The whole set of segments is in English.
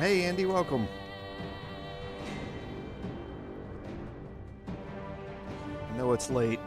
Hey, Andy, welcome. I know it's late.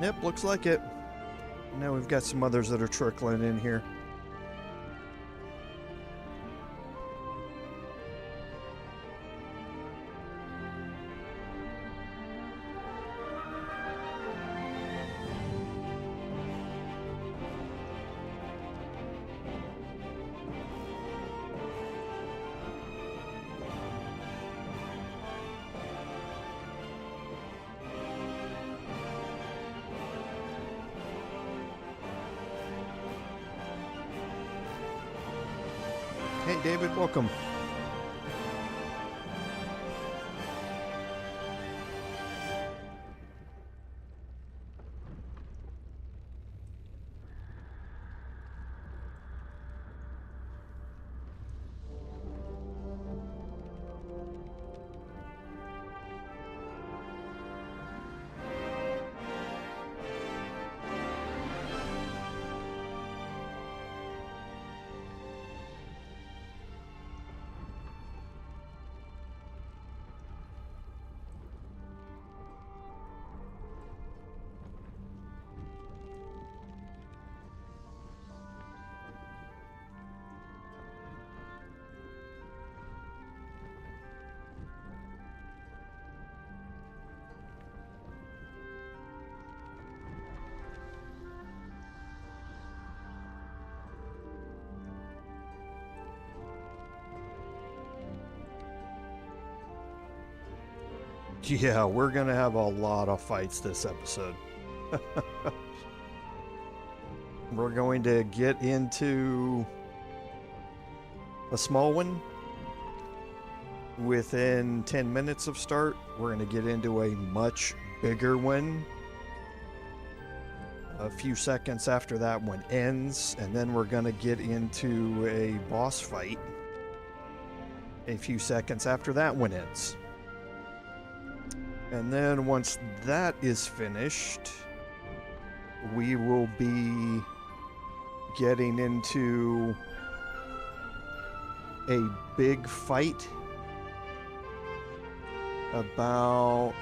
Yep, looks like it. Now we've got some others that are trickling in here. Hey, David, welcome. Yeah, we're gonna have a lot of fights this episode. We're going to get into a small one within 10 minutes of start. We're going to get into a much bigger one a few seconds after that one ends, and then we're going to get into a boss fight a few seconds after that one ends. And then once that is finished, we will be getting into a big fight about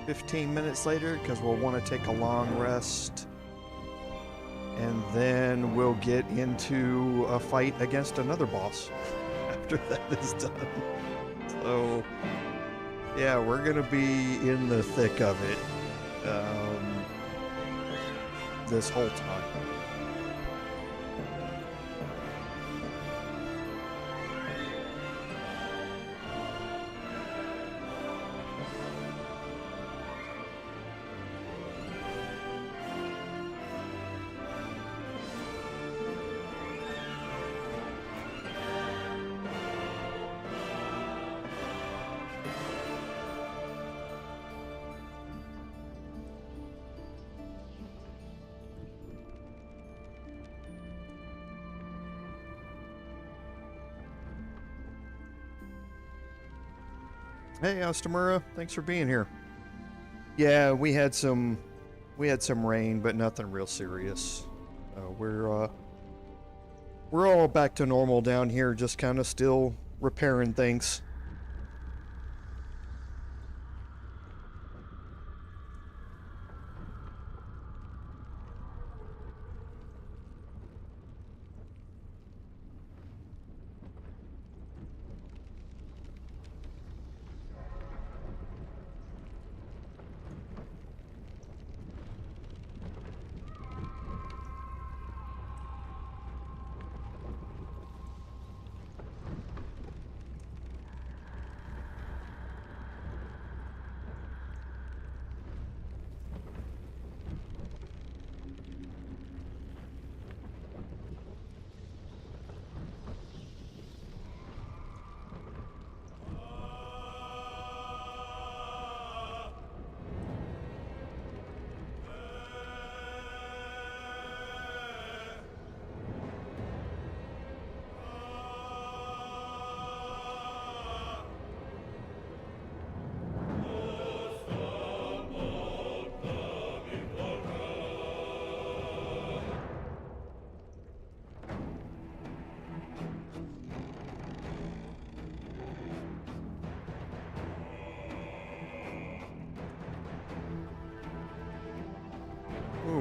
15 minutes later, because we'll want to take a long rest. And then we'll get into a fight against another boss after that is done. So yeah, we're going to be in the thick of it this whole time. Hey, Astamura, thanks for being here. Yeah, we had some rain, but nothing real serious. We're all back to normal down here, just kind of still repairing things.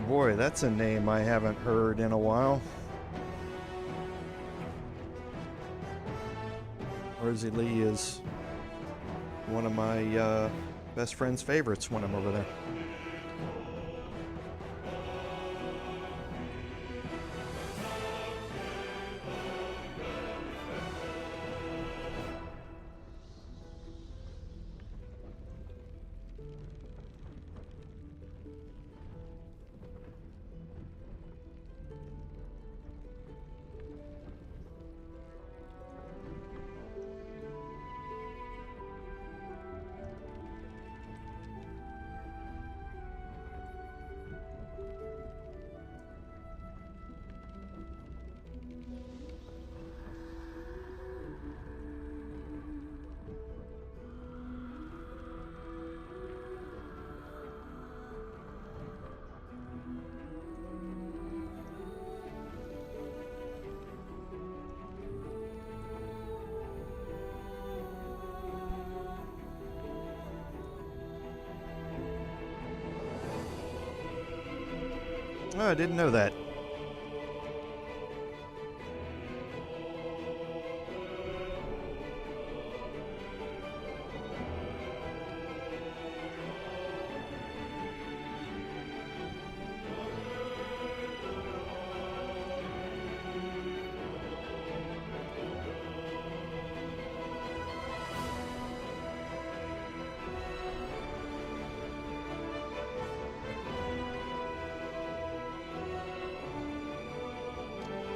boy, that's a name I haven't heard in a while. Rosie Lee is one of my best friend's favorites when I'm over there. Oh, I didn't know that.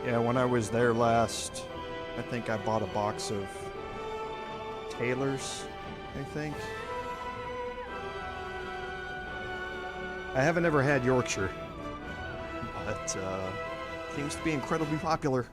Yeah, when I was there last, I think I bought a box of Taylor's, I think. I haven't ever had Yorkshire, but seems to be incredibly popular.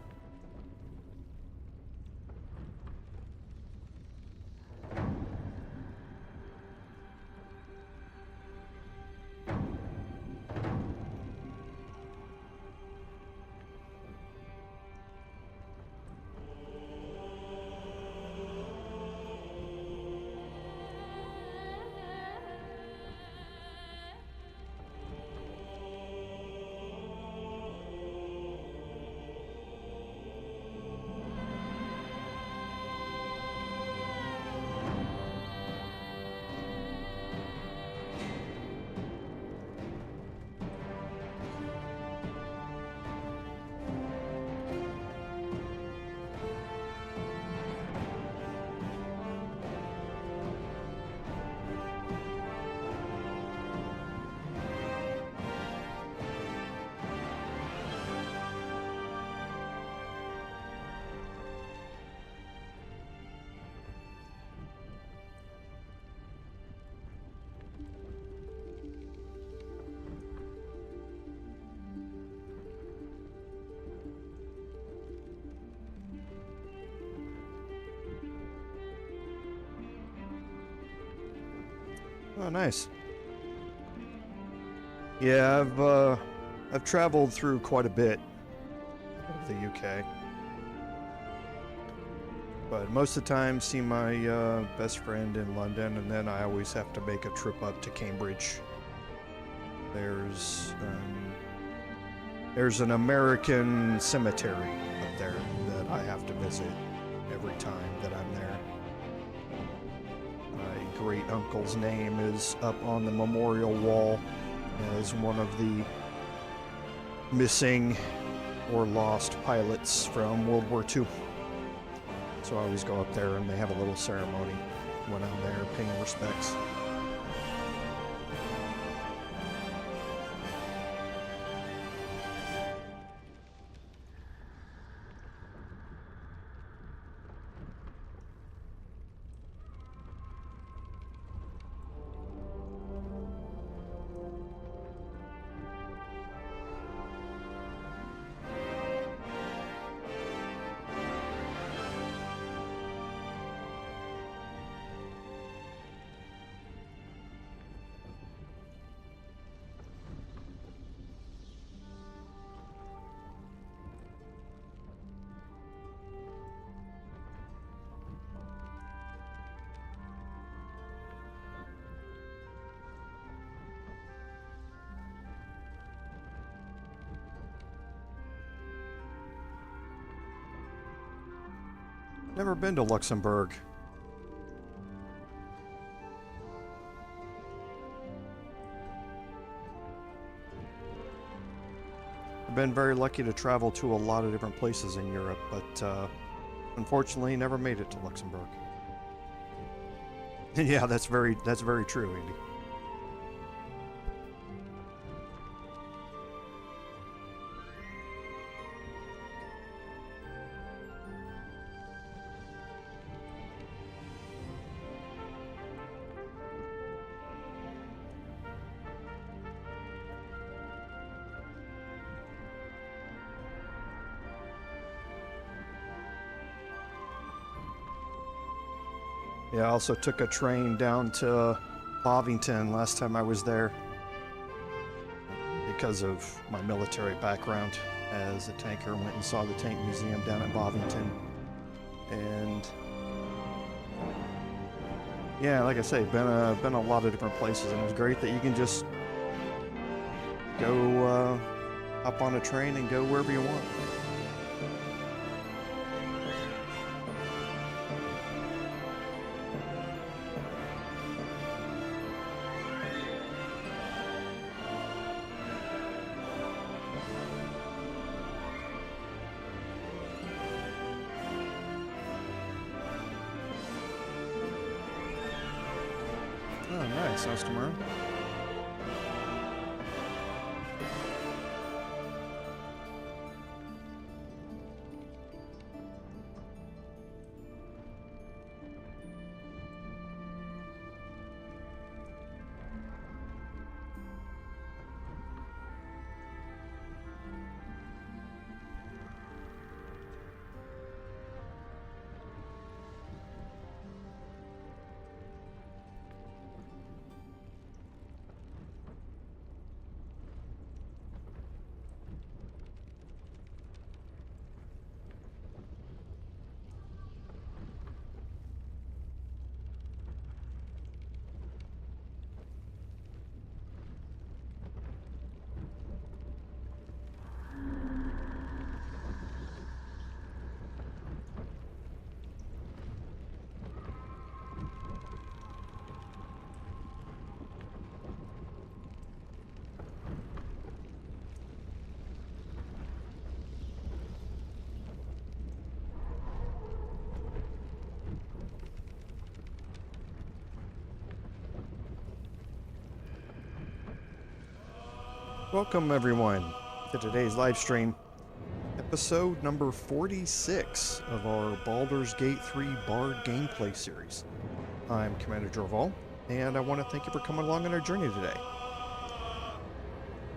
Oh, nice. Yeah, I've traveled through quite a bit of the UK, but most of the time see my best friend in London, and then I always have to make a trip up to Cambridge. There's an American cemetery up there that I have to visit every time that I'm there. My great uncle's name is up on the memorial wall as one of the missing or lost pilots from World War II. So I always go up there and they have a little ceremony when I'm there paying respects. Never been to Luxembourg. I've been very lucky to travel to a lot of different places in Europe, but unfortunately never made it to Luxembourg. Yeah, that's very true, Andy. Yeah, I also took a train down to Bovington last time I was there because of my military background as a tanker. Went and saw the tank museum down at Bovington. And yeah, like I say, been a lot of different places, and it was great that you can just go up on a train and go wherever you want. Oh, nice, Ostermer. Welcome everyone to today's live stream, episode number 46 of our Baldur's Gate 3 Bard gameplay series. I'm Commander Jorval, and I want to thank you for coming along on our journey today.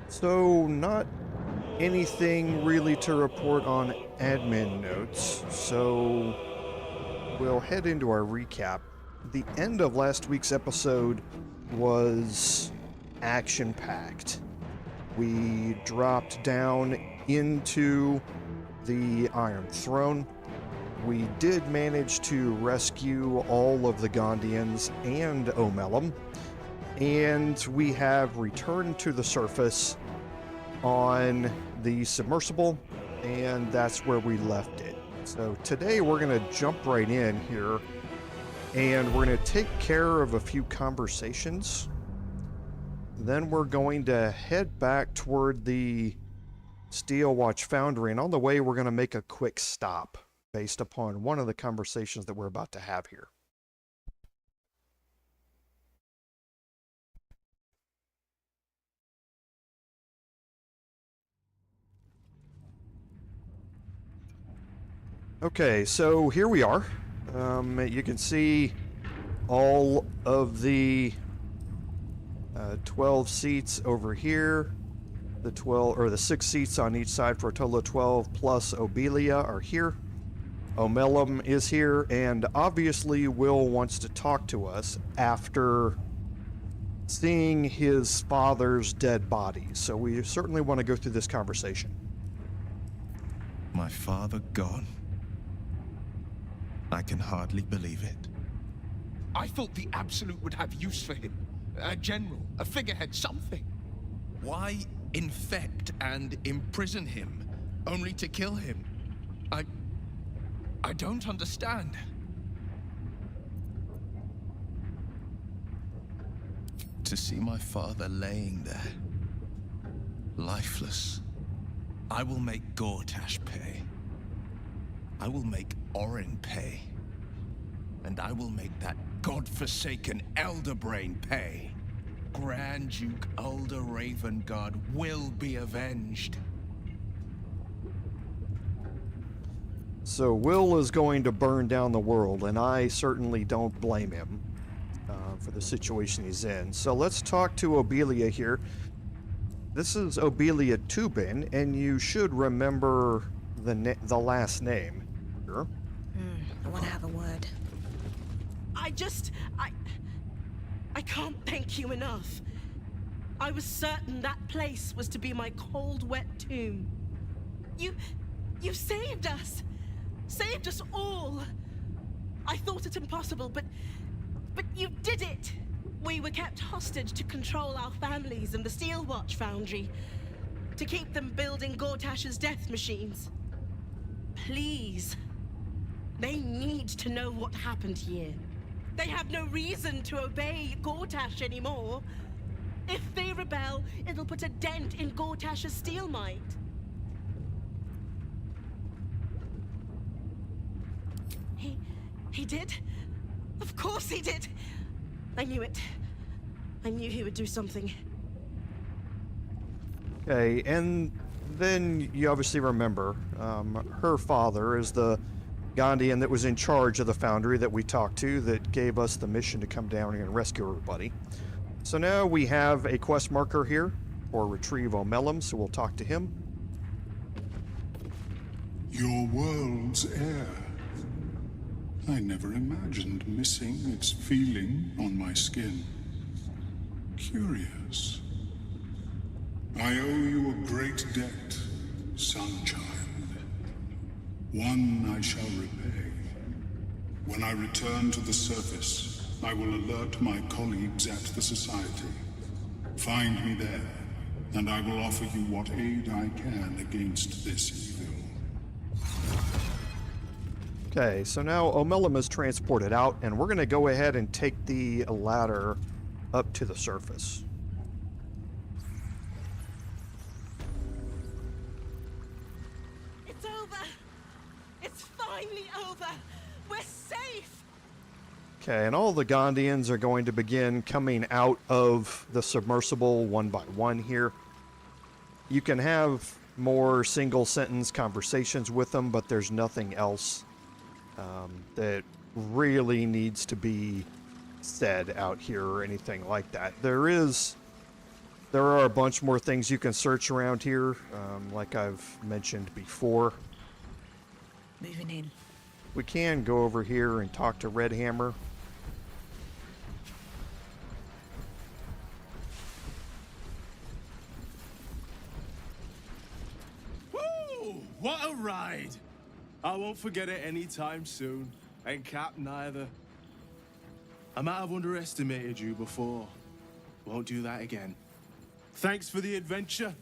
So, not anything really to report on admin notes, so we'll head into our recap. The end of last week's episode was action-packed. We dropped down into the Iron Throne. We did manage to rescue all of the Gondians and Omelum, and we have returned to the surface on the submersible, and that's where we left it. So today we're going to jump right in here, and we're going to take care of a few conversations. Then we're going to head back toward the Steel Watch Foundry, and on the way we're going to make a quick stop based upon one of the conversations that we're about to have here. Okay, so here we are. You can see all of the 12 seats over here. The 6 seats on each side for a total of 12 plus Obelia are here. Omelum is here, and obviously Wyll wants to talk to us after seeing his father's dead body, so we certainly want to go through this conversation. My father gone? I can hardly believe it. I thought the Absolute would have use for him. A general, a figurehead, something. Why infect and imprison him, only to kill him? I don't understand. To see my father laying there, lifeless. I will make Gortash pay. I will make Orin pay. And I will make that godforsaken Elderbrain pay. Grand Duke Ulder Ravengard will be avenged. So Wyll is going to burn down the world, and I certainly don't blame him for the situation he's in. So let's talk to Obelia here. This is Obelia Tubin, and you should remember the last name. Sure. I want to have a word. I can't thank you enough. I was certain that place was to be my cold, wet tomb. You saved us. Saved us all. I thought it impossible, but you did it. We were kept hostage to control our families and the Steel Watch Foundry, to keep them building Gortash's death machines. Please. They need to know what happened here. They have no reason to obey Gortash anymore. If they rebel, it'll put a dent in Gortash's steel might. He did? Of course he did! I knew it. I knew he would do something. Okay, and then you obviously remember her father is the Gondian that was in charge of the foundry that we talked to, that gave us the mission to come down here and rescue everybody. So now we have a quest marker here for retrieve Omelum, so we'll talk to him. Your world's air. I never imagined missing its feeling on my skin. Curious. I owe you a great debt, Sunchild. One I shall repay. When I return to the surface, I will alert my colleagues at the Society. Find me there, and I will offer you what aid I can against this evil. Okay, so now Omelum is transported out, and we're going to go ahead and take the ladder up to the surface. It's over! It's finally over! We're safe! Okay, and all the Gondians are going to begin coming out of the submersible one by one here. You can have more single-sentence conversations with them, but there's nothing else that really needs to be said out here or anything like that. There are a bunch more things you can search around here, like I've mentioned before. Moving in. We can go over here and talk to Red Hammer. Woo! What a ride! I won't forget it anytime soon. And Cap neither. I might have underestimated you before. Won't do that again. Thanks for the adventure.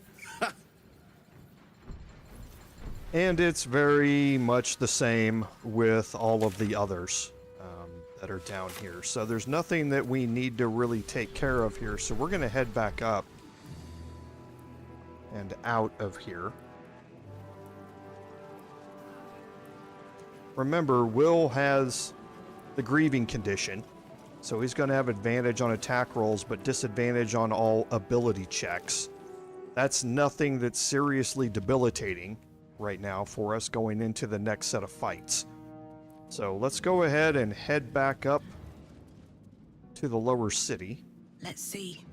And it's very much the same with all of the others that are down here. So there's nothing that we need to really take care of here. So we're going to head back up and out of here. Remember, Wyll has the grieving condition, so he's going to have advantage on attack rolls, but disadvantage on all ability checks. That's nothing that's seriously debilitating right now for us going into the next set of fights. So let's go ahead and head back up to the lower city. Let's see.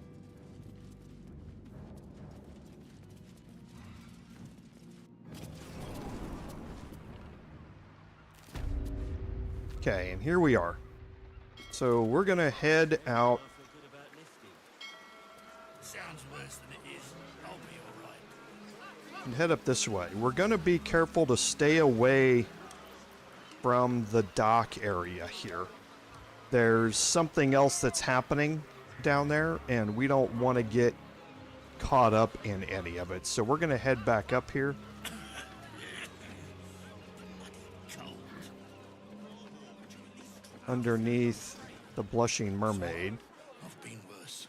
Okay, and here we are. So we're going to head out. Sounds worse than it is. I'll be all right. And head up this way. We're going to be careful to stay away from the dock area here. There's something else that's happening down there, and we don't want to get caught up in any of it. So we're going to head back up here. Cold. underneath the Blushing Mermaid. I've been worse.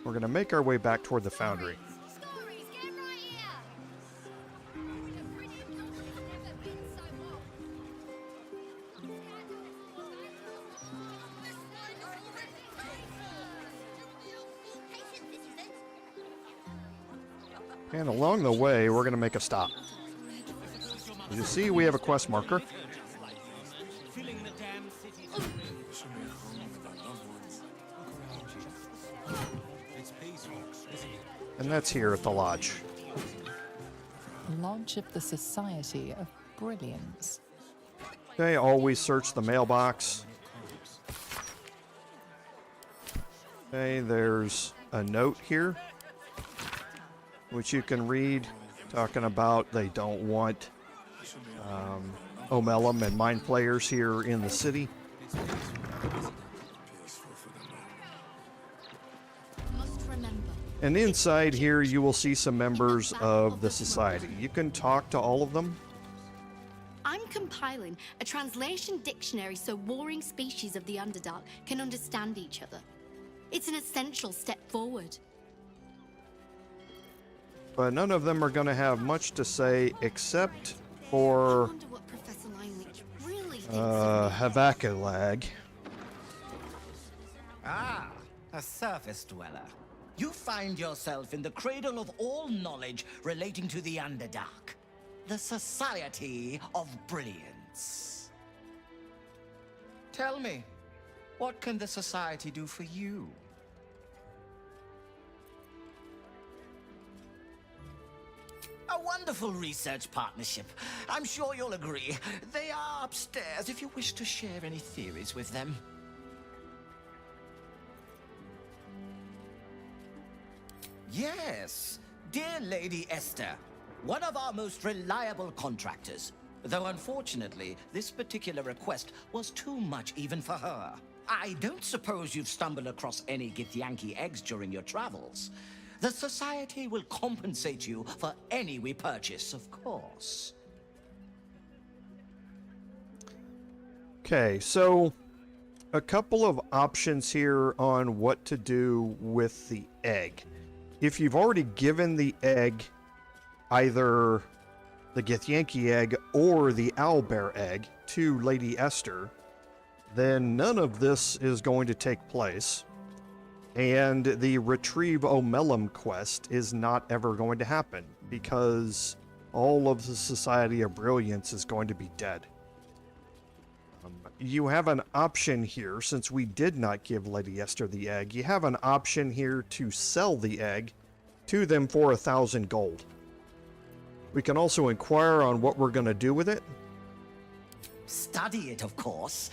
We're going to make our way back toward the foundry. Stories, get right here. The Brilliant country's never been so hot. And along the way, we're going to make a stop. You see, we have a quest marker. And that's here at the lodge. Lodge of the Society of Brilliance. Okay, always search the mailbox. Okay, there's a note here, which you can read, talking about they don't want Omelum and Mind Players here in the city. Must remember. And inside here, you will see some members of the society. You can talk to all of them. I'm compiling a translation dictionary so warring species of the Underdark can understand each other. It's an essential step forward. But none of them are going to have much to say except I for wonder what Professor Lineweech really thinks of me. Havacalag. Ah, a surface dweller. You find yourself in the cradle of all knowledge relating to the Underdark. The Society of Brilliance. Tell me, what can the Society do for you? A wonderful research partnership. I'm sure you'll agree. They are upstairs if you wish to share any theories with them. Yes, dear Lady Esther, one of our most reliable contractors. Though unfortunately, this particular request was too much even for her. I don't suppose you've stumbled across any Githyanki eggs during your travels. The Society will compensate you for any we purchase, of course. Okay, so a couple of options here on what to do with the egg. If you've already given the egg, either the Githyanki egg or the owlbear egg, to Lady Esther, then none of this is going to take place. And the Retrieve Omelum quest is not ever going to happen, because all of the Society of Brilliance is going to be dead. You have an option here, since we did not give Lady Esther the egg, you have an option here to sell the egg to them for 1,000 gold. We can also inquire on what we're going to do with it. Study it, of course.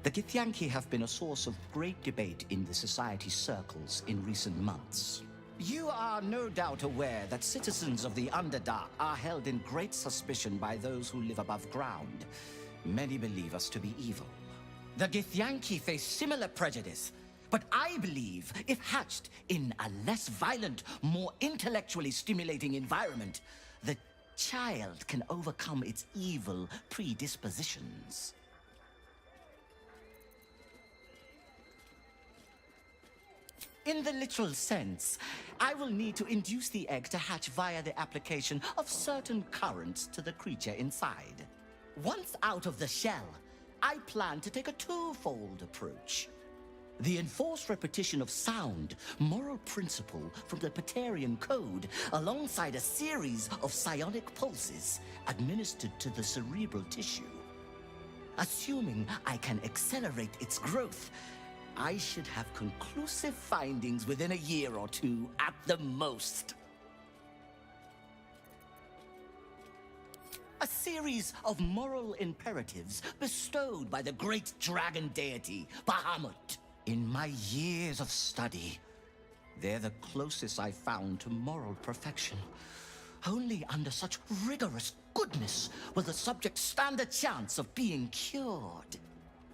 The Githyanki have been a source of great debate in the Society circles in recent months. You are no doubt aware that citizens of the Underdark are held in great suspicion by those who live above ground. Many believe us to be evil. The Githyanki face similar prejudice, but I believe if hatched in a less violent, more intellectually stimulating environment, the child can overcome its evil predispositions. In the literal sense, I will need to induce the egg to hatch via the application of certain currents to the creature inside. Once out of the shell, I plan to take a twofold approach. The enforced repetition of sound, moral principle from the Paterian Code, alongside a series of psionic pulses administered to the cerebral tissue. Assuming I can accelerate its growth, I should have conclusive findings within a year or two at the most. A series of moral imperatives bestowed by the great dragon deity, Bahamut. In my years of study, they're the closest I found to moral perfection. Only under such rigorous goodness will the subject stand a chance of being cured.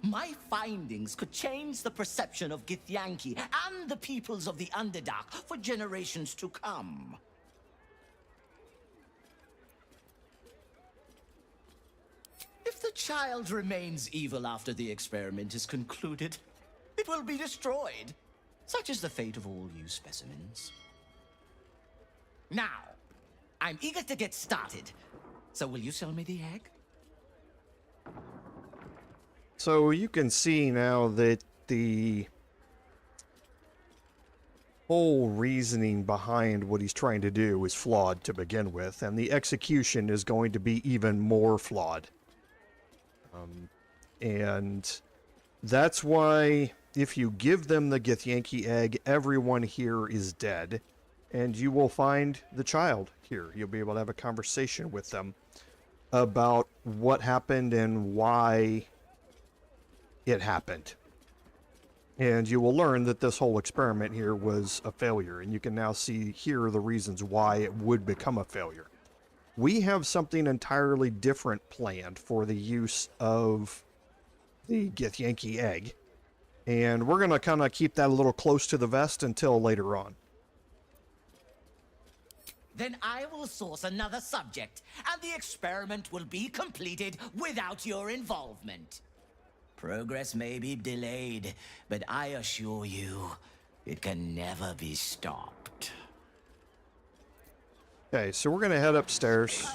My findings could change the perception of Githyanki and the peoples of the Underdark for generations to come. If the child remains evil after the experiment is concluded, it will be destroyed. Such is the fate of all you specimens. Now, I'm eager to get started. So will you sell me the egg? So you can see now that the whole reasoning behind what he's trying to do is flawed to begin with, and the execution is going to be even more flawed. And that's why if you give them the Githyanki egg, everyone here is dead, and you will find the child here. You'll be able to have a conversation with them about what happened and why it happened. And you will learn that this whole experiment here was a failure, and you can now see here the reasons why it would become a failure. We have something entirely different planned for the use of the Githyanki egg, and we're going to kind of keep that a little close to the vest until later on. Then I will source another subject, and the experiment will be completed without your involvement. Progress may be delayed, but I assure you, it can never be stopped. Okay, so we're going to head upstairs.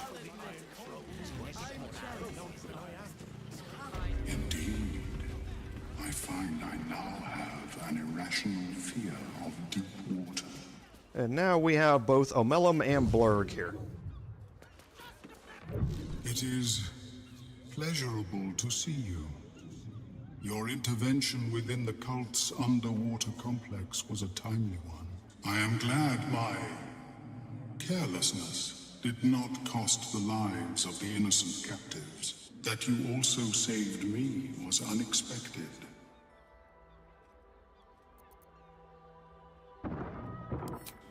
Indeed, I find I now have an irrational fear of deep water. And now we have both Omelum and Blurg here. It is pleasurable to see you. Your intervention within the cult's underwater complex was a timely one. I am glad my carelessness did not cost the lives of the innocent captives. That you also saved me was unexpected.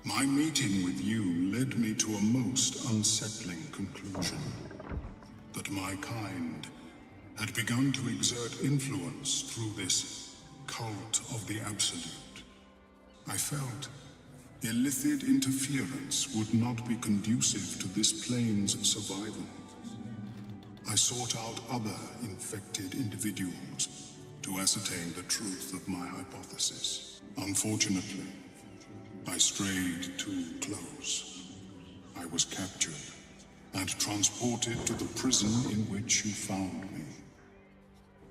My meeting with you led me to a most unsettling conclusion. That my kind had begun to exert influence through this cult of the Absolute. I felt illicit interference would not be conducive to this plane's survival. I sought out other infected individuals to ascertain the truth of my hypothesis. Unfortunately, I strayed too close. I was captured and transported to the prison in which you found me.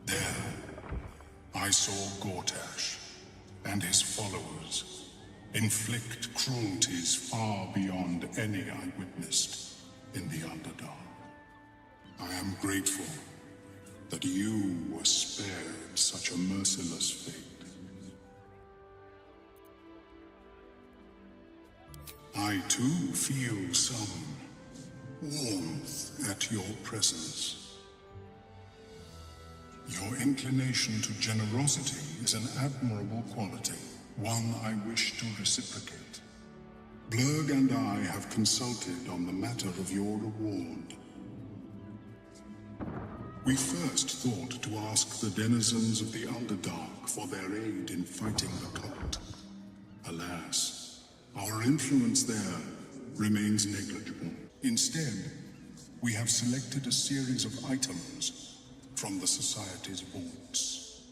There, I saw Gortash and his followers inflict cruelties far beyond any I witnessed in the Underdark. I am grateful that you were spared such a merciless fate. I too feel some warmth at your presence. Your inclination to generosity is an admirable quality, one I wish to reciprocate. Blurg and I have consulted on the matter of your reward. We first thought to ask the denizens of the Underdark for their aid in fighting the cult. Alas, our influence there remains negligible. Instead, we have selected a series of items from the Society's vaults.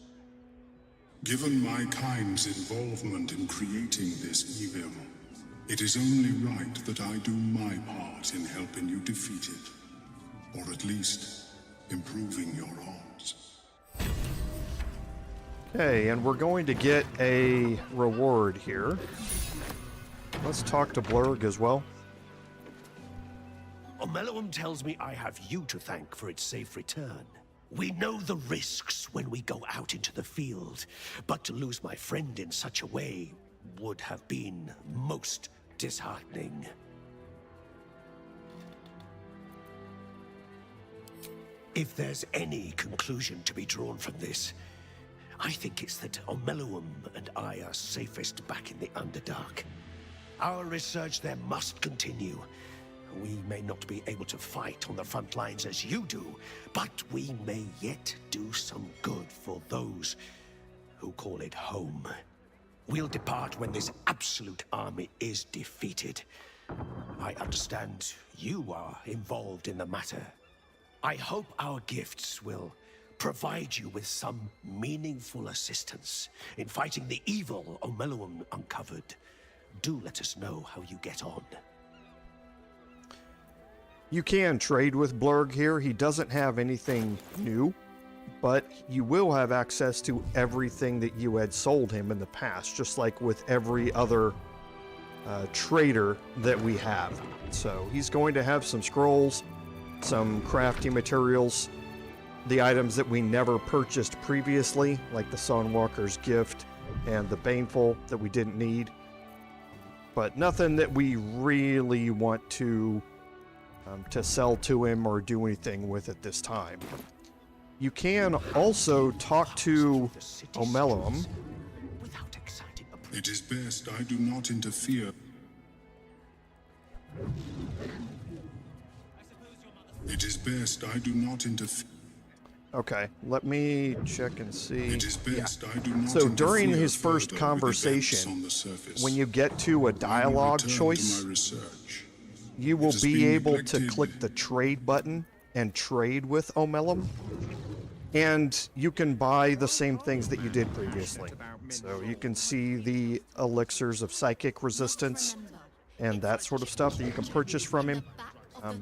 Given my kind's involvement in creating this evil, it is only right that I do my part in helping you defeat it, or at least improving your odds. Okay, and we're going to get a reward here. Let's talk to Blurg as well. Omelum tells me I have you to thank for its safe return. We know the risks when we go out into the field, but to lose my friend in such a way would have been most disheartening. If there's any conclusion to be drawn from this, I think it's that Omelum and I are safest back in the Underdark. Our research there must continue. We may not be able to fight on the front lines as you do, but we may yet do some good for those who call it home. We'll depart when this absolute army is defeated. I understand you are involved in the matter. I hope our gifts will provide you with some meaningful assistance in fighting the evil Omeluum uncovered. Do let us know how you get on. You can trade with Blurg here. He doesn't have anything new, but you will have access to everything that you had sold him in the past, just like with every other trader that we have. So he's going to have some scrolls, some crafting materials, the items that we never purchased previously, like the Sunwalker's Gift and the Baneful that we didn't need, but nothing that we really want to sell to him or do anything with at this time. You can also talk to Omeluum. It is best I do not interfere. It is best I do not interfere. Okay, let me check and see. It is best I do not so during interfere his first further with conversation, events on the surface. when you get to a dialogue Return to choice, my research. you will It has be been able to neglected. click the trade button and trade with Omeluum. And you can buy the same things that you did previously. So you can see the elixirs of psychic resistance and that sort of stuff that you can purchase from him.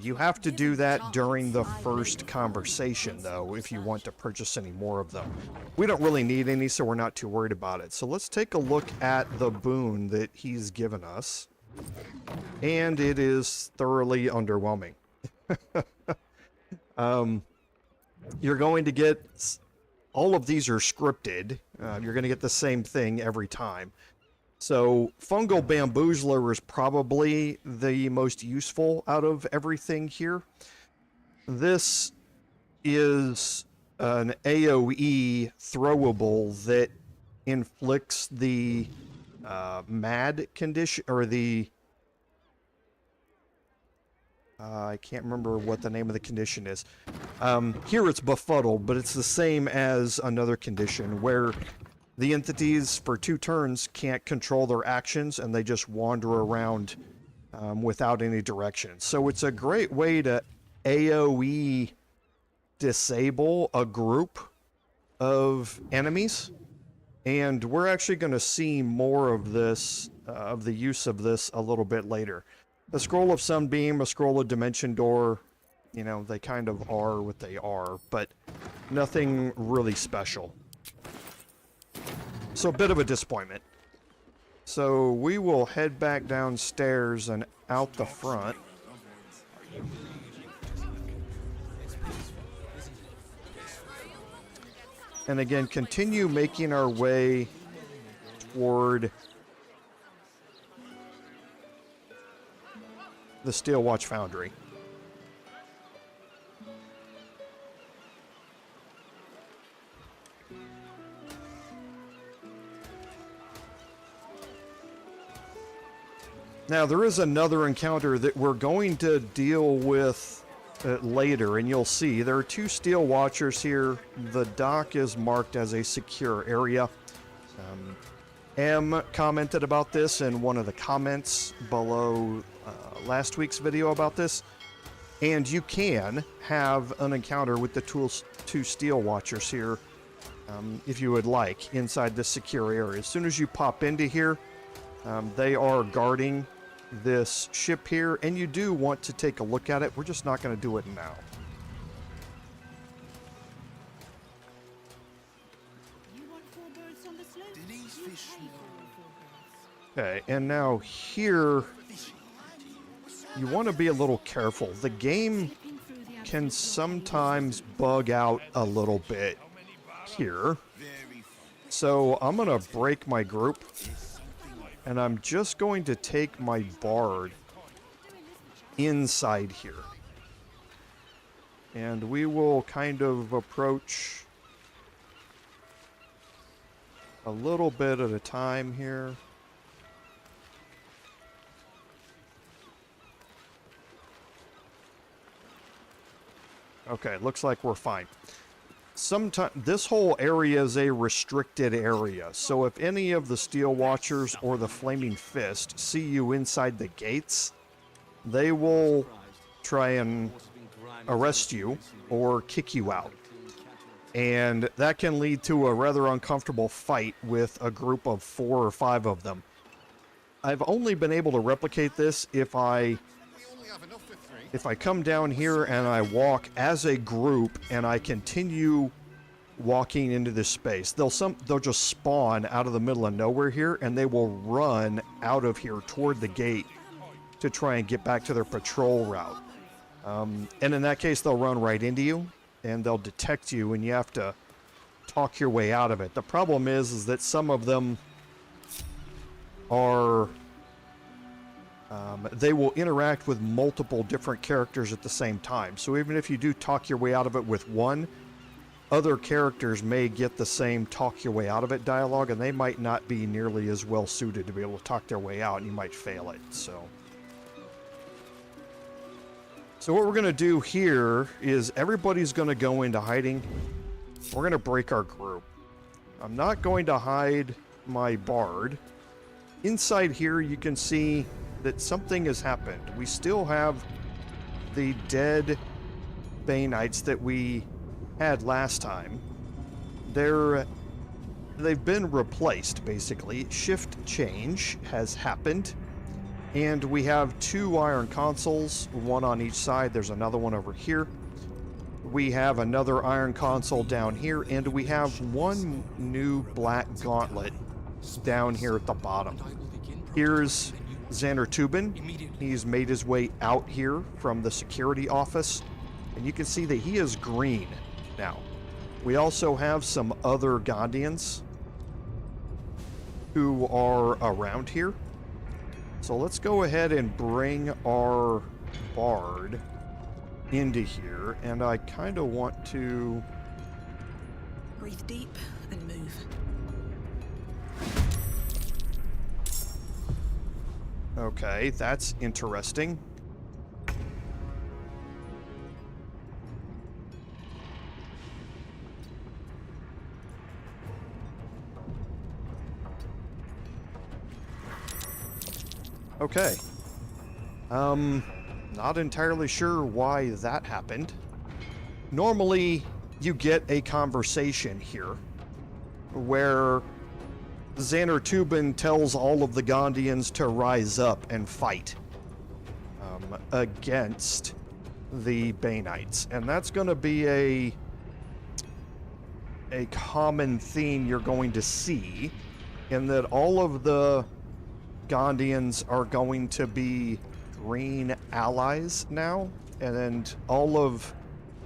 You have to do that during the first conversation, though, if you want to purchase any more of them. We don't really need any, so we're not too worried about it. So let's take a look at the boon that he's given us. And it is thoroughly underwhelming. You're going to get... all of these are scripted. You're going to get the same thing every time. So Fungal Bamboozler is probably the most useful out of everything here. This is an AoE throwable that inflicts the mad condition, or the... I can't remember what the name of the condition is. Here it's befuddled, but it's the same as another condition where the entities for 2 turns can't control their actions and they just wander around without any direction. So it's a great way to AoE disable a group of enemies. And we're actually going to see more of this, of the use of this a little bit later. A Scroll of Sunbeam, a Scroll of Dimension Door, you know, they kind of are what they are, but nothing really special. So a bit of a disappointment. So we will head back downstairs and out the front. And again, continue making our way toward the Steelwatch Foundry. Now, there is another encounter that we're going to deal with later, and you'll see there are 2 Steel Watchers here. The dock is marked as a secure area. M commented about this in one of the comments below last week's video about this, and you can have an encounter with the 2 Steel Watchers here if you would like inside this secure area. As soon as you pop into here, they are guarding this ship here, and you do want to take a look at it. We're just not going to do it now. Okay, and now here, you want to be a little careful. The game can sometimes bug out a little bit here. So I'm going to break my group. And I'm just going to take my Bard inside here. And we will kind of approach a little bit at a time here. Okay, looks like we're fine. This whole area is a restricted area, so if any of the Steel Watchers or the Flaming Fist see you inside the gates, they will try and arrest you or kick you out. And that can lead to a rather uncomfortable fight with a group of 4 or 5 of them. I've only been able to replicate this if I come down here and I walk as a group and I continue walking into this space. They'll just spawn out of the middle of nowhere here, and they will run out of here toward the gate to try and get back to their patrol route. And in that case, they'll run right into you, and they'll detect you, and you have to talk your way out of it. The problem is that some of them are... they will interact with multiple different characters at the same time. So even if you do talk your way out of it with one, other characters may get the same talk your way out of it dialogue, and they might not be nearly as well suited to be able to talk their way out, and you might fail it. So what we're going to do here is everybody's going to go into hiding. We're going to break our group. I'm not going to hide my bard. Inside here you can see that something has happened. We still have the dead Bay Knights that we had last time. They've been replaced, basically. Shift change has happened. And we have 2 iron consoles, one on each side. There's another one over here. We have another iron console down here, and we have one new black gauntlet down here at the bottom. Here's Xander Tubin. He's made his way out here from the security office, and you can see that he is green now. We also have some other Gondians who are around here. So let's go ahead and bring our bard into here, and I kind of want to... Breathe deep and move. Okay, that's interesting. Okay. Not entirely sure why that happened. Normally, you get a conversation here where Xander Tubin tells all of the Gondians to rise up and fight against the Bay Knights. And that's going to be a common theme you're going to see, in that all of the Gondians are going to be green allies now, and all of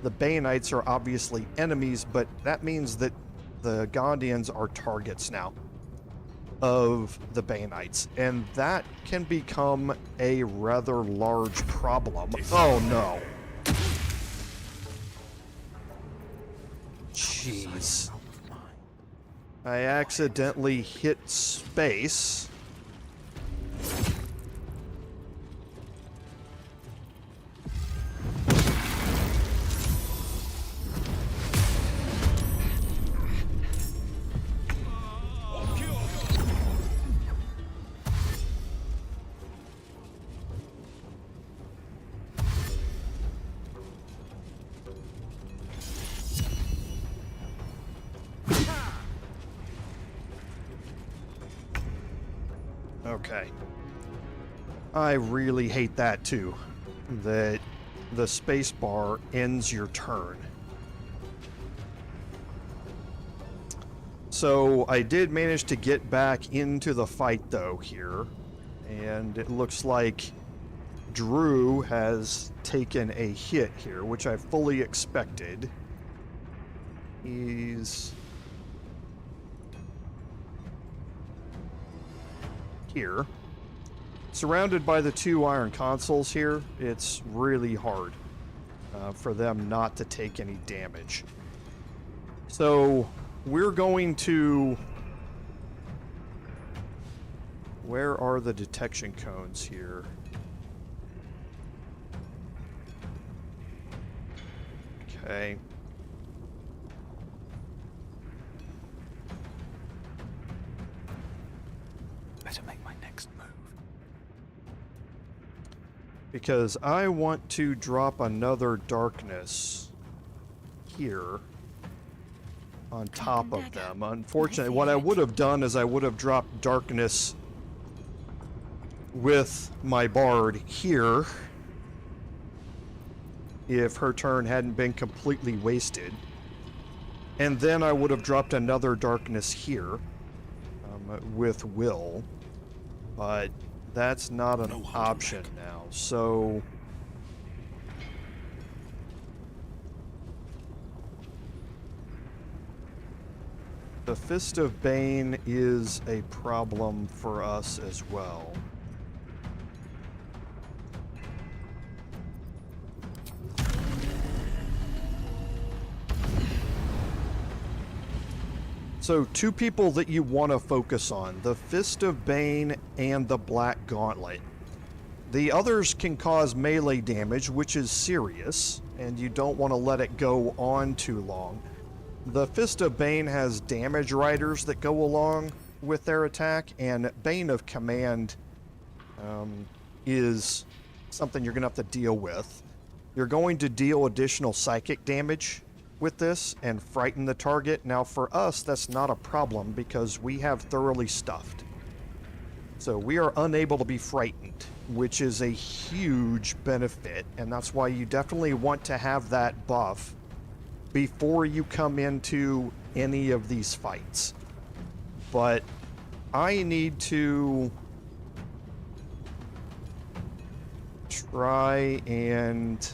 the Bay Knights are obviously enemies, but that means that the Gondians are targets now of the Bay Knights, and that can become a rather large problem. Oh no. Jeez. I accidentally hit space. Okay. I really hate that too, that the space bar ends your turn. So I did manage to get back into the fight though here, and it looks like Drew has taken a hit here, which I fully expected. He's here. Surrounded by the 2 iron consoles here, it's really hard for them not to take any damage. So we're going to... Where are the detection cones here? Okay. Better make my next move. Because I want to drop another darkness here on top of them. Unfortunately, what I would have done is I would have dropped darkness with my bard here if her turn hadn't been completely wasted. And then I would have dropped another darkness here with Wyll. But that's not an option now. So the Fist of Bane is a problem for us as well. So, two people that you want to focus on, the Fist of Bane and the Black Gauntlet. The others can cause melee damage, which is serious, and you don't want to let it go on too long. The Fist of Bane has damage riders that go along with their attack, and Bane of Command is something you're going to have to deal with. You're going to deal additional psychic damage with this and frighten the target. Now for us, that's not a problem because we have thoroughly stuffed. So we are unable to be frightened, which is a huge benefit, and that's why you definitely want to have that buff before you come into any of these fights. But I need to try and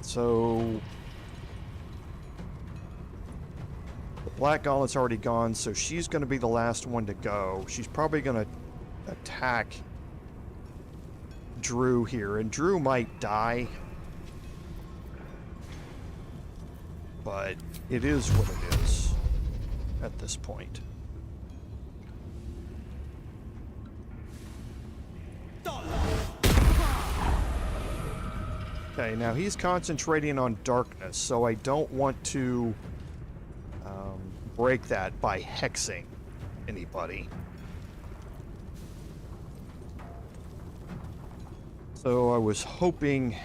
so the Black Gauntlet's already gone, so she's going to be the last one to go. She's probably going to attack Drew here, and Drew might die, but it is what it is at this point. Okay, now he's concentrating on darkness, so I don't want to break that by hexing anybody. So I was hoping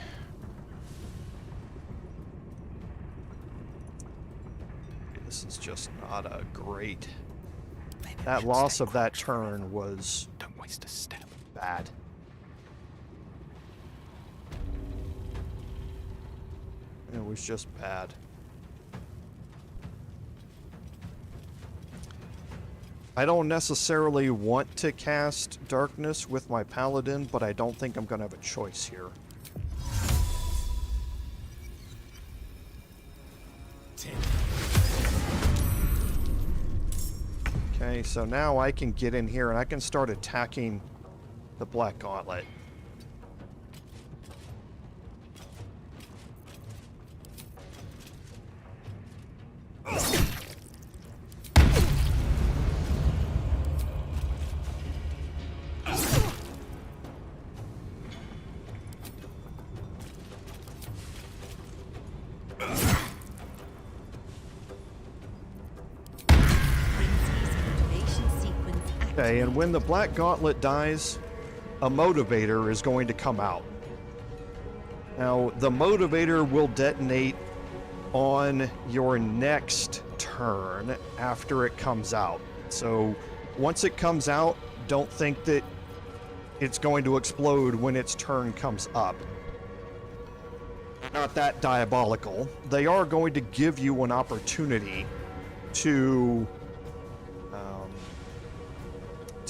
this is just not a great. That loss of that turn was Don't waste a step. bad. It was just bad. I don't necessarily want to cast Darkness with my Paladin, but I don't think I'm going to have a choice here. Okay, so now I can get in here and I can start attacking the Black Gauntlet. Okay, and when the Black Gauntlet dies, a motivator is going to come out. Now, the motivator will detonate on your next turn after it comes out. So, once it comes out, don't think that it's going to explode when its turn comes up. Not that diabolical. They are going to give you an opportunity to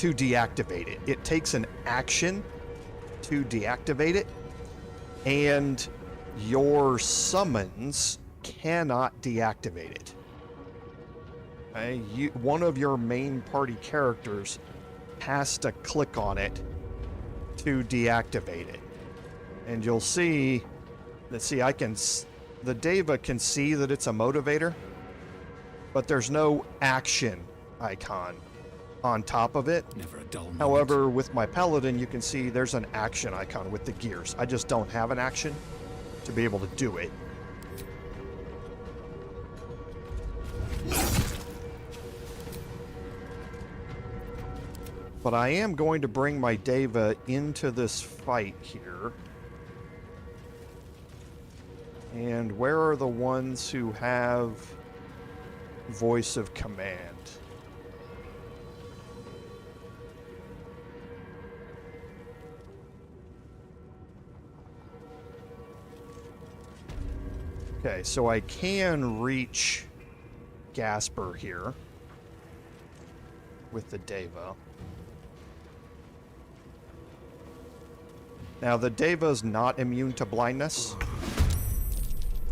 deactivate it. It takes an action to deactivate it, and your summons cannot deactivate it. Okay? One of your main party characters has to click on it to deactivate it. And you'll see, let's see, the Deva can see that it's a motivator, but there's no action icon on top of it. Never a dull moment. However, with my Paladin, you can see there's an action icon with the gears. I just don't have an action to be able to do it. But I am going to bring my Deva into this fight here. And where are the ones who have voice of command? Okay, so I can reach Gasper here with the Deva. Now, the Deva's not immune to blindness.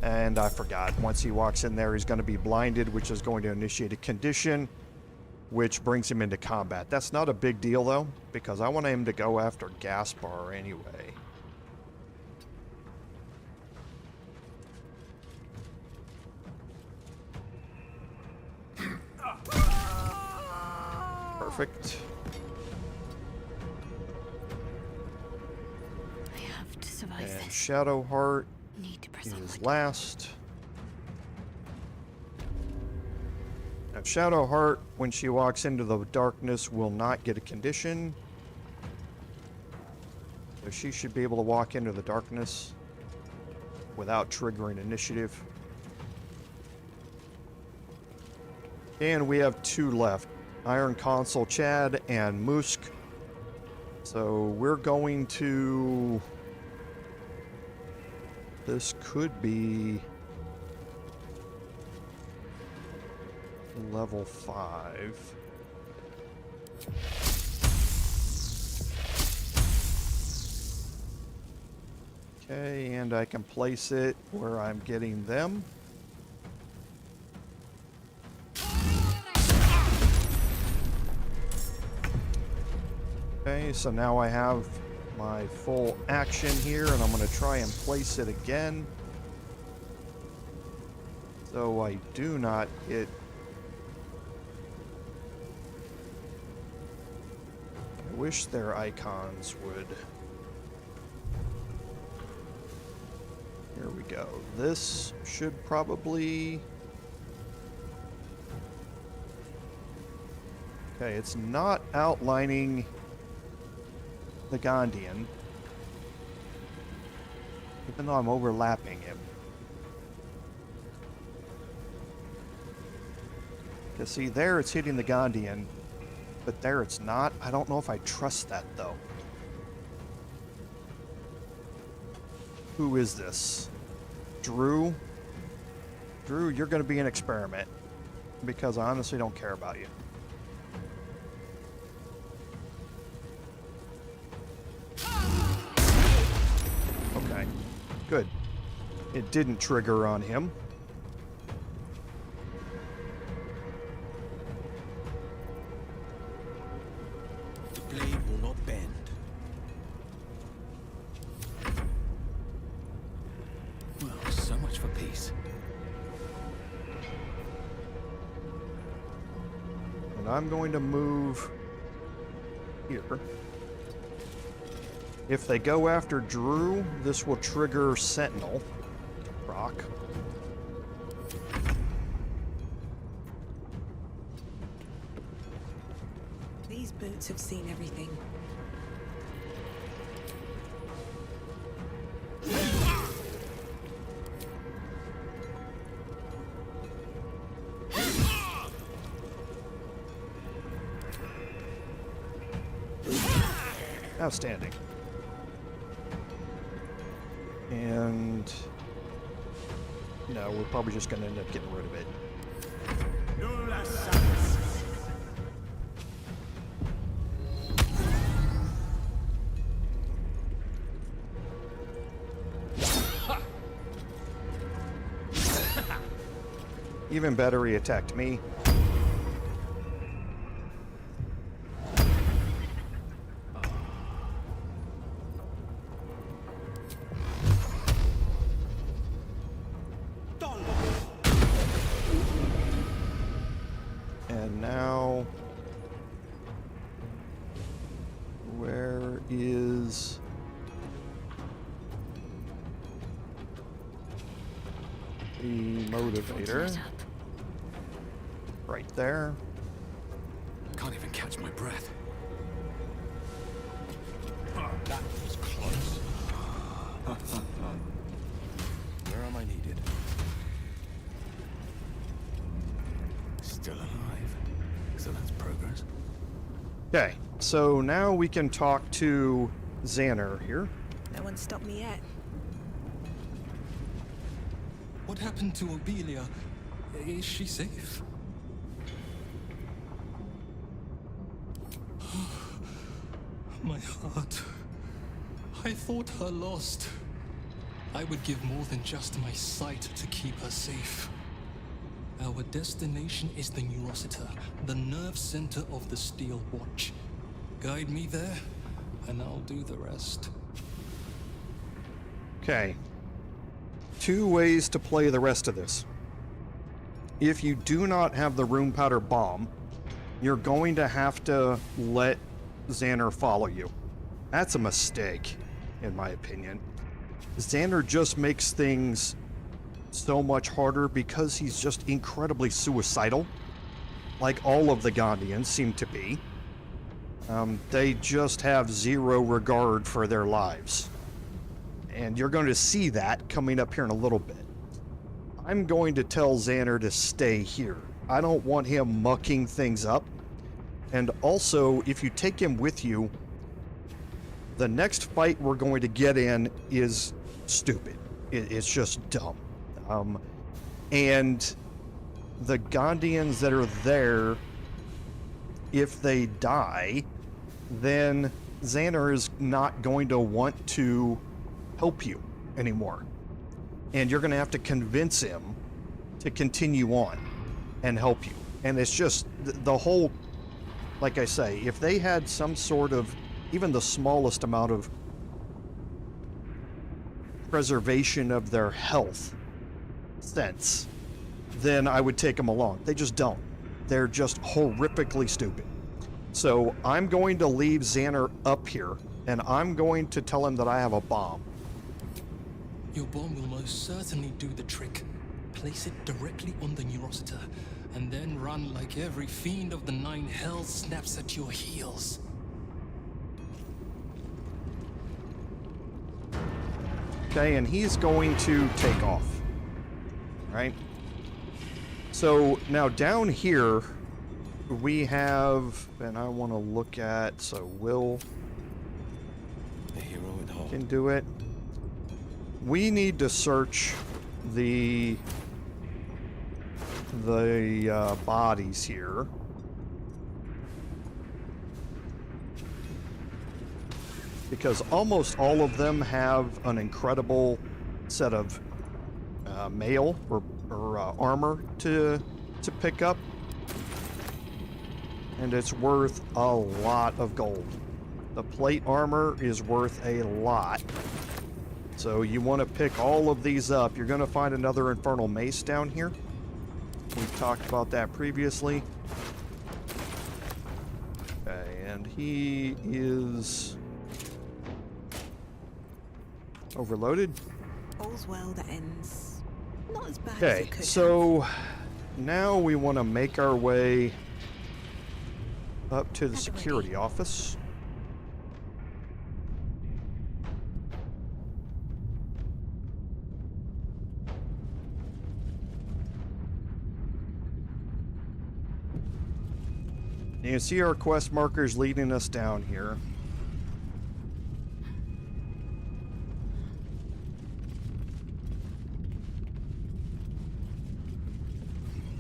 And I forgot, once he walks in there, he's going to be blinded, which is going to initiate a condition, which brings him into combat. That's not a big deal, though, because I want him to go after Gaspar anyway. Perfect. I have to survive And this. Shadowheart Need to press on is my last. Now, Shadowheart, when she walks into the darkness, will not get a condition. So she should be able to walk into the darkness without triggering initiative. And we have 2 left. Iron Consul Chad and Musk. So we're going to... This could be level 5. Okay, and I can place it where I'm getting them. Okay, so now I have my full action here, and I'm going to try and place it again. So I do not hit. I wish their icons would. Here we go. This should probably... Okay, it's not outlining the Gondian, even though I'm overlapping him. Because see, there it's hitting the Gondian, but there it's not. I don't know if I trust that, though. Who is this? Drew? Drew, you're going to be an experiment, because I honestly don't care about you. Okay, good. It didn't trigger on him. The blade will not bend. Well, so much for peace. And I'm going to move here. If they go after Drew, this will trigger Sentinel. Rock. These boots have seen everything. Outstanding. And no, we're probably just going to end up getting rid of it. Even better, he attacked me. And now, where is the motivator? Right there. Can't even catch my breath. That was close. Where am I needed? Still alive. So that's progress. Okay, so now we can talk to Xander here. No one stopped me yet. What happened to Obelia? Is she safe? My heart. I thought her lost. I would give more than just my sight to keep her safe. Our destination is the Neurosita, the nerve center of the Steel Watch. Guide me there, and I'll do the rest. Okay. 2 ways to play the rest of this. If you do not have the Rune Powder Bomb, you're going to have to let Xander follow you. That's a mistake, in my opinion. Xander just makes things so much harder because he's just incredibly suicidal, like all of the Gondians seem to be. They just have zero regard for their lives. And you're going to see that coming up here in a little bit. I'm going to tell Xander to stay here. I don't want him mucking things up. And also, if you take him with you, the next fight we're going to get in is stupid. It's just dumb. And the Gondians that are there, if they die, then Xander is not going to want to help you anymore. And you're going to have to convince him to continue on and help you. And it's just the whole, like I say, if they had some sort of, even the smallest amount of preservation of their health sense, then I would take them along. They just don't. They're just horrifically stupid. So I'm going to leave Xander up here, and I'm going to tell him that I have a bomb. Your bomb will most certainly do the trick. Place it directly on the Neurosita, and then run like every fiend of the 9 hells snaps at your heels. Okay, and he's going to take off. Right? So now down here, we have, and I want to look at, so Wyll The hero at heart. can do it. We need to search the bodies here. Because almost all of them have an incredible set of mail or armor to pick up. And it's worth a lot of gold. The plate armor is worth a lot. So you want to pick all of these up. You're going to find another infernal mace down here. We've talked about that previously. Okay, and he is overloaded. All's well that ends not as bad as Okay, it could so now we want to make our way up to the security office. You can see our quest markers leading us down here.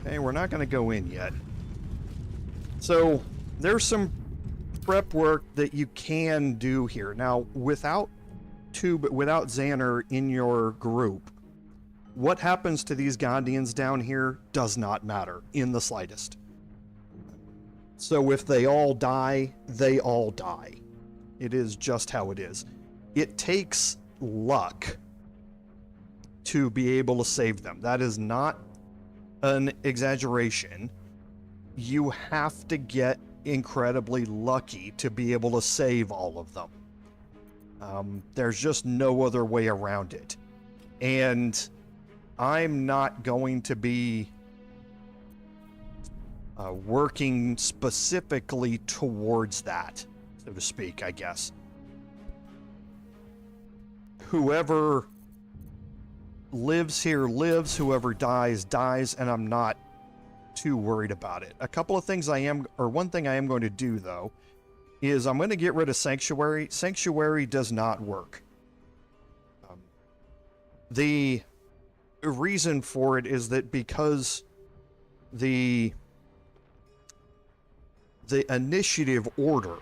Okay, we're not going to go in yet. So there's some prep work that you can do here. Now, without Xander in your group, what happens to these Gondians down here does not matter in the slightest. So if they all die, they all die. It is just how it is. It takes luck to be able to save them. That is not an exaggeration. You have to get incredibly lucky to be able to save all of them. There's just no other way around it. And I'm not going to be working specifically towards that, so to speak, I guess. whoever lives here lives, whoever dies dies, and I'm not too worried about it. A couple of things one thing I am going to do though, is I'm going to get rid of Sanctuary. Sanctuary does not work. The reason for it is that because the initiative order,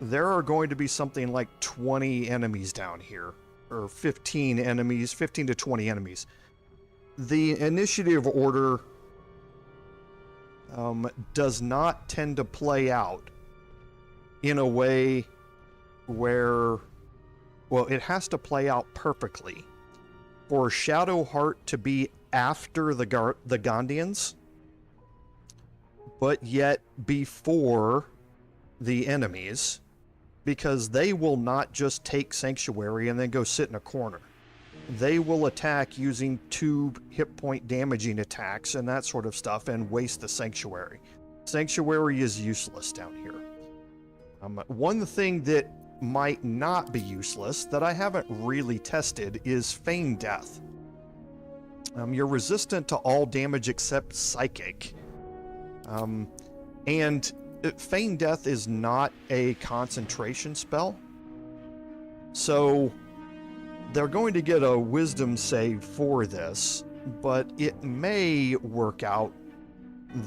there are going to be something like 20 enemies down here, or 15 enemies, 15 to 20 enemies. The initiative order does not tend to play out in a way where, well, it has to play out perfectly for Shadowheart to be after the Gondians, but yet before the enemies, because they will not just take Sanctuary and then go sit in a corner. They will attack using 2 hit point damaging attacks and that sort of stuff and waste the Sanctuary. Sanctuary is useless down here. One thing that might not be useless that I haven't really tested is Feign Death. You're resistant to all damage except Psychic. And Feign Death is not a concentration spell. So they're going to get a wisdom save for this, but it may work out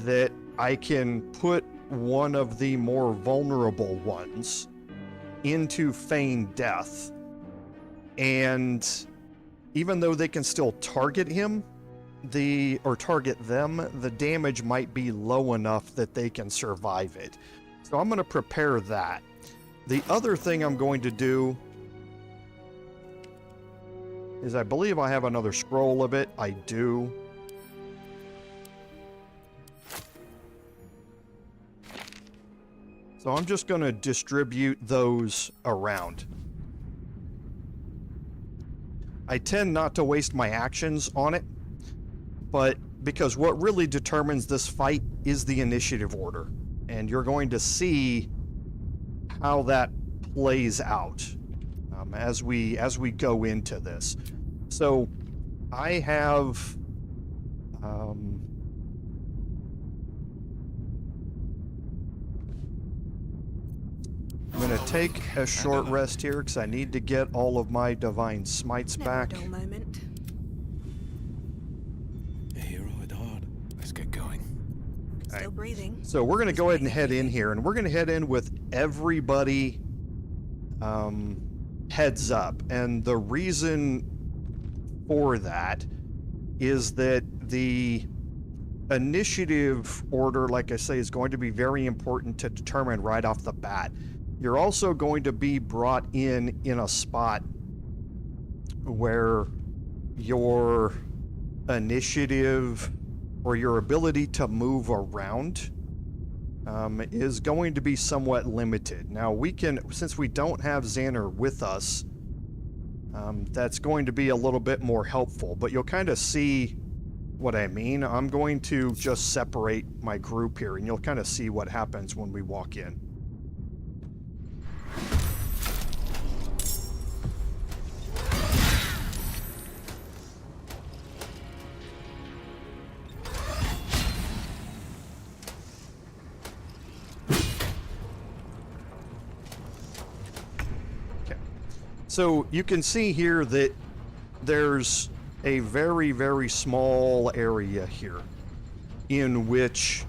that I can put one of the more vulnerable ones into Feign Death, and even though they can still target him, target them, the damage might be low enough that they can survive it. So I'm going to prepare that. The other thing I'm going to do is, I believe I have another scroll of it. I do. So I'm just going to distribute those around. I tend not to waste my actions on it, but because what really determines this fight is the initiative order, and you're going to see how that plays out as we go into this. So I have I'm going to take a short rest here because I need to get all of my divine smites back. Never a dull moment. A hero at heart. Let's get going. Still breathing. So we're going to go ahead and head in here, and we're going to head in with everybody heads up. And the reason for that is that the initiative order, like I say, is going to be very important to determine right off the bat. You're also going to be brought in a spot where your initiative or your ability to move around is going to be somewhat limited. Now we can, since we don't have Xander with us, that's going to be a little bit more helpful, but you'll kind of see what I mean. I'm going to just separate my group here, and you'll kind of see what happens when we walk in. So you can see here that there's a very, very small area here in which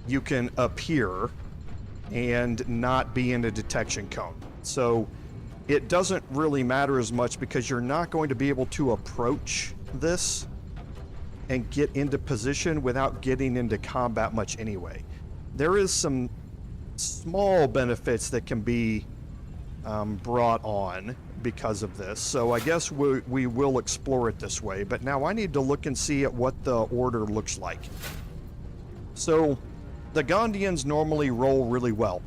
you can appear and not be in a detection cone. So it doesn't really matter as much because you're not going to be able to approach this and get into position without getting into combat much anyway. There is some small benefits that can be brought on because of this, so I guess we will explore it this way. But now I need to look and see at what the order looks like. So the Gondians normally roll really well,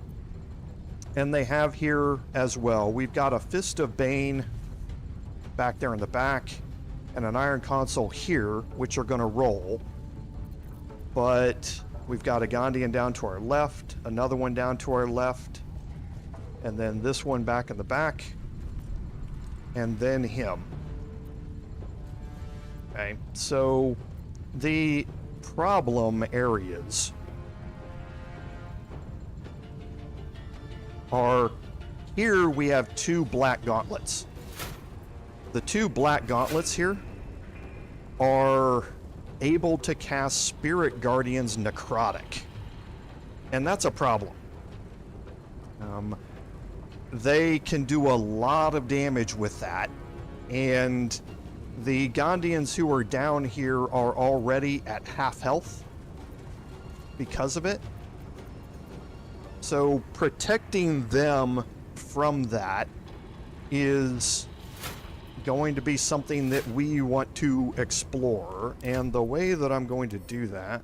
and they have here as well. We've got a Fist of Bane back there in the back and an Iron Console here, which are going to roll, but we've got a Gondian down to our left, another one down to our left, and then this one back in the back. and then him. Okay, so the problem areas are here. We have 2 black gauntlets. The 2 black gauntlets here are able to cast Spirit Guardians Necrotic, and that's a problem. They can do a lot of damage with that, and the Gondians who are down here are already at half health because of it. So protecting them from that is going to be something that we want to explore, and the way that I'm going to do that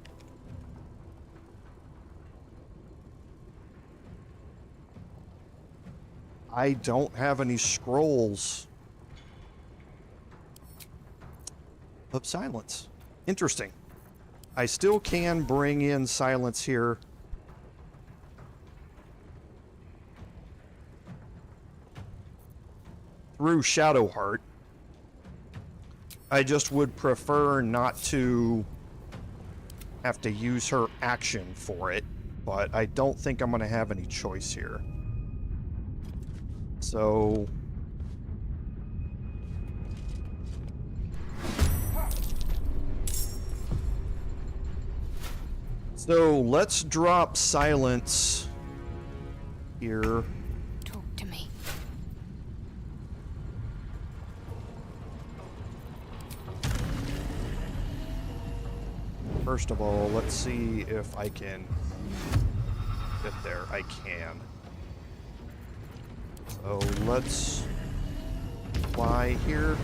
I don't have any scrolls of silence. Interesting. I still can bring in silence here. Through Shadowheart. I just would prefer not to have to use her action for it, but I don't think I'm going to have any choice here. So let's drop silence here. Talk to me. First of all, let's see if I can get there. I can. So let's fly here.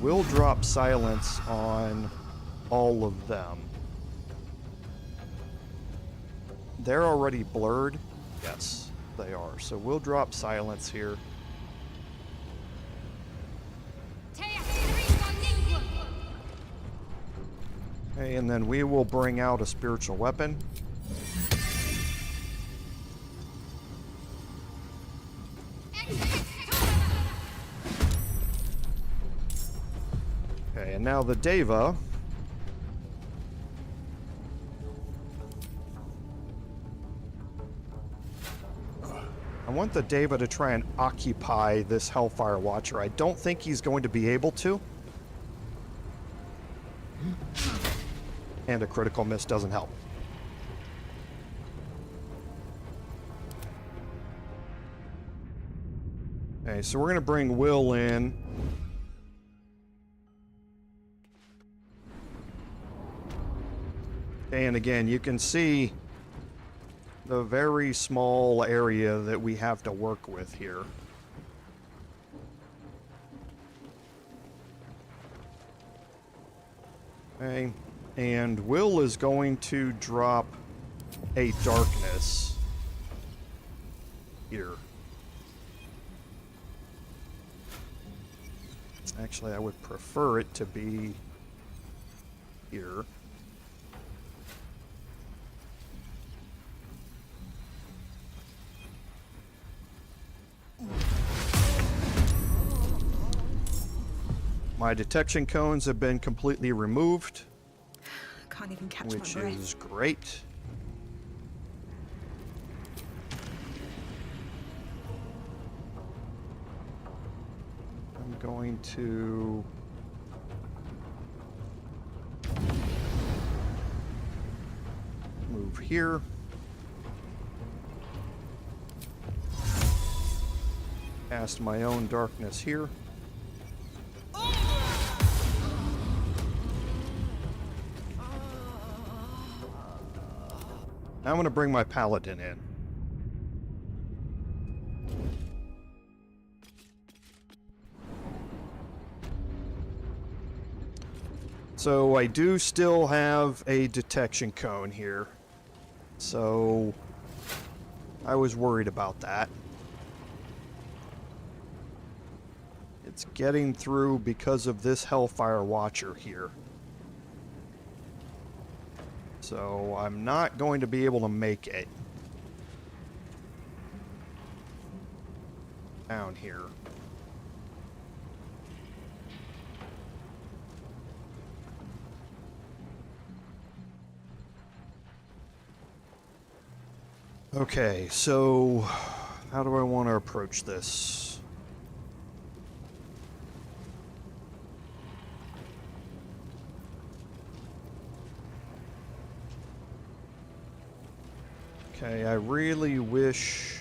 We'll drop silence on all of them. They're already blurred? Yes, they are. So we'll drop silence here. Okay, and then we will bring out a spiritual weapon. Okay, and now the Deva. I want the Deva to try and occupy this Hellfire Watcher. I don't think he's going to be able to. And a critical miss doesn't help. Okay, so we're going to bring Wyll in. And again, you can see the very small area that we have to work with here. Okay, and Wyll is going to drop a darkness here. Actually, I would prefer it to be here. My detection cones have been completely removed. Can't even catch which my breath. is great. I'm going to move here. Cast my own darkness here. Now I'm going to bring my paladin in. So I do still have a detection cone here. So I was worried about that. It's getting through because of this Hellfire Watcher here. So I'm not going to be able to make it. down here. Okay, so how do I want to approach this? Okay, I really wish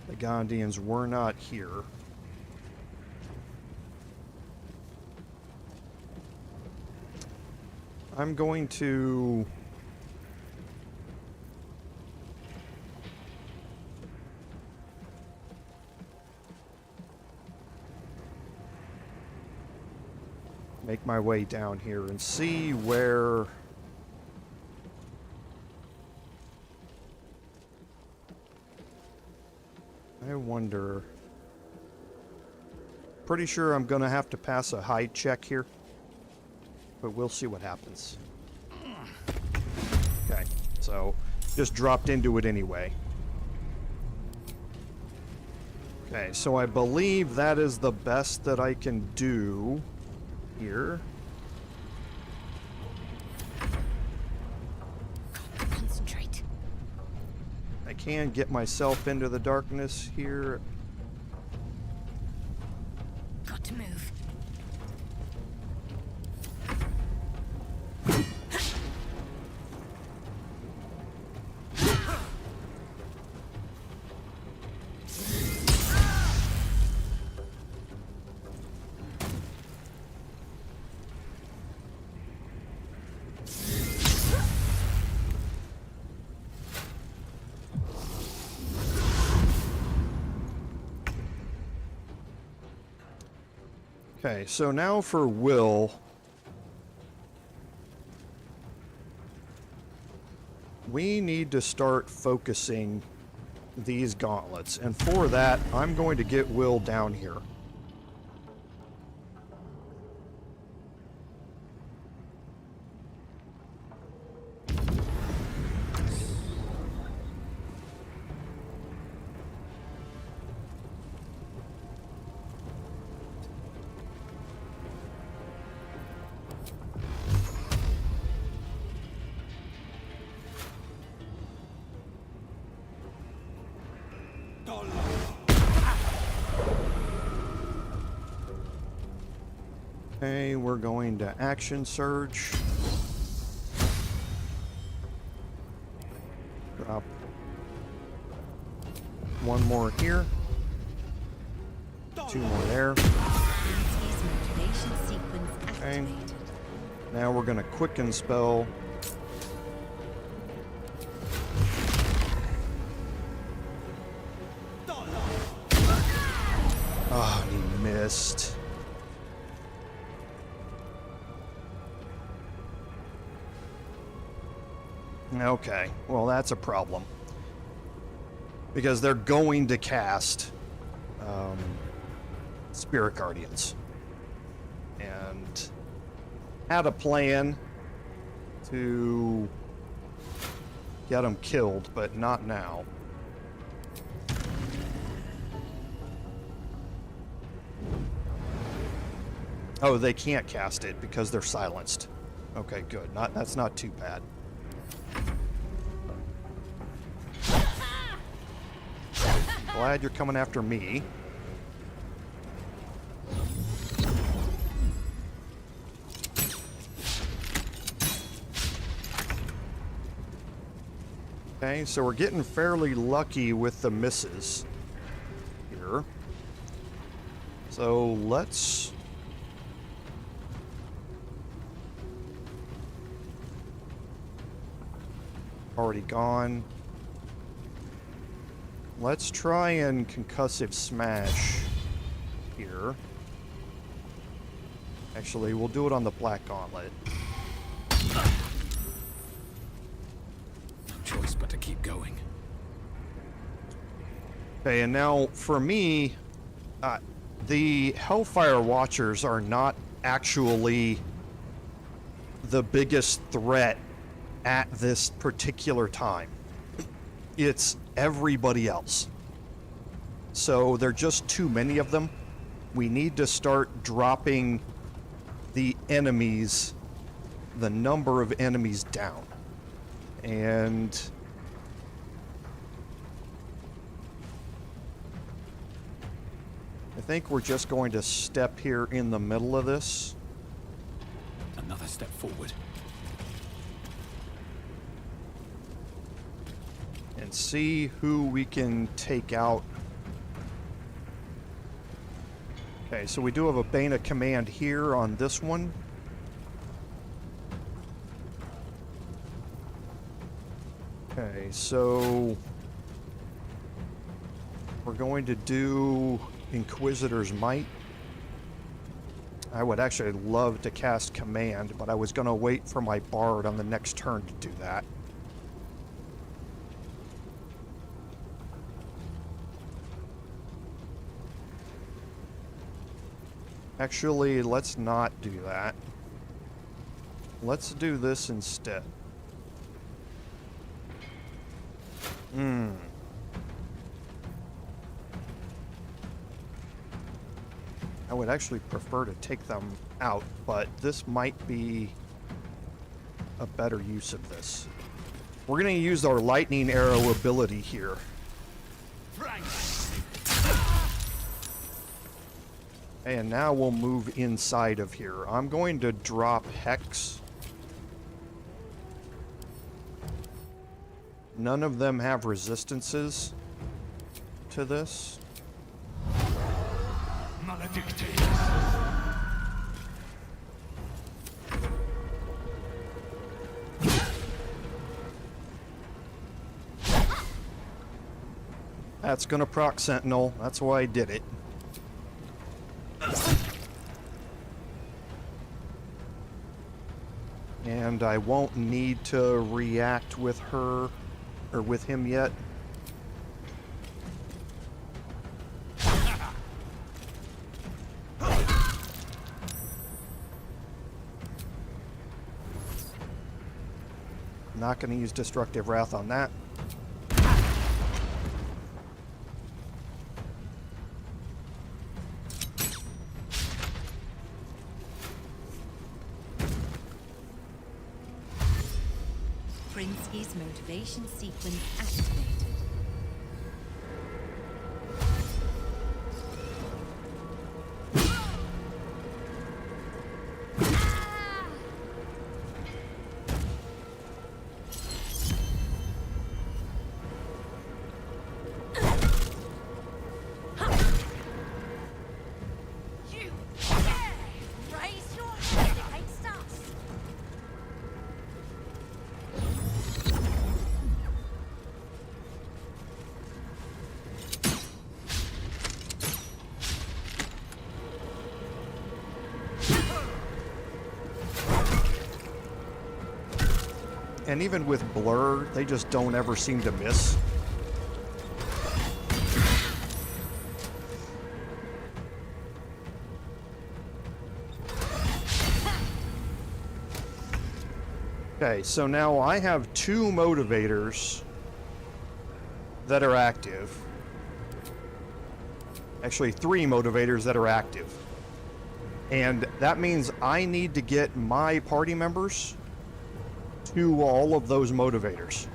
the Gondians were not here. I'm going to make my way down here and see where I wonder. Pretty sure I'm gonna have to pass a hide check here, but we'll see what happens. Okay, so just dropped into it anyway. Okay, so I believe that is the best that I can do here. Concentrate. I can get myself into the darkness here. Got to move. Okay, so now for Wyll. We need to start focusing these gauntlets, and for that, I'm going to get Wyll down here. Okay, we're going to action surge. Drop one more here. Two more there. Okay. Now we're going to quicken spell. Oh, he missed. Okay, well that's a problem. Because they're going to cast Spirit Guardians. And had a plan to get them killed, but not now. Oh, they can't cast it because they're silenced. Okay, good. That's not too bad. Glad you're coming after me. Okay, so we're getting fairly lucky with the misses here. So let's... Already gone. Let's try and concussive smash here. Actually, we'll do it on the Black Gauntlet. No choice but to keep going. Okay, and now for me, the Hellfire Watchers are not actually the biggest threat at this particular time. It's everybody else. So there are just too many of them. We need to start dropping the enemies, the number of enemies down. And I think we're just going to step here in the middle of this. Another step forward. And see who we can take out. Okay, so we do have a Bane of Command here on this one. Okay, so we're going to do Inquisitor's Might. I would actually love to cast Command, but I was going to wait for my Bard on the next turn to do that. Actually, let's not do that. Let's do this instead. I would actually prefer to take them out, but this might be a better use of this. We're going to use our lightning arrow ability here. And now we'll move inside of here. I'm going to drop Hex. None of them have resistances to this. That's gonna proc Sentinel. That's why I did it. And I won't need to react with her or with him yet. Not going to use Destructive Wrath on that. Prinsky's motivation sequence activated. And even with Blur, they just don't ever seem to miss. Okay, so now I have 2 motivators that are active. Actually, 3 motivators that are active. And that means I need to get my party members to all of those motivators.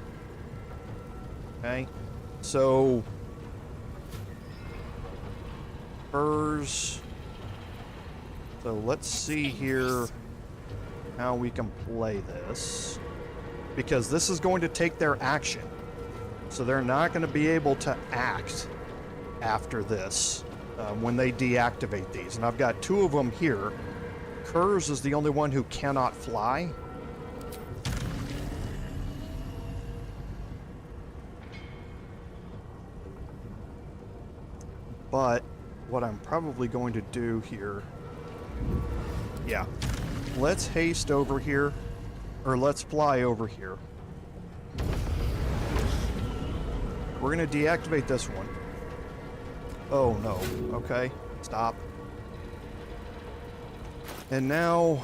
Okay, so Kerz. So let's see here how we can play this, because this is going to take their action, so they're not going to be able to act after this when they deactivate these. And I've got 2 of them here. Kerz is the only one who cannot fly. But what I'm probably going to do here, yeah, let's haste over here, or let's fly over here. We're going to deactivate this one. Oh no, okay, stop. And now,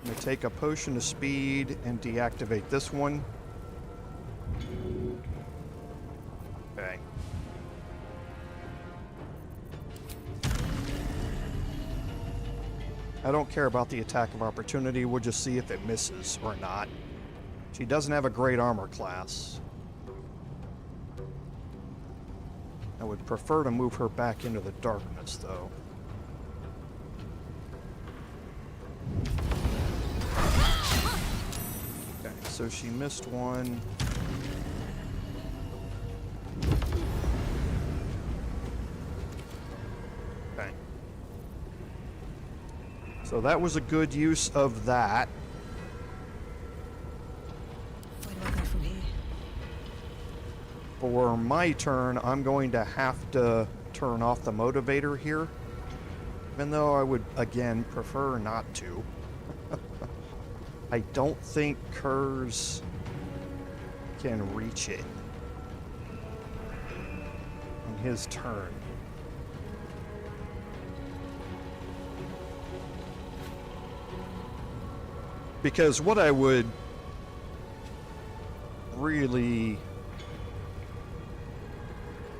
I'm going to take a potion of speed and deactivate this one. Okay. I don't care about the attack of opportunity. We'll just see if it misses or not. She doesn't have a great armor class. I would prefer to move her back into the darkness, though. Okay, so she missed one. Okay. So that was a good use of that. Where do I go from here? For my turn, I'm going to have to turn off the motivator here. Even though I would, again, prefer not to. I don't think Kerz can reach it on his turn. Because what I would really...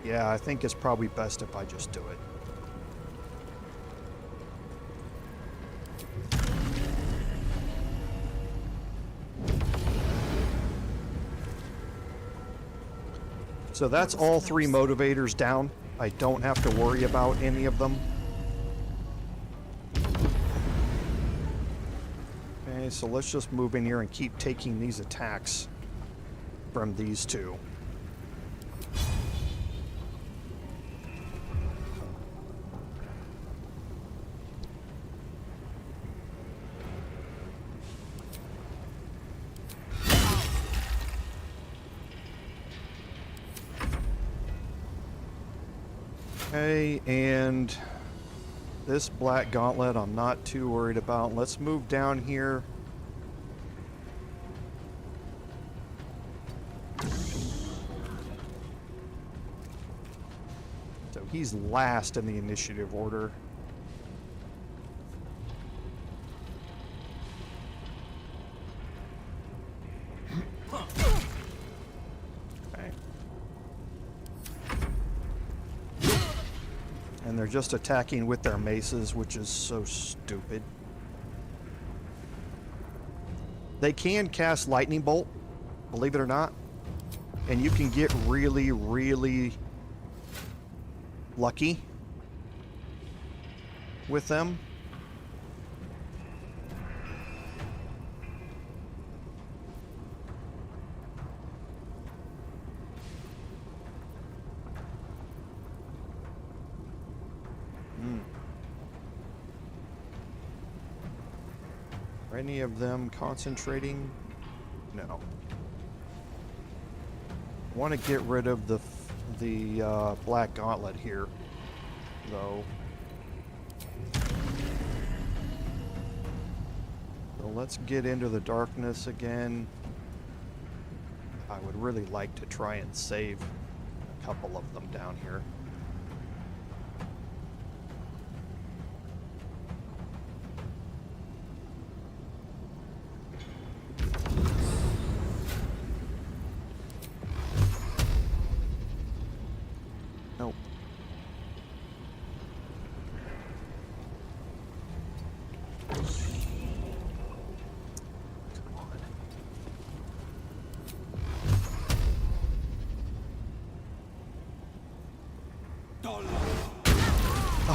Yeah, I think it's probably best if I just do it. So that's all three motivators down. I don't have to worry about any of them. Okay, so let's just move in here and keep taking these attacks from these two. Okay, and this black gauntlet I'm not too worried about. Let's move down here. So he's last in the initiative order. And they're just attacking with their maces, which is so stupid. They can cast Lightning Bolt, believe it or not. And you can get really, really lucky with them. Are any of them concentrating? No. I want to get rid of the black gauntlet here, though. So let's get into the darkness again. I would really like to try and save a couple of them down here.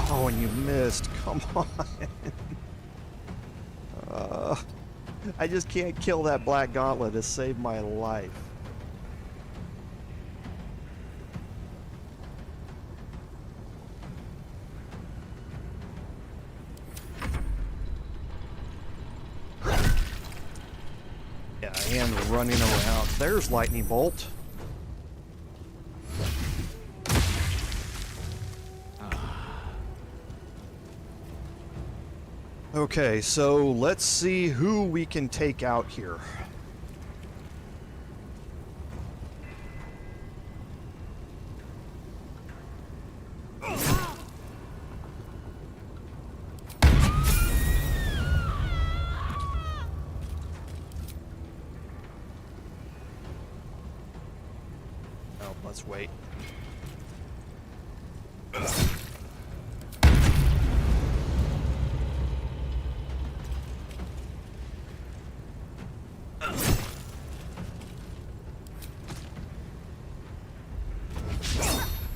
Oh, and you missed. Come on. I just can't kill that black gauntlet to save my life. Yeah, I am running around. There's Lightning Bolt. Okay, so let's see who we can take out here. Oh, let's wait.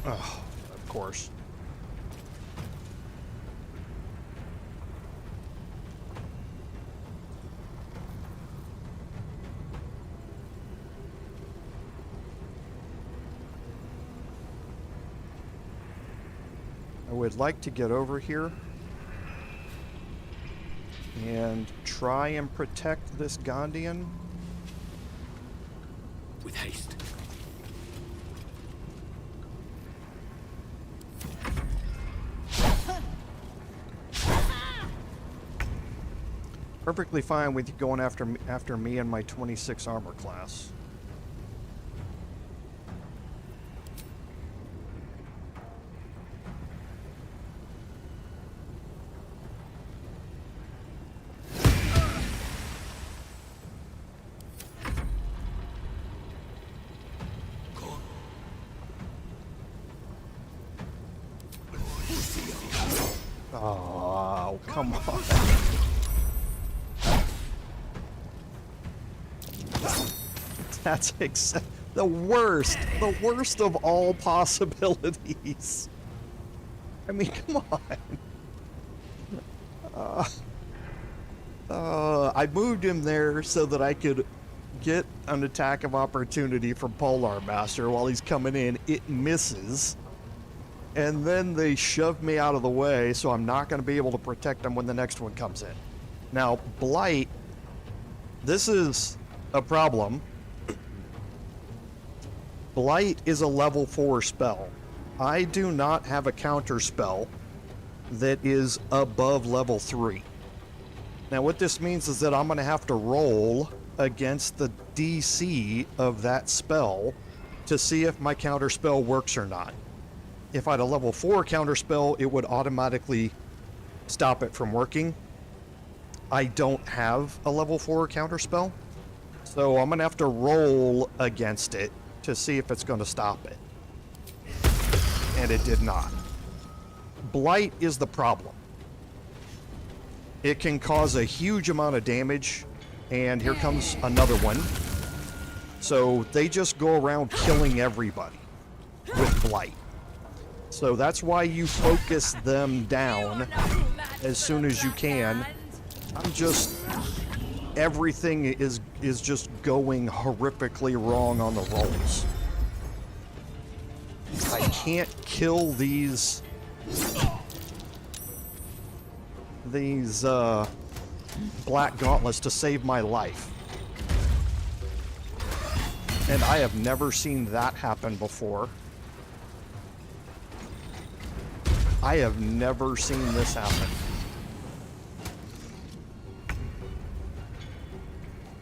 Oh, of course. I would like to get over here and try and protect this Gondian. With haste. Perfectly fine with you going after me and my 26 armor class. Oh, come on. That's the worst of all possibilities. I mean, come on. I moved him there so that I could get an attack of opportunity from Polar Master while he's coming in. It misses. And then they shove me out of the way, so I'm not going to be able to protect him when the next one comes in. Now, Blight, this is a problem. Blight is a level 4 spell. I do not have a counter spell that is above level 3. Now, what this means is that I'm going to have to roll against the DC of that spell to see if my counter spell works or not. If I had a level 4 counter spell, it would automatically stop it from working. I don't have a level 4 counter spell, so I'm gonna have to roll against it to see if it's gonna stop it. And it did not. Blight is the problem. It can cause a huge amount of damage, and here comes another one. So they just go around killing everybody with Blight. So that's why you focus them down as soon as you can. Everything is just going horrifically wrong on the rolls. I can't kill these black gauntlets to save my life. And I have never seen that happen before. I have never seen this happen.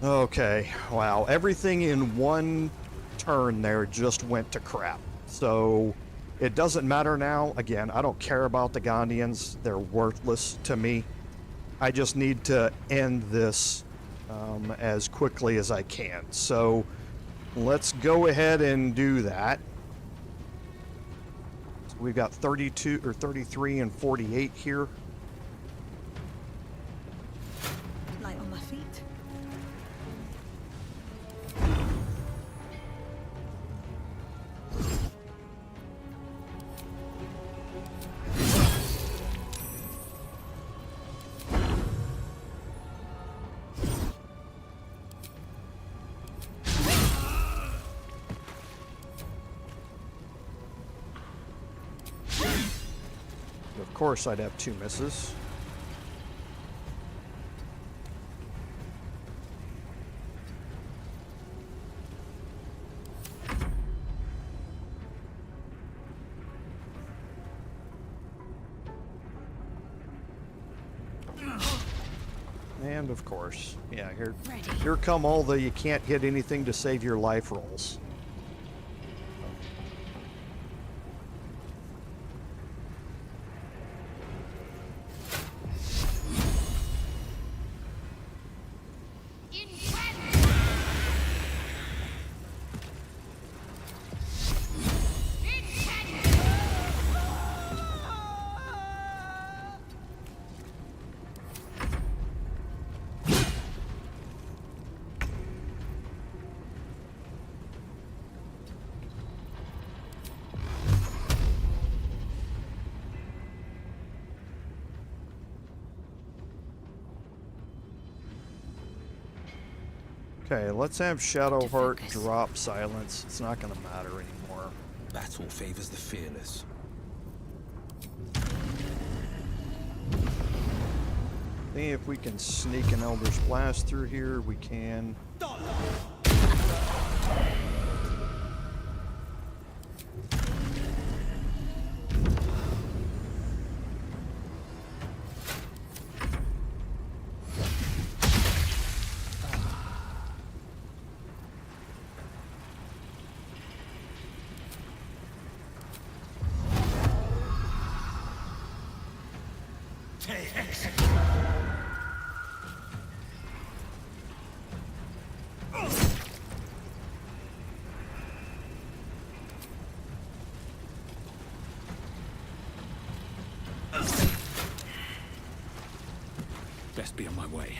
Okay, wow. Everything in one turn there just went to crap. So it doesn't matter now. Again, I don't care about the Gondians. They're worthless to me. I just need to end this as quickly as I can. So let's go ahead and do that. We've got 32 or 33 and 48 here. Light on my feet. Of course, I'd have 2 misses. And of course, yeah, here come all the you can't hit anything to save your life rolls. Okay, let's have Shadowheart drop silence. It's not going to matter anymore. Battle favors the fearless. See if we can sneak an Elder's Blast through here. We can. Best be on my way.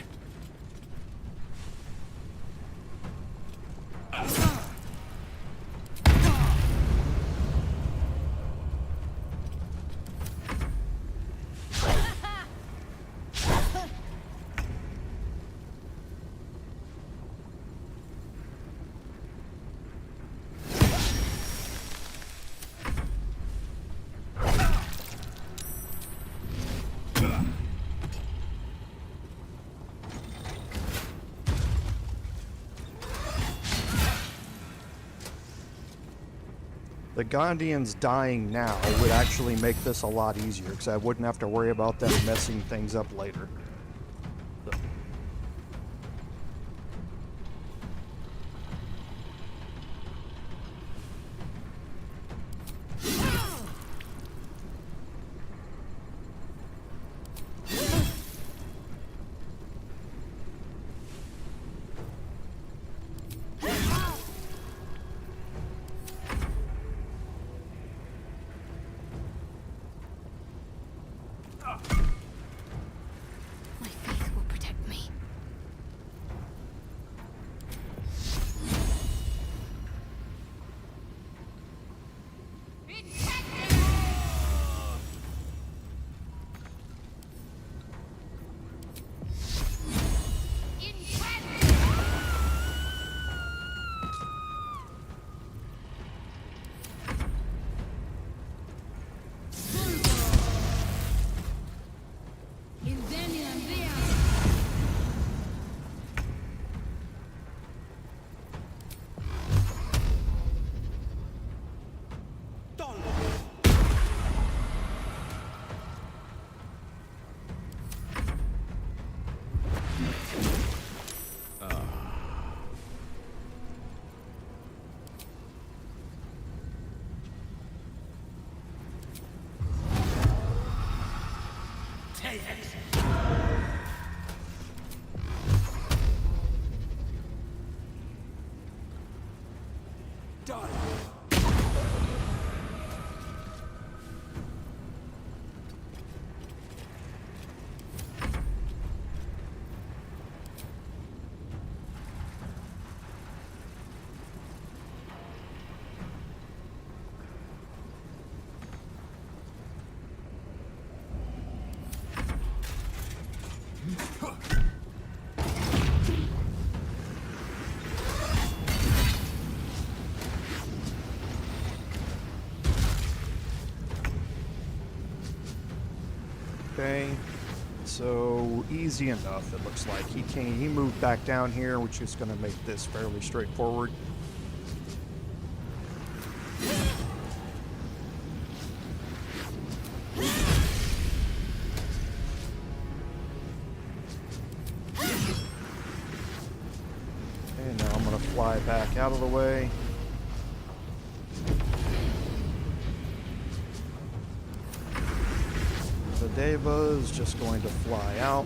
The Gondians dying now would actually make this a lot easier, because I wouldn't have to worry about them messing things up later. Okay, so easy enough, it looks like. He moved back down here, which is going to make this fairly straightforward. And now I'm going to fly back out of the way. The Deva is just going to fly out.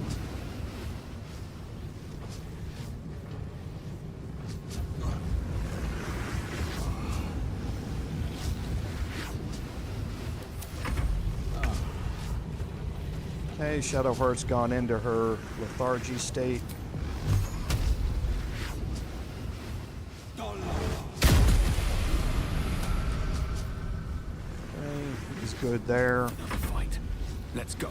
Okay, Shadowheart's gone into her lethargy state. Okay, he's good there. Another fight. Let's go.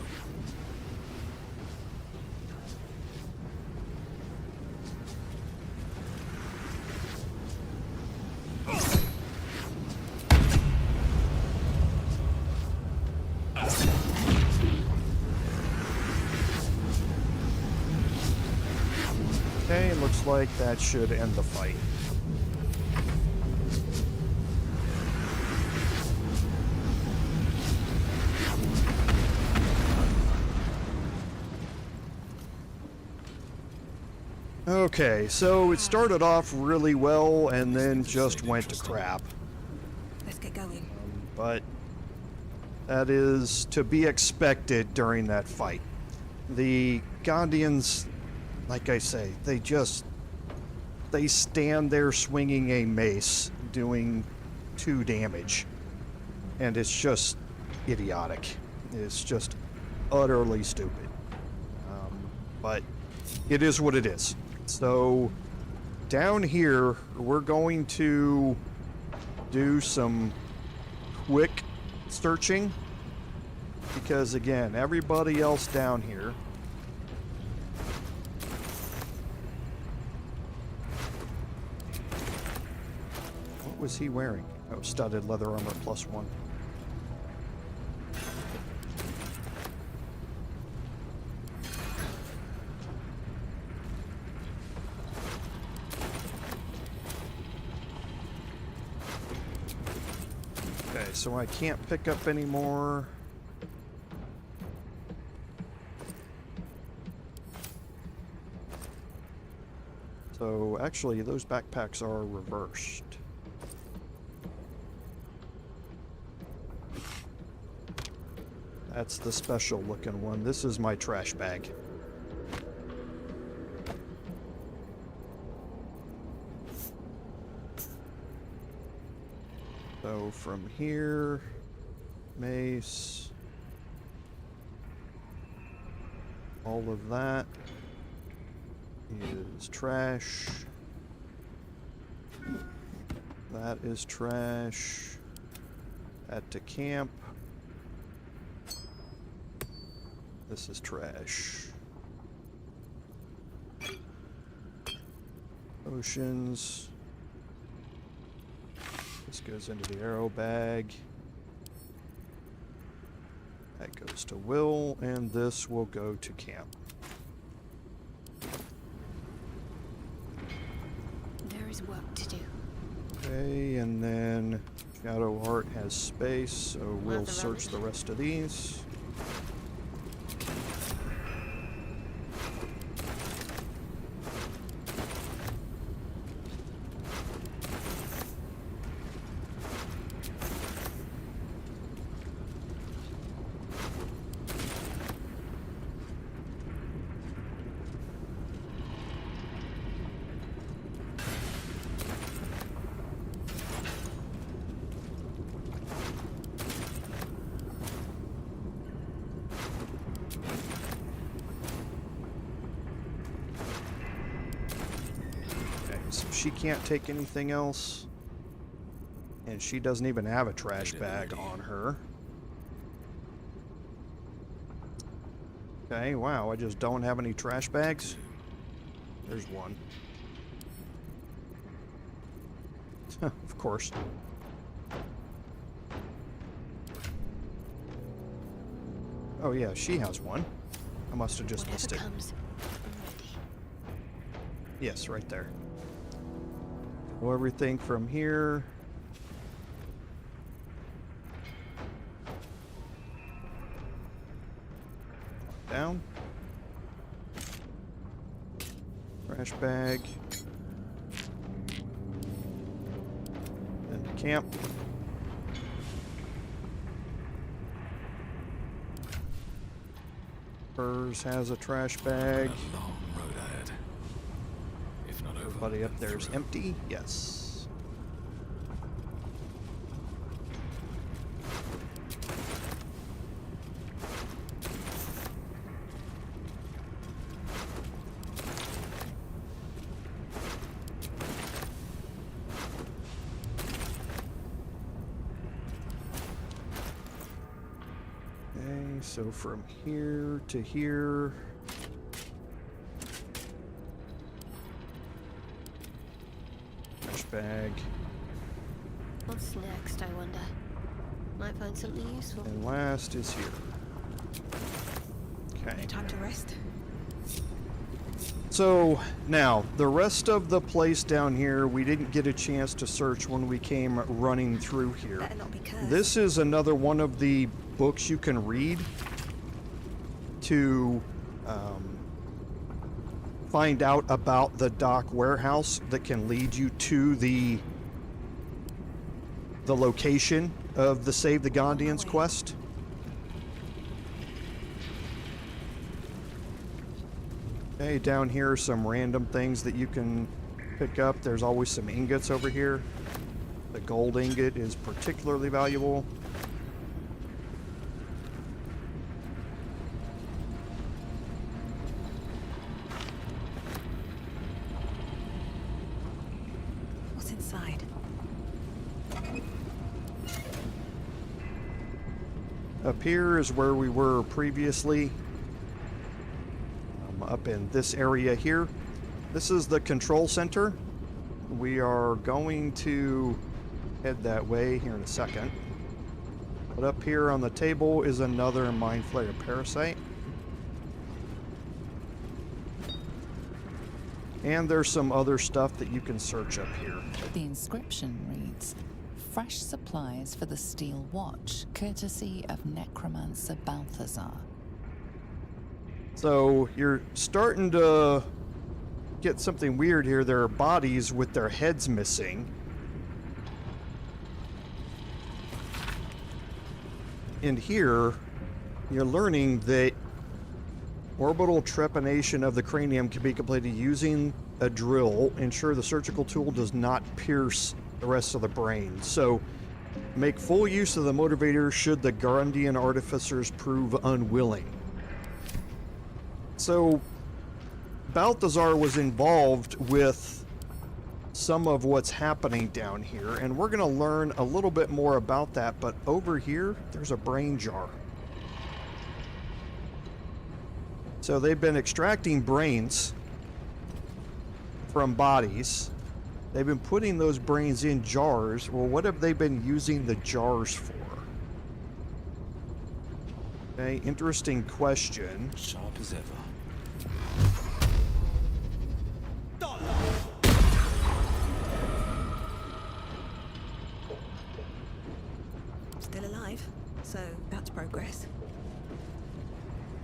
looks like that should end the fight. Okay, so it started off really well and then just went to crap. Let's get going. But that is to be expected during that fight. The Gondians, like I say, they stand there swinging a mace, doing 2 damage. And it's just idiotic. It's just utterly stupid. But it is what it is. So down here, we're going to do some quick searching, because again, everybody else down here what was he wearing? Oh, studded leather armor +1. So I can't pick up any more. So actually, those backpacks are reversed. That's the special looking one. This is my trash bag. So from here, mace, all of that is trash. That is trash. Add to camp. This is trash. Potions. This goes into the arrow bag. That goes to Wyll, and this will go to camp. There is work to do. Okay, and then Shadowheart has space, so we'll search the rest of these. She can't take anything else, and she doesn't even have a trash bag on her. Okay, wow, I just don't have any trash bags. There's one. Of course. Oh yeah, she has one. I must have just missed it. Yes, right there. Well, everything from here. Down. Trash bag. Then to camp. Kerz has a trash bag. Everybody up there is empty? Yes. Okay, so from here to here. Bag. What's next, I wonder? Might find something useful. And last is here. Okay. Time to rest. So now the rest of the place down here we didn't get a chance to search when we came running through here. Better not be cursed. This is another one of the books you can read to find out about the dock warehouse that can lead you to the location of the Save the Gondians quest. Okay, down here are some random things that you can pick up. There's always some ingots over here. The gold ingot is particularly valuable. What's inside? Up here is where we were previously. Up in this area here. This is the control center. We are going to head that way here in a second. But up here on the table is another Mind Flayer parasite. And there's some other stuff that you can search up here. The inscription reads, "Fresh supplies for the Steel Watch, courtesy of Necromancer Balthazar." So you're starting to get something weird here. There are bodies with their heads missing. And here, you're learning that orbital trepanation of the cranium can be completed using a drill. Ensure the surgical tool does not pierce the rest of the brain. So make full use of the motivator should the Gondian artificers prove unwilling. So, Balthazar was involved with some of what's happening down here, and we're going to learn a little bit more about that, but over here, there's a brain jar. So they've been extracting brains from bodies. They've been putting those brains in jars. Well, what have they been using the jars for? Okay, interesting question. Sharp as ever. Still alive, so that's progress.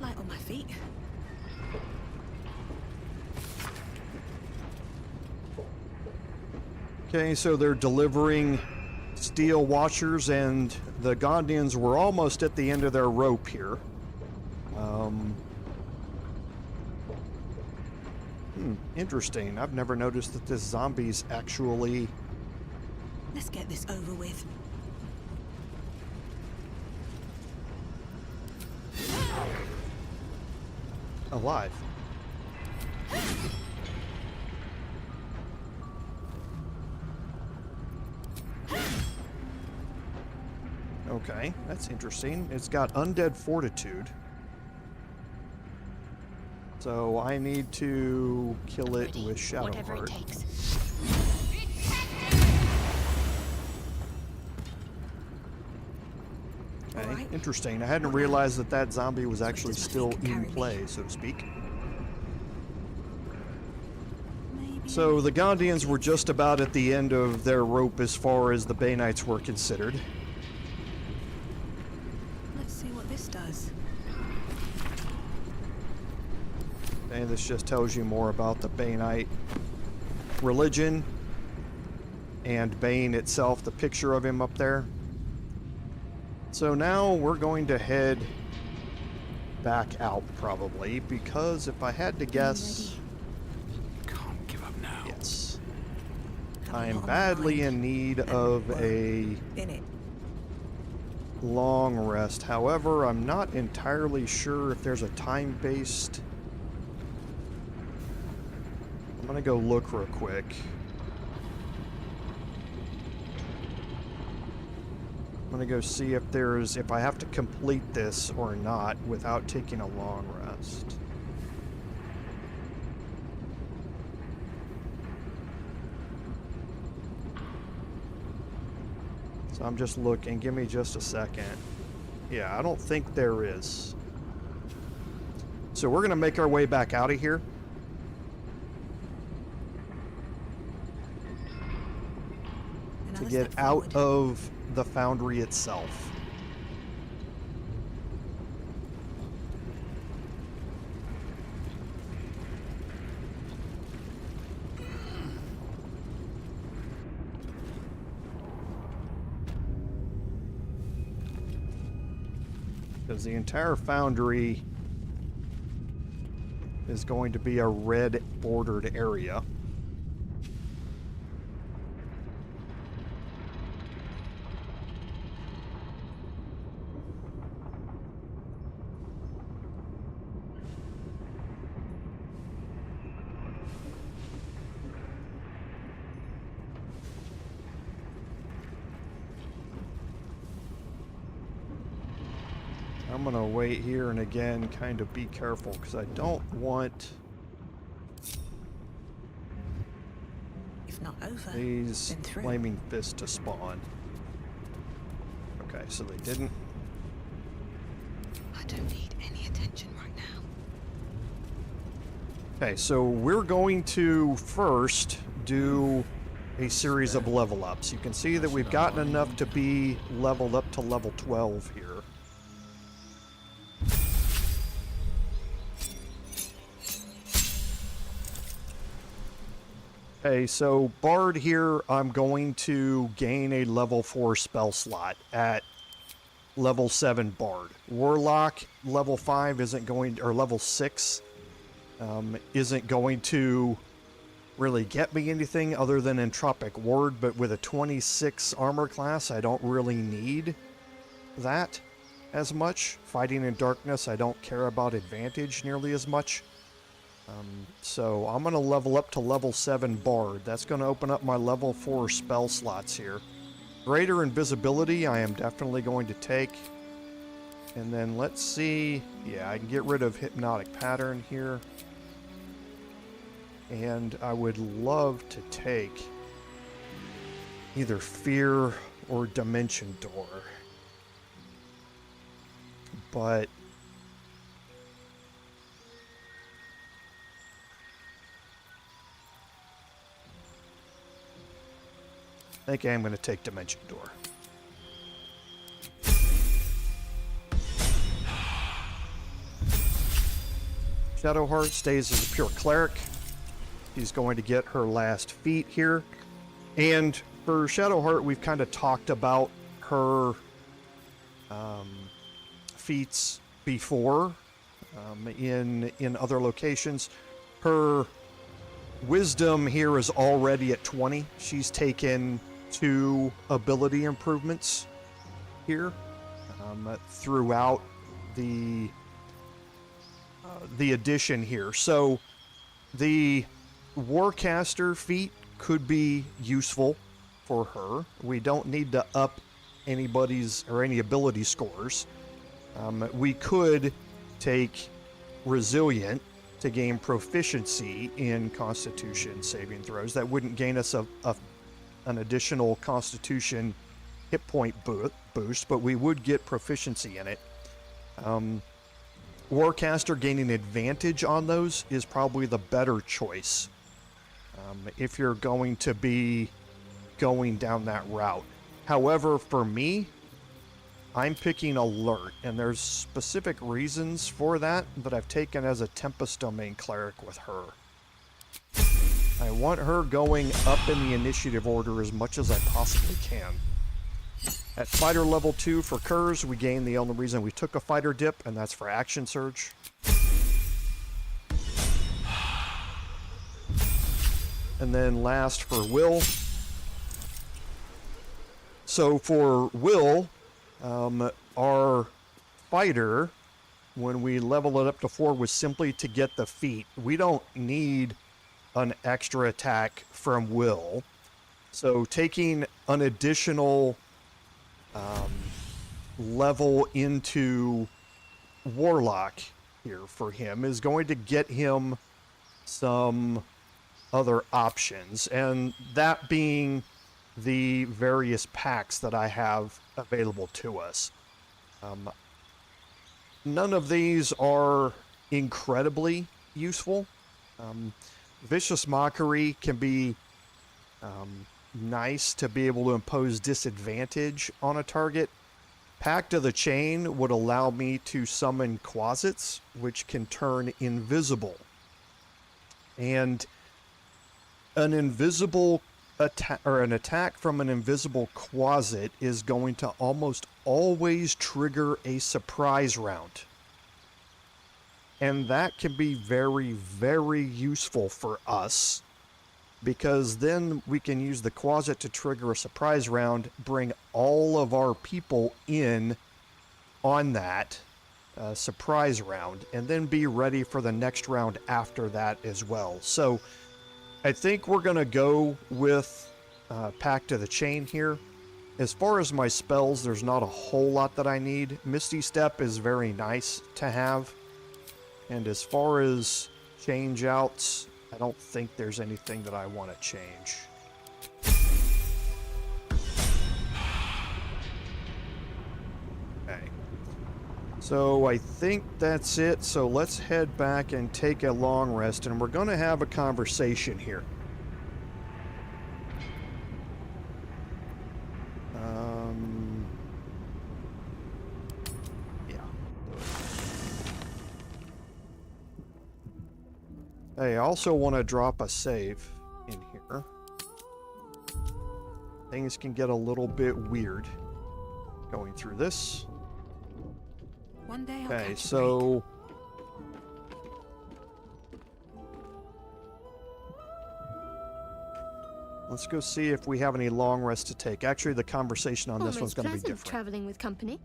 Light on my feet. Okay, so they're delivering steel watchers, and the Gondians were almost at the end of their rope here. Interesting. I've never noticed that this zombie's actually... Let's get this over with. alive. Okay, that's interesting. It's got undead fortitude. So I need to kill it with Shadowheart. Whatever it takes. Okay, Right. interesting. I hadn't realized that that zombie was actually still in play, so to speak. So the Gondians were just about at the end of their rope as far as the Bay Knights were considered. Let's see what this does. And this just tells you more about the Bay Knight religion and Bane itself, the picture of him up there. So now we're going to head back out probably, because if I had to guess, Can't give up now. yes, I'm badly in need of a long rest. However, I'm not entirely sure if there's a time-based. I'm gonna go look real quick. I'm gonna go see if I have to complete this or not without taking a long rest. So I'm just looking, give me just a second. Yeah, I don't think there is. So we're gonna make our way back out of here. get out of the foundry itself. Because the entire foundry is going to be a red bordered area. I'm gonna wait here and again kind of be careful because I don't want If not over, these then through. flaming fists to spawn. Okay, so they didn't. I don't need any attention right now. Okay, so we're going to first do a series of level ups. You can see that we've gotten enough to be leveled up to level 12 here. Okay, so Bard here, I'm going to gain a level 4 spell slot at level 7 Bard. Warlock, level 5 isn't going, or level 6, isn't going to really get me anything other than Entropic Ward, but with a 26 armor class, I don't really need that as much. Fighting in Darkness, I don't care about advantage nearly as much. So I'm going to level up to level 7 Bard. That's going to open up my level 4 spell slots here. Greater Invisibility I am definitely going to take. And then let's see. Yeah, I can get rid of Hypnotic Pattern here. And I would love to take either Fear or Dimension Door. But I think I am going to take Dimension Door. Shadowheart stays as a pure cleric. She's going to get her last feat here. And for Shadowheart, we've kind of talked about her feats before in other locations. Her Wisdom here is already at 20. She's taken 2 ability improvements here throughout the addition here. So the Warcaster feat could be useful for her. We don't need to up anybody's or any ability scores. We could take Resilient to gain proficiency in Constitution saving throws. That wouldn't gain us an additional Constitution hit point boost, but we would get proficiency in it. Warcaster gaining advantage on those is probably the better choice if you're going to be going down that route. However, for me, I'm picking Alert, and there's specific reasons for that I've taken as a Tempest Domain Cleric with her. I want her going up in the initiative order as much as I possibly can. At Fighter level 2 for Kerz, we gain the only reason we took a Fighter dip, and that's for Action Surge. And then last for Wyll. So for Wyll, our fighter, when we level it up to 4, was simply to get the feat. We don't need an extra attack from Wyll. So taking an additional level into Warlock here for him is going to get him some other options, and that being the various packs that I have available to us. None of these are incredibly useful. Vicious Mockery can be nice to be able to impose disadvantage on a target. Pact of the Chain would allow me to summon Quasits, which can turn invisible. And an invisible attack, or an attack from an invisible Quasit, is going to almost always trigger a surprise round. And that can be very, very useful for us, because then we can use the Quasit to trigger a surprise round, bring all of our people in on that surprise round, and then be ready for the next round after that as well. So I think we're going to go with Pact of the Chain here. As far as my spells, there's not a whole lot that I need. Misty Step is very nice to have. And as far as change outs, I don't think there's anything that I want to change. Okay. So I think that's it. So let's head back and take a long rest, and we're going to have a conversation here. I also want to drop a save in here. Things can get a little bit weird going through this. One day I'll Okay, catch a so let's go see if we have any long rest to take. Actually, the conversation on this one's going to be different. Traveling with company,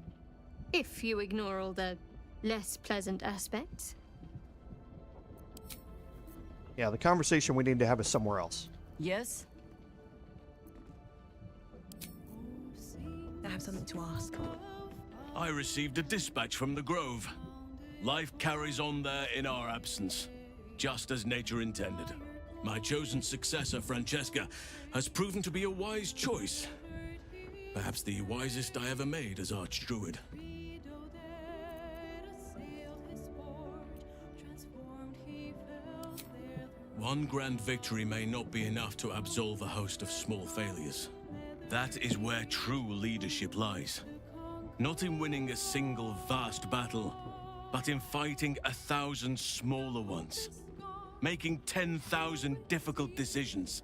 if you ignore all the less pleasant aspects. Yeah, the conversation we need to have is somewhere else. Yes? I have something to ask. I received a dispatch from the Grove. Life carries on there in our absence, just as nature intended. My chosen successor, Francesca, has proven to be a wise choice. Perhaps the wisest I ever made as Archdruid. One grand victory may not be enough to absolve a host of small failures. That is where true leadership lies. Not in winning a single vast battle, but in fighting 1,000 smaller ones. Making 10,000 difficult decisions.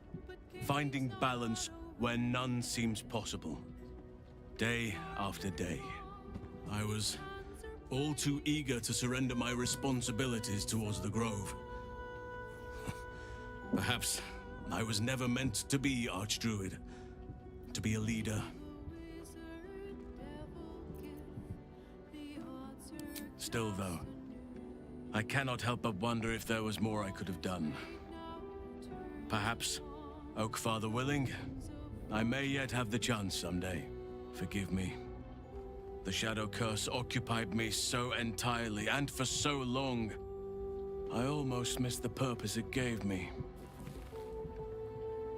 Finding balance where none seems possible. Day after day. I was all too eager to surrender my responsibilities towards the Grove. Perhaps I was never meant to be Archdruid, to be a leader. Still, though, I cannot help but wonder if there was more I could have done. Perhaps, Oak Father willing, I may yet have the chance someday. Forgive me. The Shadow Curse occupied me so entirely and for so long, I almost missed the purpose it gave me.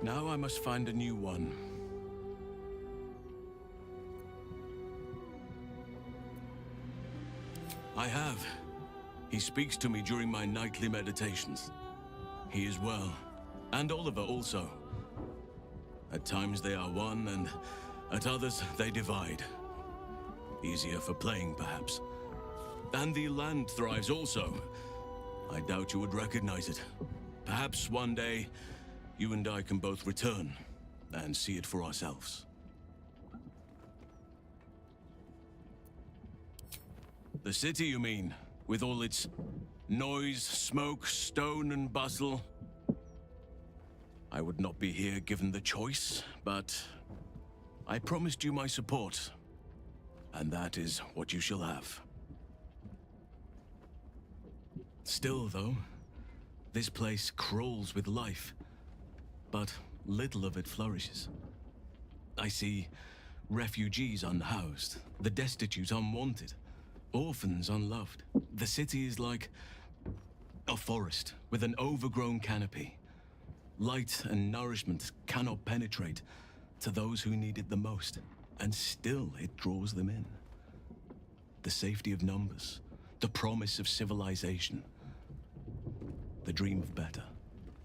Now I must find a new one. I have. He speaks to me during my nightly meditations. He is well, and Oliver also. At times they are one, and at others they divide. Easier for playing, perhaps. And the land thrives also. I doubt you would recognize it. Perhaps one day, you and I can both return and see it for ourselves. The city, you mean? With all its noise, smoke, stone, and bustle? I would not be here given the choice, but I promised you my support, and that is what you shall have. Still, though, this place crawls with life, but little of it flourishes. I see refugees unhoused, the destitute unwanted, orphans unloved. The city is like a forest with an overgrown canopy. Light and nourishment cannot penetrate to those who need it the most, and still it draws them in. The safety of numbers, the promise of civilization, the dream of better.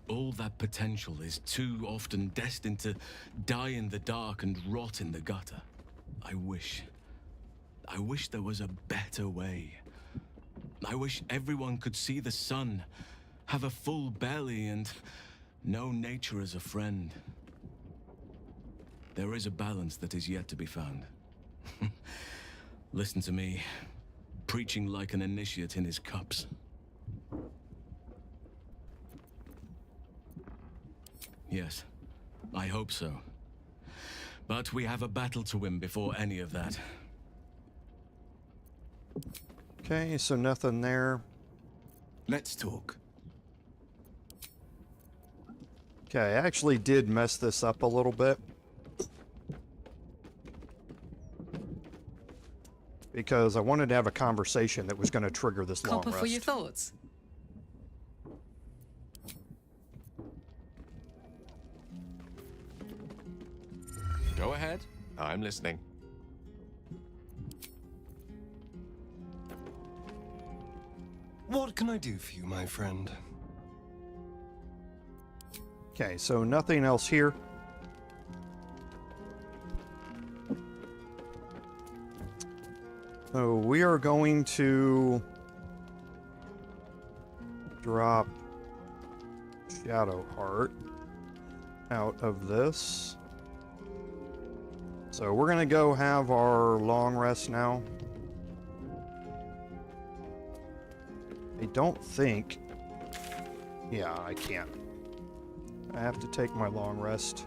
All that potential is too often destined to die in the dark and rot in the gutter. I wish there was a better way. I wish everyone could see the sun, have a full belly, and know nature as a friend. There is a balance that is yet to be found. Listen to me, preaching like an initiate in his cups. Yes, I hope so. But we have a battle to win before any of that. Okay, so nothing there. Let's talk. Okay, I actually did mess this up a little bit. Because I wanted to have a conversation that was going to trigger this long Copper rest. for your thoughts. Go ahead. I'm listening. What can I do for you, my friend? Okay, so nothing else here. So we are going to drop Shadowheart out of this. So we're going to go have our long rest now. I don't think... Yeah, I can't. I have to take my long rest.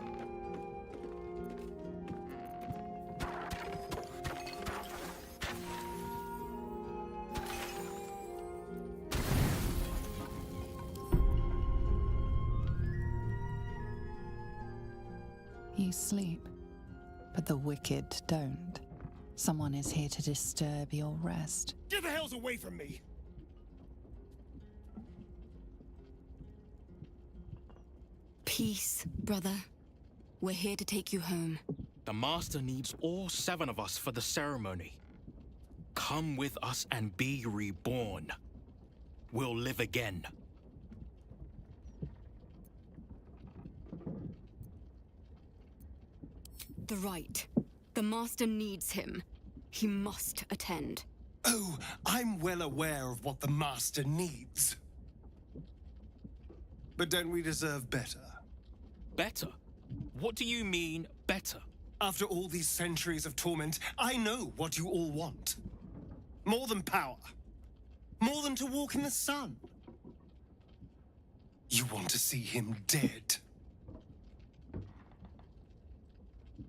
You sleep, but the wicked don't. Someone is here to disturb your rest. Get the hells away from me! Peace, brother. We're here to take you home. The Master needs all 7 of us for the ceremony. Come with us and be reborn. We'll live again. The rite. The Master needs him. He must attend. Oh, I'm well aware of what the Master needs. But don't we deserve better? Better? What do you mean, better? After all these centuries of torment, I know what you all want. More than power. More than to walk in the sun. You want to see him dead.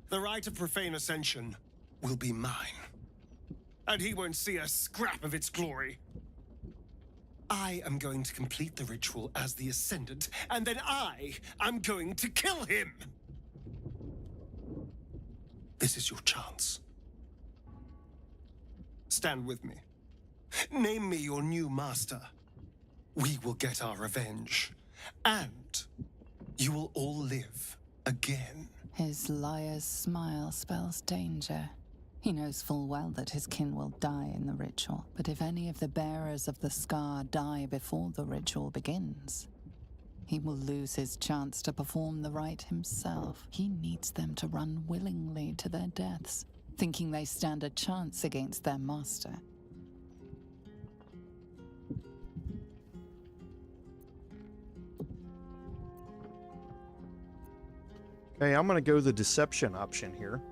The rite of profane ascension will be mine. And he won't see a scrap of its glory. I am going to complete the ritual as the Ascendant, and then I am going to kill him! This is your chance. Stand with me. Name me your new master. We will get our revenge. And you will all live again. His liar's smile spells danger. He knows full well that his kin will die in the ritual, but if any of the bearers of the scar die before the ritual begins, he will lose his chance to perform the rite himself. He needs them to run willingly to their deaths, thinking they stand a chance against their master. Okay, I'm going to go the deception option here.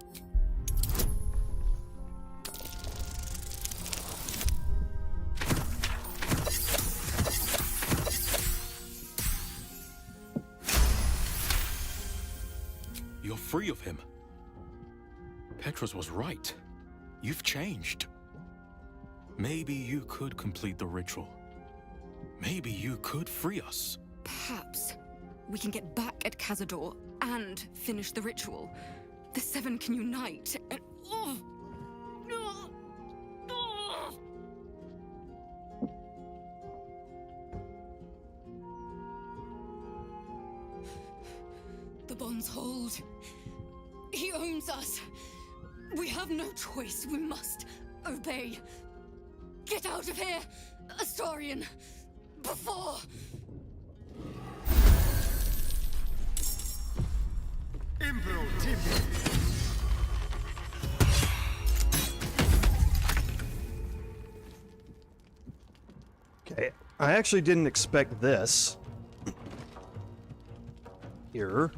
You're free of him. Petros was right. You've changed. Maybe you could complete the ritual. Maybe you could free us. Perhaps we can get back at Cazador and finish the ritual. The 7 can unite and... The bonds hold. He owns us. We have no choice. We must obey. Get out of here, Astarion, before... Okay, I actually didn't expect this. Here.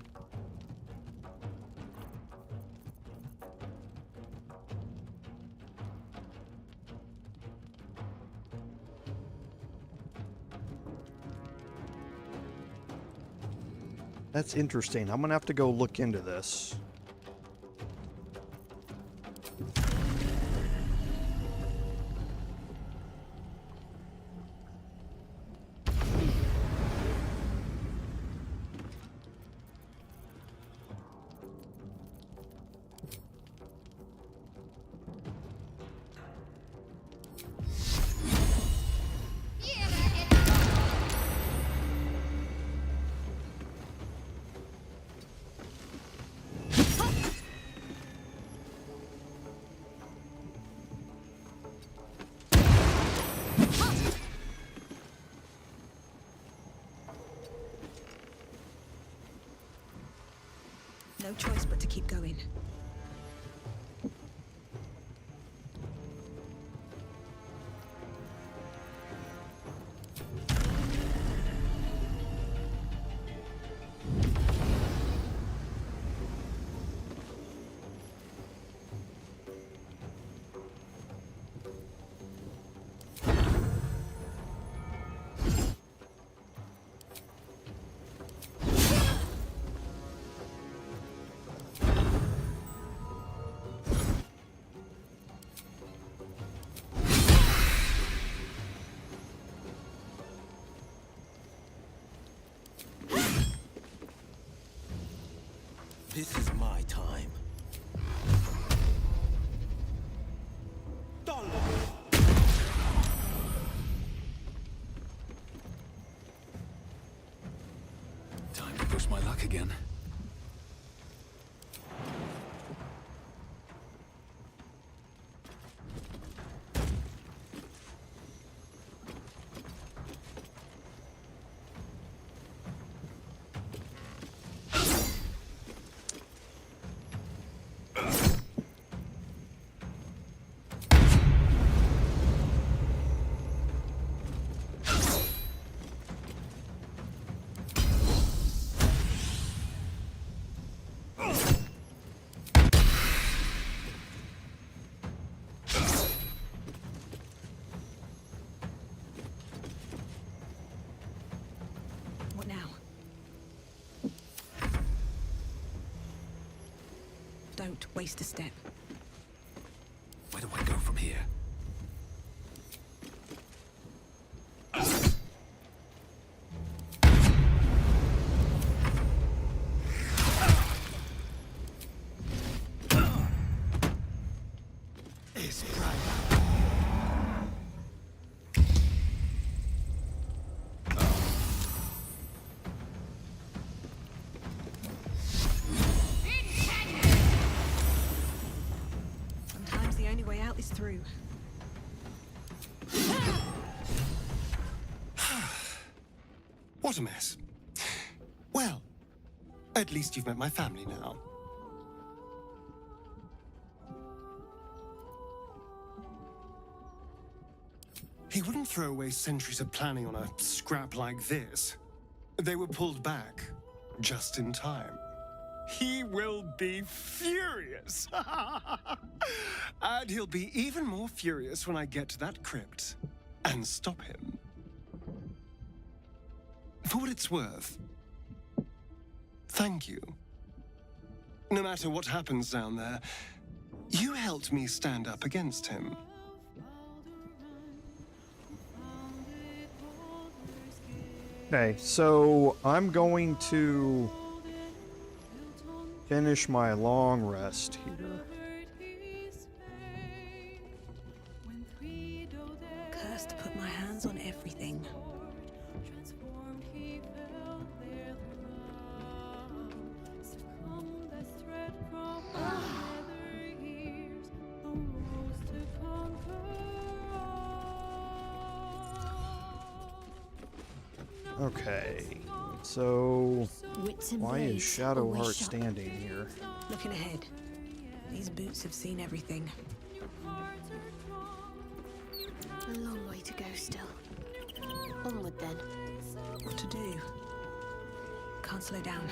That's interesting. I'm gonna have to go look into this. No choice but to keep going. This is my time. Time to push my luck again. What now? Don't waste a step. Where do I go from here? Sometimes the only way out is through. What a mess. Well, at least you've met my family now. He wouldn't throw away centuries of planning on a scrap like this. They were pulled back just in time. He will be furious. And he'll be even more furious when I get to that crypt and stop him. For what it's worth, thank you. No matter what happens down there, you helped me stand up against him. Okay, so I'm going to finish my long rest here. Cursed to put my hands on everything. Okay, so Wits and Why is blades, Shadowheart always sharp. standing here? Looking ahead. These boots have seen everything. A long way to go still. Onward then. What to do? Can't slow down.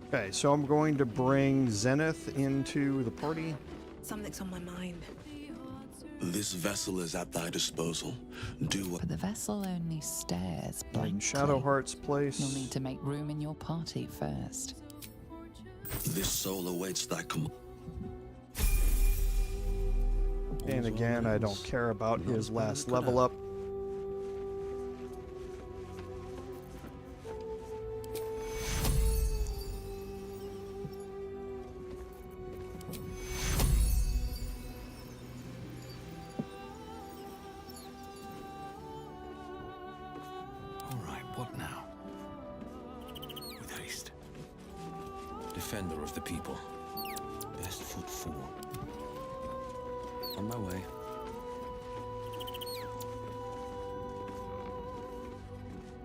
Okay, so I'm going to bring Zenith into the party. Something's on my mind. This vessel is at thy disposal. Do what... But the vessel only stares In blankly. Shadowheart's place. You'll need to make room in your party first. This soul awaits thy command. And again, I don't care about his last level up. Alright, what now? With haste. Defender of the people. Best foot forward. On my way.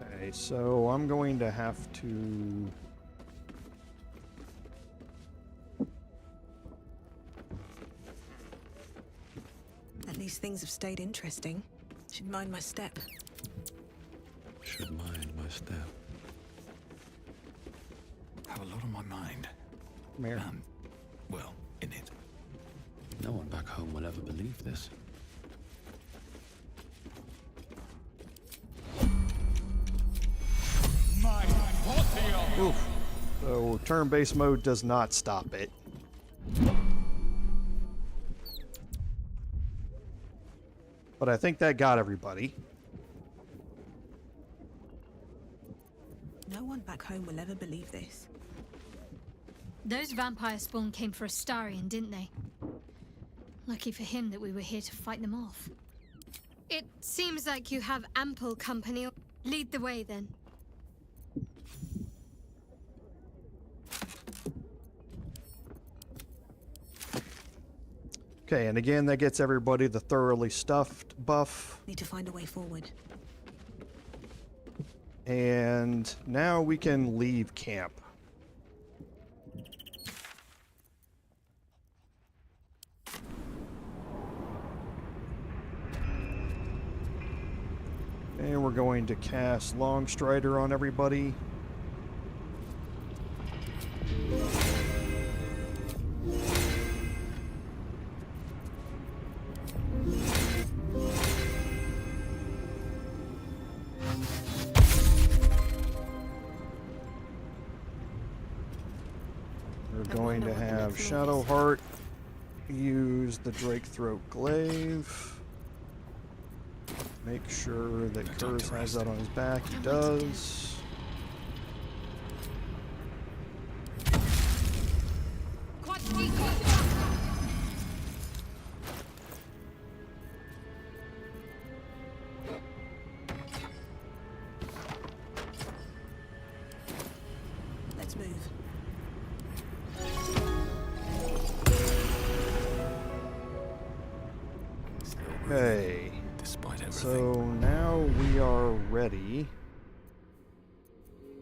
Okay, so I'm going to have to... At least things have stayed interesting. Should mind my step. Should mind my step. Have a lot on my mind. Mayor. Well, in it. No one back home will ever believe this. Oof. So turn-based mode does not stop it. But I think that got everybody. No one back home will ever believe this. Those vampire spawn came for Astarion, didn't they? Lucky for him that we were here to fight them off. It seems like you have ample company. Lead the way, then. Okay, and again, that gets everybody the thoroughly stuffed buff. Need to find a way forward. And now we can leave camp. And we're going to cast Longstrider on everybody. We're going to have Shadowheart use the Drake Throat Glaive. Make sure that Kerz has that on his back. He does. Let's move. Okay. Despite everything. So now we are ready.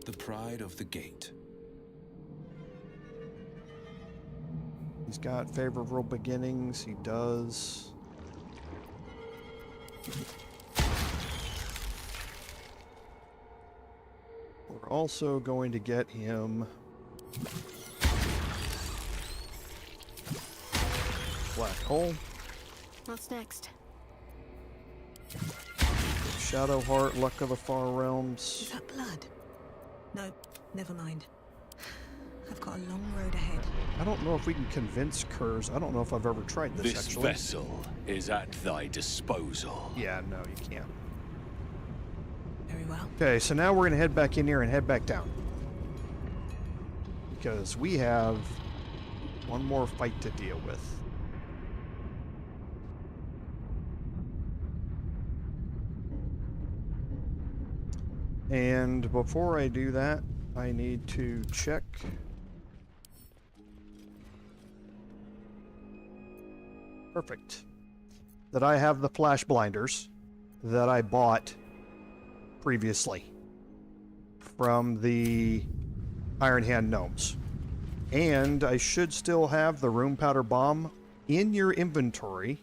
The pride of the gate. He's got favorable beginnings. He does. We're also going to get him Black Hole. What's next? Shadowheart, Luck of the Far Realms. Is that blood? No, never mind. I've got a long road ahead. I don't know if we can convince Kerz. I don't know if I've ever tried this, This actually. vessel is at thy disposal. Yeah, no, you can't. Very well. Okay, so now we're going to head back in here and head back down. Because we have one more fight to deal with. And before I do that, I need to check. Perfect. That I have the flash blinders that I bought previously. from the Ironhand gnomes. And I should still have the room powder bomb in your inventory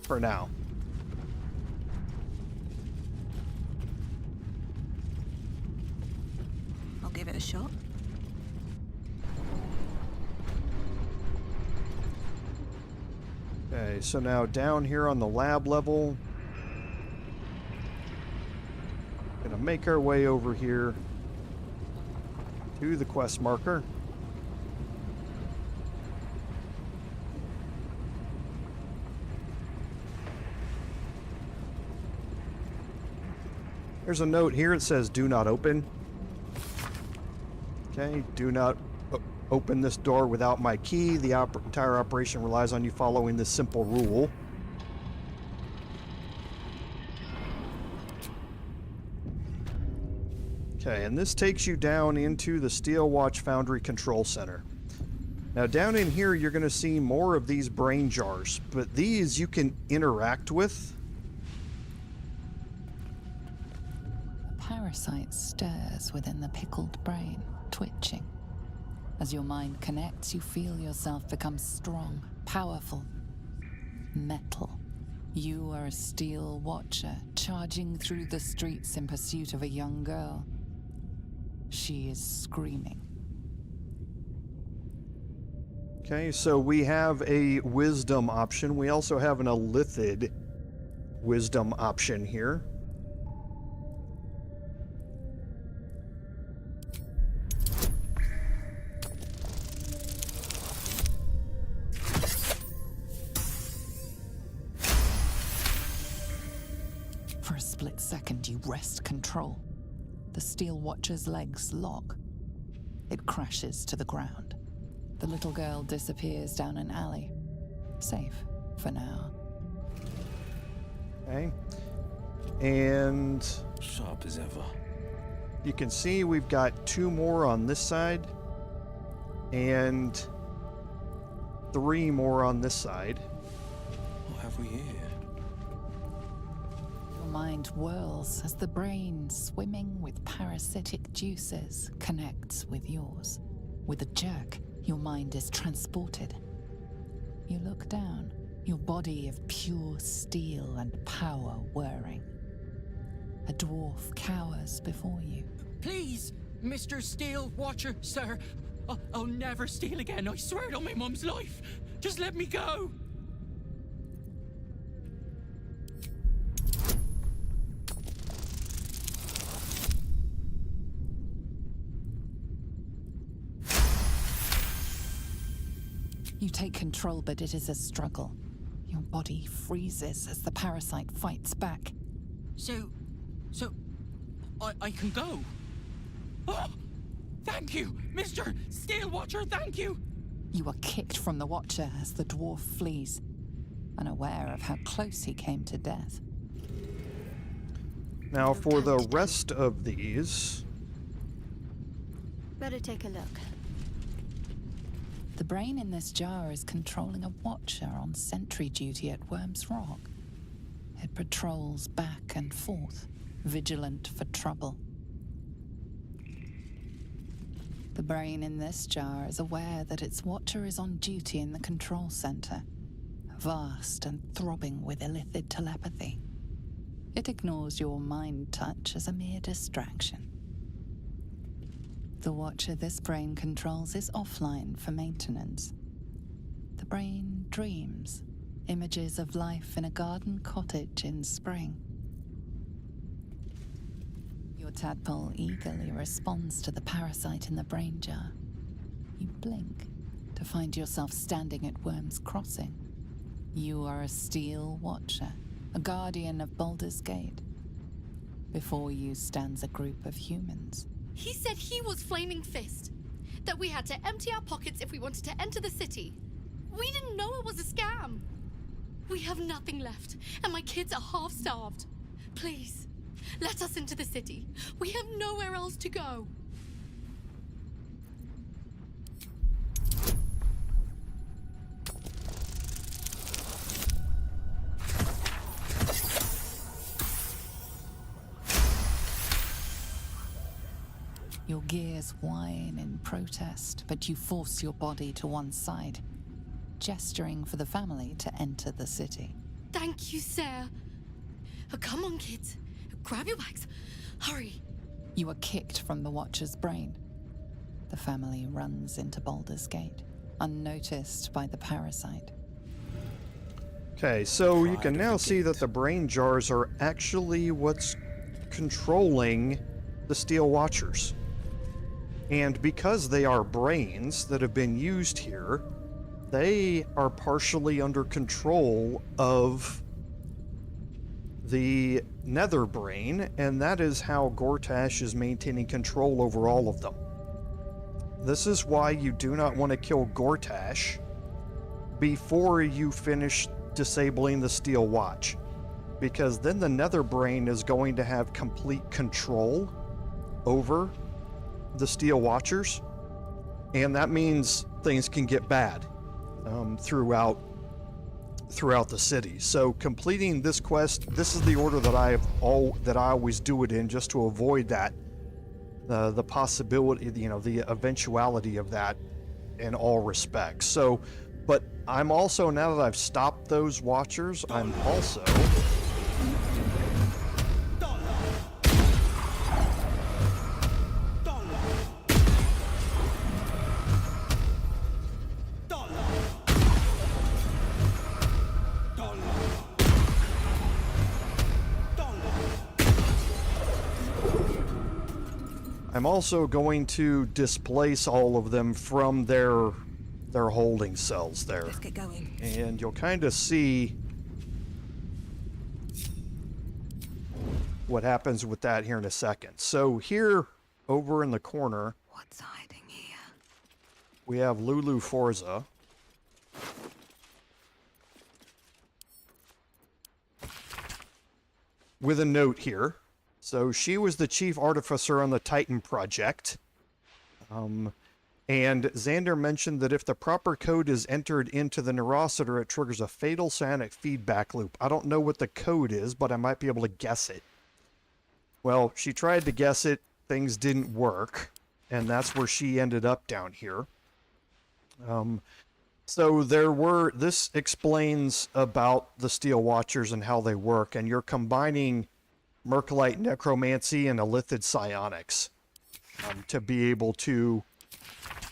for now. I'll give it a shot. Okay, so now down here on the lab level, gonna make our way over here to the quest marker. There's a note here. It says, "Do not open." Okay, do not open this door without my key. The entire operation relies on you following this simple rule. Okay, and this takes you down into the Steel Watch Foundry Control Center. Now down in here, you're going to see more of these brain jars, but these you can interact with. A parasite stirs within the pickled brain, twitching. As your mind connects, you feel yourself become strong, powerful, metal. You are a Steel Watcher, charging through the streets in pursuit of a young girl. She is screaming. Okay, so we have a wisdom option. We also have an Illithid wisdom option here. For a split second, you wrest control. The Steel Watcher's legs lock. It crashes to the ground. The little girl disappears down an alley. Safe for now. Okay. And sharp as ever. You can see we've got 2 more on this side and 3 more on this side. What have we here? Your mind whirls as the brain, swimming with parasitic juices, connects with yours. With a jerk, your mind is transported. You look down, your body of pure steel and power whirring. A dwarf cowers before you. Please, Mr. Steel Watcher, sir. I'll never steal again, I swear it on my mum's life. Just let me go. You take control, but it is a struggle. Your body freezes as the parasite fights back. So, I can go? Oh, thank you, Mr. Steel Watcher, thank you! You are kicked from the Watcher as the dwarf flees, unaware of how close he came to death. Now for the rest of these... Better take a look. The brain in this jar is controlling a Watcher on sentry duty at Wyrm's Rock. It patrols back and forth, vigilant for trouble. The brain in this jar is aware that its Watcher is on duty in the control center, vast and throbbing with Illithid telepathy. It ignores your mind touch as a mere distraction. The Watcher this brain controls is offline for maintenance. The brain dreams, images of life in a garden cottage in spring. Your tadpole eagerly responds to the parasite in the brain jar. You blink to find yourself standing at Wyrm's Crossing. You are a Steel Watcher, a guardian of Baldur's Gate. Before you stands a group of humans. He said he was Flaming Fist. That we had to empty our pockets if we wanted to enter the city. We didn't know it was a scam. We have nothing left, and my kids are half-starved. Please, let us into the city. We have nowhere else to go. Your gears whine in protest, but you force your body to one side, gesturing for the family to enter the city. Thank you, Sarah. Oh, come on, kids. Grab your bags. Hurry. You are kicked from the Watcher's brain. The family runs into Baldur's Gate, unnoticed by the parasite. Okay, so you can now see that the brain jars are actually what's controlling the Steel Watchers. And because they are brains that have been used here, they are partially under control of the Nether Brain, and that is how Gortash is maintaining control over all of them. This is why you do not want to kill Gortash before you finish disabling the Steel Watch, because then the Nether Brain is going to have complete control over the Steel Watchers, and that means things can get bad throughout the city. So completing this quest, this is the order that I always do it in, just to avoid that the possibility, the eventuality of that in all respects. So, but I'm also, now that I've stopped those Watchers, I'm also going to displace all of them from their holding cells there. Let's get going. And you'll kind of see what happens with that here in a second. So here, over in the corner, what's hiding here? We have Lulu Forza. With a note here. So she was the chief artificer on the Titan project. And Xander mentioned that if the proper code is entered into the Neurocitor, it triggers a fatal psionic feedback loop. I don't know what the code is, but I might be able to guess it. Well, she tried to guess it, things didn't work, and that's where she ended up down here. So this explains about the Steel Watchers and how they work, and you're combining Mercolite Necromancy and Illithid Psionics to be able to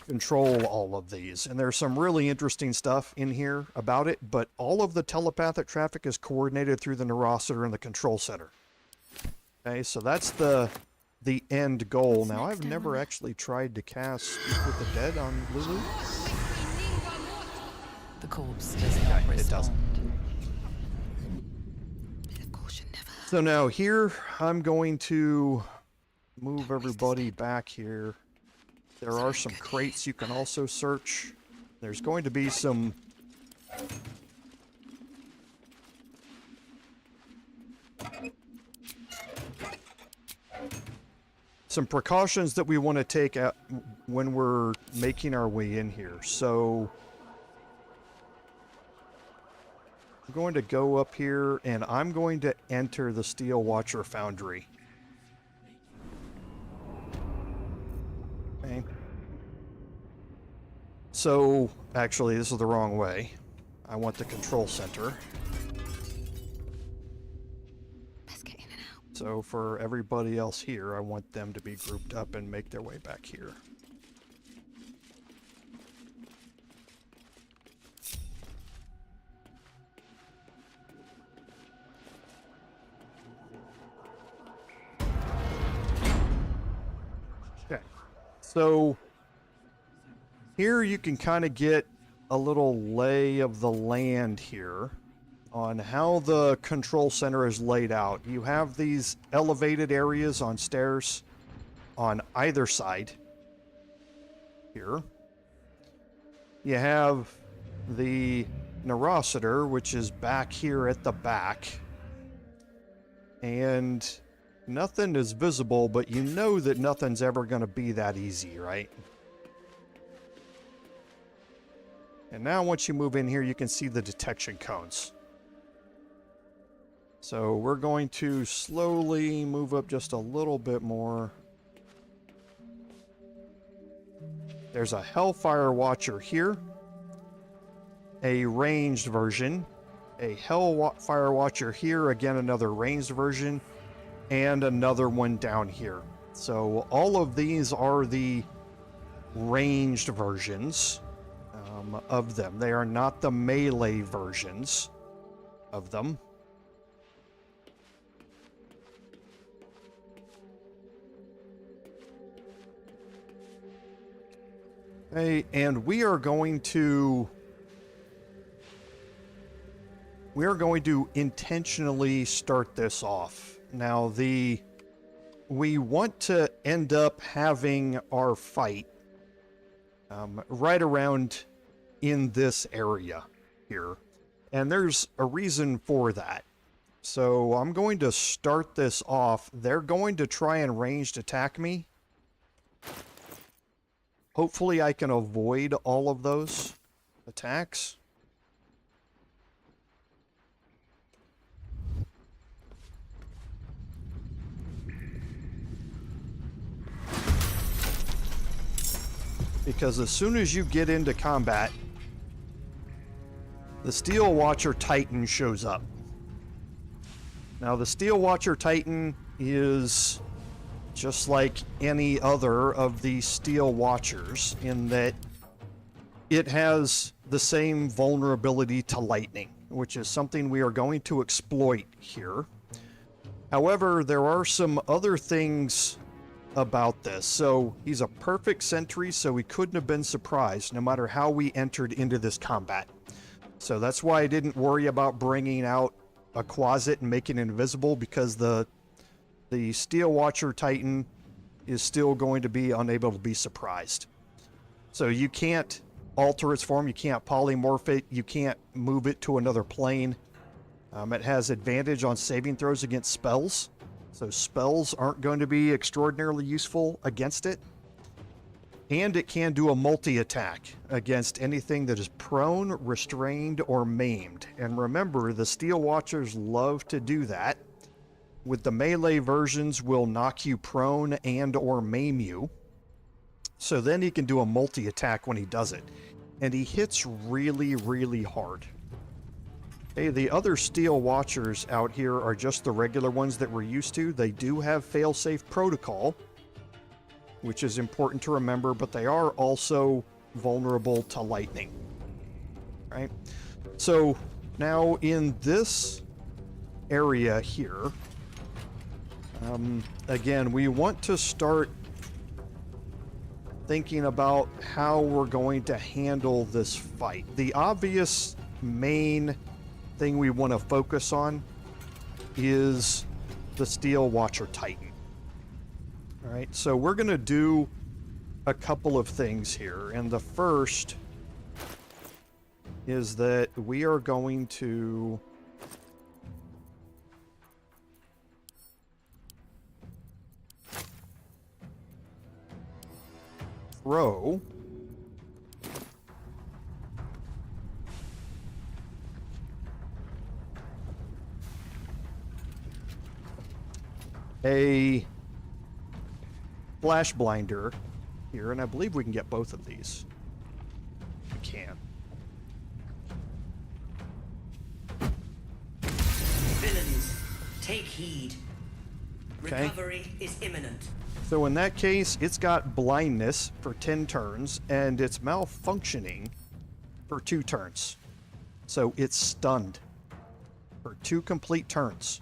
control all of these. And there's some really interesting stuff in here about it, but all of the telepathic traffic is coordinated through the Neurocitor and the control center. Okay, so that's the end goal. Now, I've never actually tried to cast Speak with the Dead on Lulu. The corpse does not respond. It doesn't. So now here, I'm going to move everybody back here. There are some crates you can also search. There's going to be some precautions that we want to take when we're making our way in here. So I'm going to go up here, and I'm going to enter the Steel Watcher Foundry. Okay. So, actually, this is the wrong way. I want the control center. Let's get in and out. So, for everybody else here, I want them to be grouped up and make their way back here. So here you can kind of get a little lay of the land here on how the control center is laid out. You have these elevated areas on stairs on either side here. You have the Neurocitor, which is back here at the back. And nothing is visible, but you know that nothing's ever going to be that easy, right? And now once you move in here, you can see the detection cones. So we're going to slowly move up just a little bit more. There's a Hellfire Watcher here, a ranged version, a Hellfire Watcher here, again another ranged version, and another one down here. So all of these are the ranged versions of them. They are not the melee versions of them. Okay, and we are going to intentionally start this off. Now, we want to end up having our fight right around in this area here. And there's a reason for that. So I'm going to start this off. They're going to try and ranged attack me. Hopefully I can avoid all of those attacks. Because as soon as you get into combat, the Steel Watcher Titan shows up. Now, the Steel Watcher Titan is just like any other of the Steel Watchers in that it has the same vulnerability to lightning, which is something we are going to exploit here. However, there are some other things about this. So he's a perfect sentry, so we couldn't have been surprised no matter how we entered into this combat. So that's why I didn't worry about bringing out a Quasit and making it invisible, because the Steel Watcher Titan is still going to be unable to be surprised. So you can't alter its form, you can't polymorph it, you can't move it to another plane. It has advantage on saving throws against spells, so spells aren't going to be extraordinarily useful against it. And it can do a multi-attack against anything that is prone, restrained, or maimed. And remember, the Steel Watchers love to do that. With the melee versions, will knock you prone and or maim you. So then he can do a multi-attack when he does it. And he hits really, really hard. Okay, the other Steel Watchers out here are just the regular ones that we're used to. They do have fail-safe protocol, which is important to remember, but they are also vulnerable to lightning. Right? So now in this area here, again, we want to start thinking about how we're going to handle this fight. The obvious main thing we want to focus on is the Steel Watcher Titan. All right, so we're going to do a couple of things here, and the first is that we are going to throw a Flash Blinder here, and I believe we can get both of these. We can. Villains, take heed. Okay. Recovery is imminent. So in that case, it's got blindness for 10 turns, and it's malfunctioning for 2 turns. So it's stunned for 2 complete turns.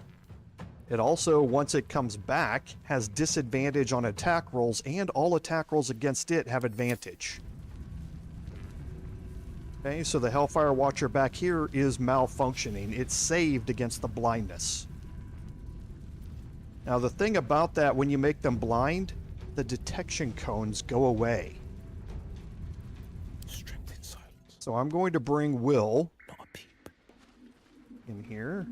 It also, once it comes back, has disadvantage on attack rolls, and all attack rolls against it have advantage. Okay, so the Hellfire Watcher back here is malfunctioning. It's saved against the blindness. Now the thing about that, when you make them blind, the detection cones go away. Strength in silence. So I'm going to bring Wyll in here.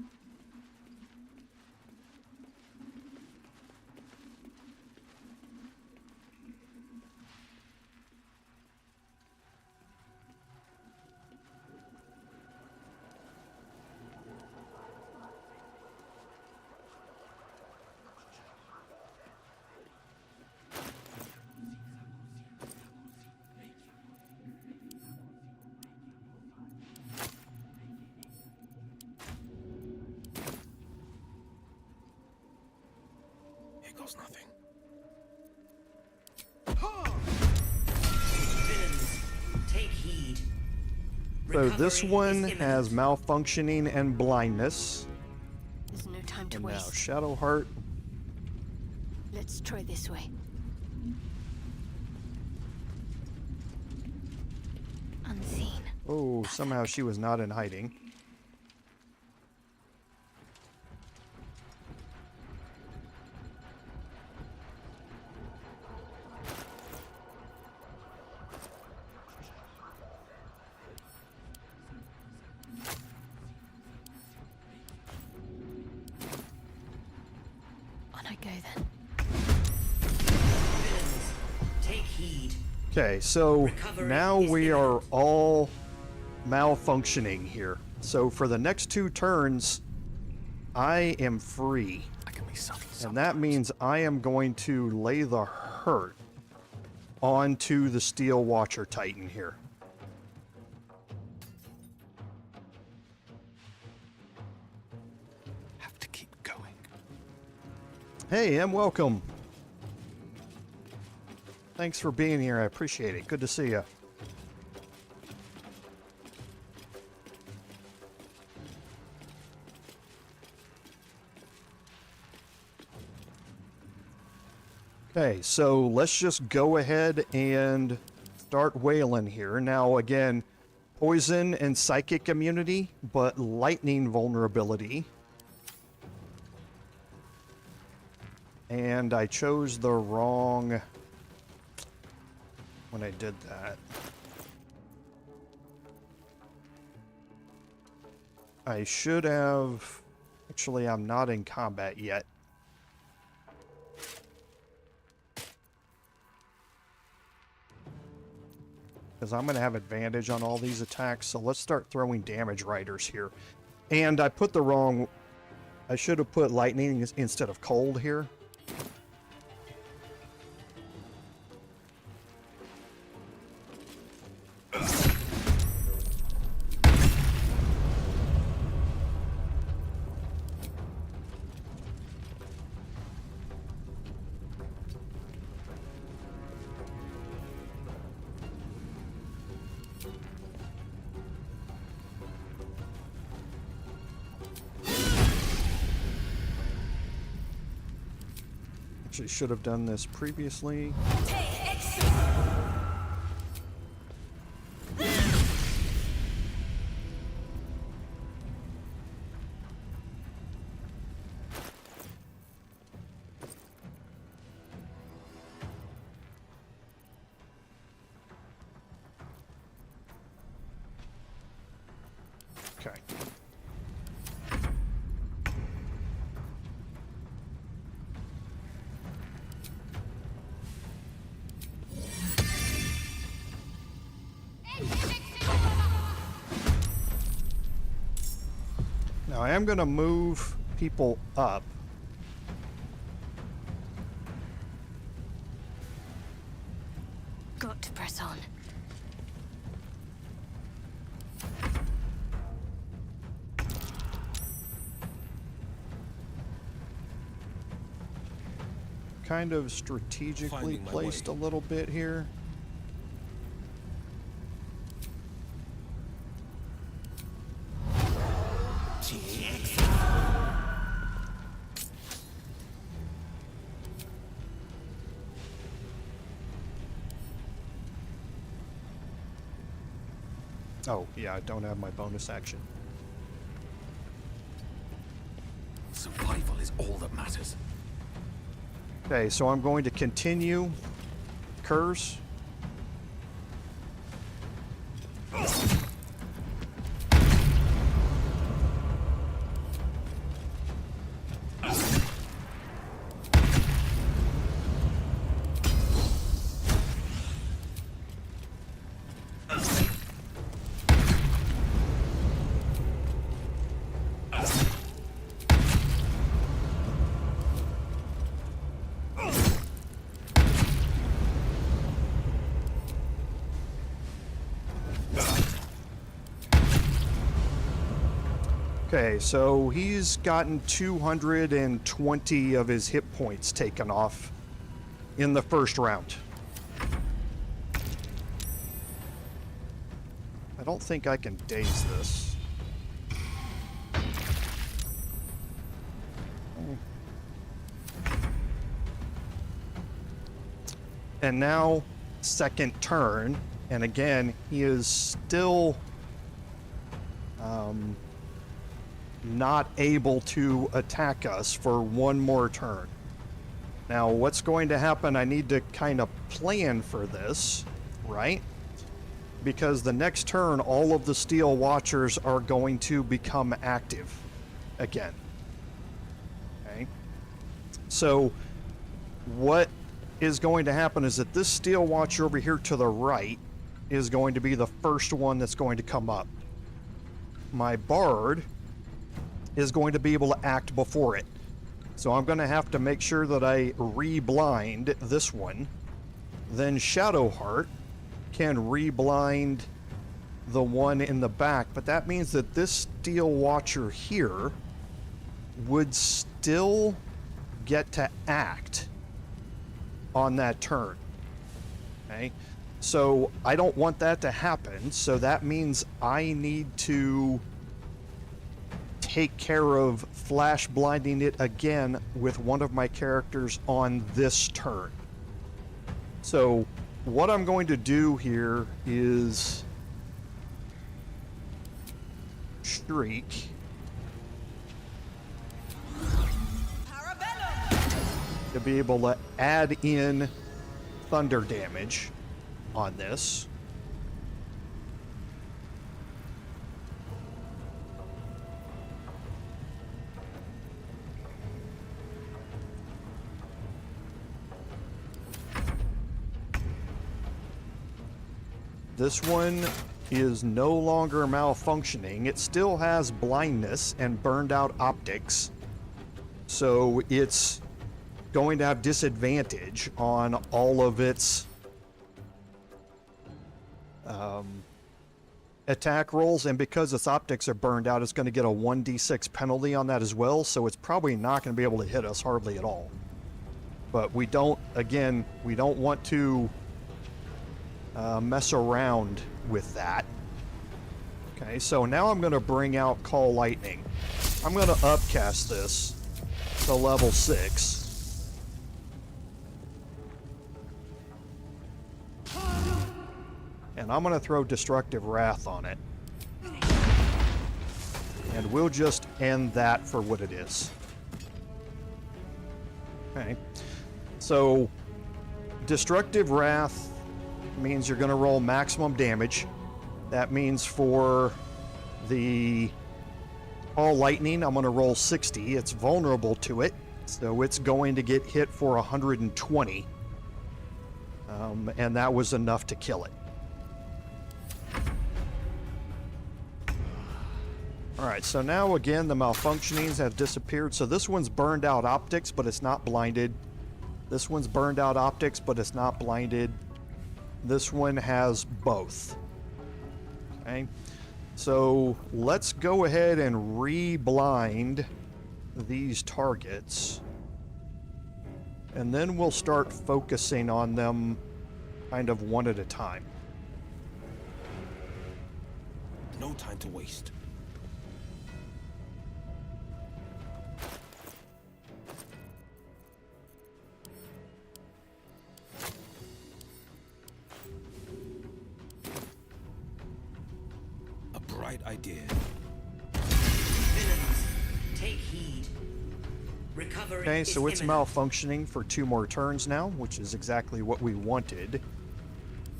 smells nothing. Villains, take heed. So this Recovery one is has malfunctioning and blindness. There's no time to And now waste. Shadowheart. Let's try this way. Unseen. Oh, somehow she was not in hiding. On I go then. Villains, take heed. Okay, so now we are all malfunctioning here. So for the next 2 turns, I am free. And that means I am going to lay the hurt onto the Steel Watcher Titan here. Have to keep going. Hey, and welcome. Thanks for being here. I appreciate it. Good to see you. Okay, so let's just go ahead and start wailing here. Now, again, poison and psychic immunity, but lightning vulnerability. And I chose the wrong when I did that. I should have... Actually, I'm not in combat yet. Because I'm going to have advantage on all these attacks, so let's start throwing damage riders here. And I put the wrong... I should have put lightning instead of cold here. Actually, should have done this previously. Okay. Now I am going to move people up. Got to press on. Kind of strategically placed a little bit here. Oh, yeah, I don't have my bonus action. Survival is all that matters. Okay, so I'm going to continue Kerz. Okay, so he's gotten 220 of his hit points taken off in the first round. I don't think I can daze this. And now, second turn, and again, he is still not able to attack us for one more turn. Now, what's going to happen, I need to kind of plan for this, right? Because the next turn, all of the Steel Watchers are going to become active again. Okay? So, what is going to happen is that this Steel Watcher over here to the right is going to be the first one that's going to come up. My Bard is going to be able to act before it. So I'm going to have to make sure that I re-blind this one. Then Shadowheart can re-blind the one in the back, but that means that this Steel Watcher here would still get to act on that turn. Okay? So I don't want that to happen, so that means I need to take care of flash blinding it again with one of my characters on this turn. So what I'm going to do here is Shriek. To be able to add in thunder damage on this. This one is no longer malfunctioning. It still has blindness and burned out optics. So it's going to have disadvantage on all of its attack rolls, and because its optics are burned out, it's going to get a 1d6 penalty on that as well, so it's probably not going to be able to hit us hardly at all. But we don't, again, we don't want to mess around with that. Okay, so now I'm going to bring out Call Lightning. I'm going to upcast this to level 6. And I'm going to throw Destructive Wrath on it. And we'll just end that for what it is. Okay. So, Destructive Wrath means you're going to roll maximum damage. That means for the Call Lightning, I'm going to roll 60. It's vulnerable to it, so it's going to get hit for 120. And that was enough to kill it. Alright, so now again the malfunctionings have disappeared. So this one's burned out optics, but it's not blinded. This one's burned out optics, but it's not blinded. This one has both. Okay, so let's go ahead and re-blind these targets. And then we'll start focusing on them kind of one at a time. No time to waste. A bright idea. Villains, take heed. Recovery Okay, so is it's imminent. malfunctioning for 2 more turns now, which is exactly what we wanted.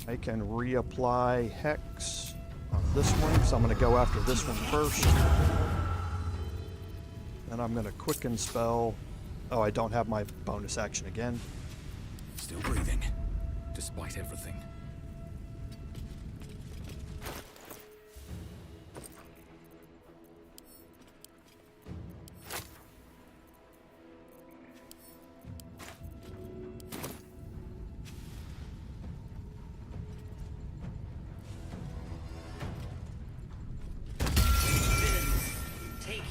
I can reapply Hex on this one, so I'm going to go after this one first. Then I'm going to Quicken Spell. Oh, I don't have my bonus action again. Still breathing, despite everything. Take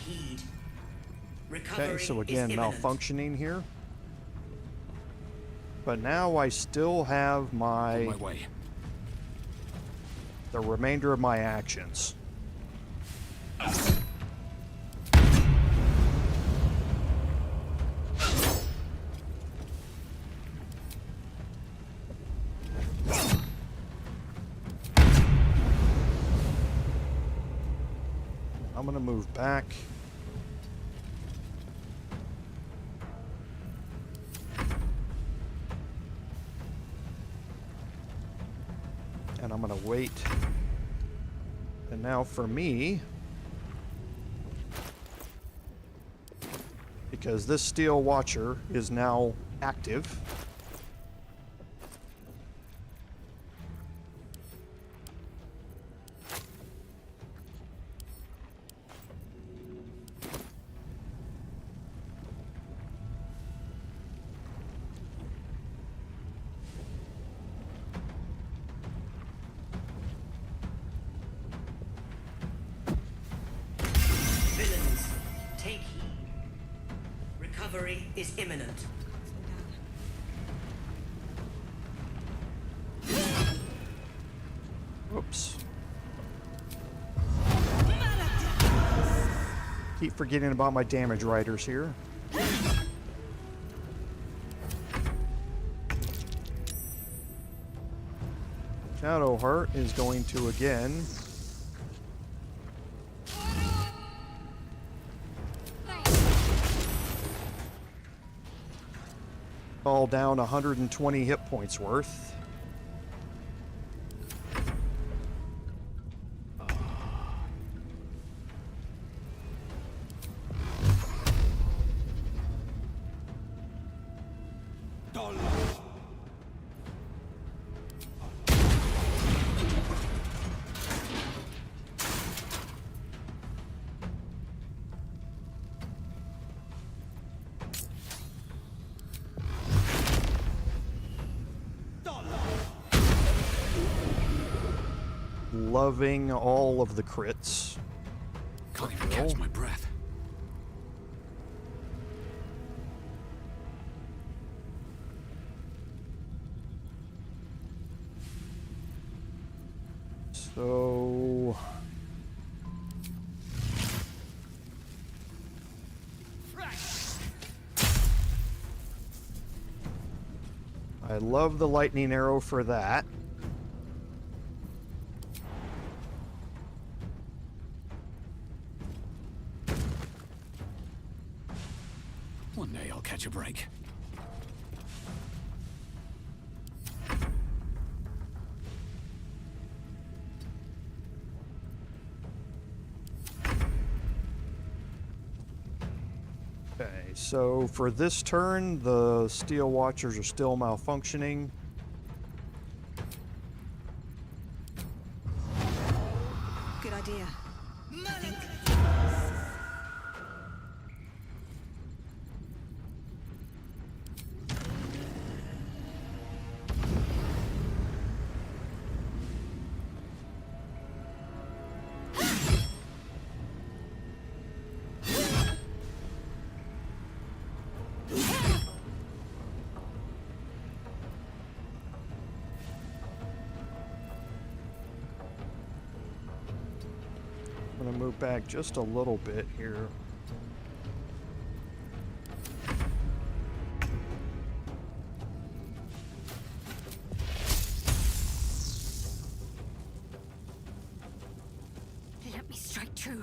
Okay, so again, malfunctioning here. But now I still have my way. The remainder of my actions. I'm gonna move back. And I'm gonna wait. And now for me, because this Steel Watcher is now active, Villains, take heed. Recovery is imminent. Oops. Keep forgetting about my damage riders here. Shadowheart is going to again fall down 120 hit points worth. Loving all of the crits. Can't even catch my breath. So I love the lightning arrow for that. One day I'll catch a break. Okay, so for this turn, the Steel Watchers are still malfunctioning. Good idea. I think. I'm gonna move back just a little bit here. Let me strike true.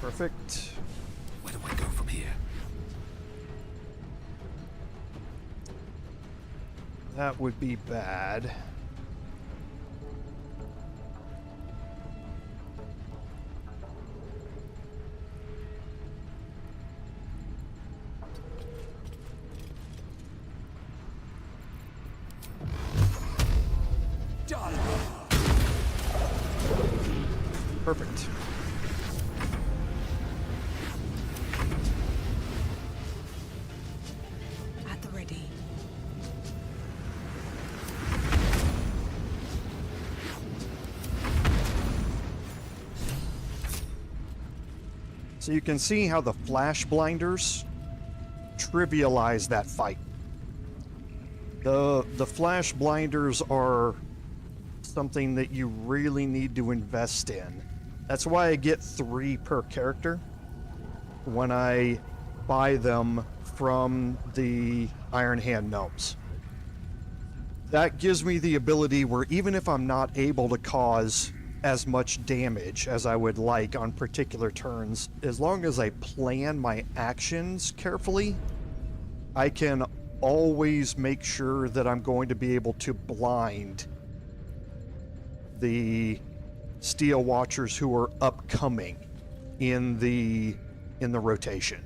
Perfect. Where do I go from here? That would be bad. Perfect. So you can see how the flash blinders trivialize that fight. The flash blinders are something that you really need to invest in. That's why I get 3 per character when I buy them from the Iron Hand gnomes. That gives me the ability where even if I'm not able to cause as much damage as I would like on particular turns, as long as I plan my actions carefully, I can always make sure that I'm going to be able to blind the Steel Watchers who are upcoming in the rotation.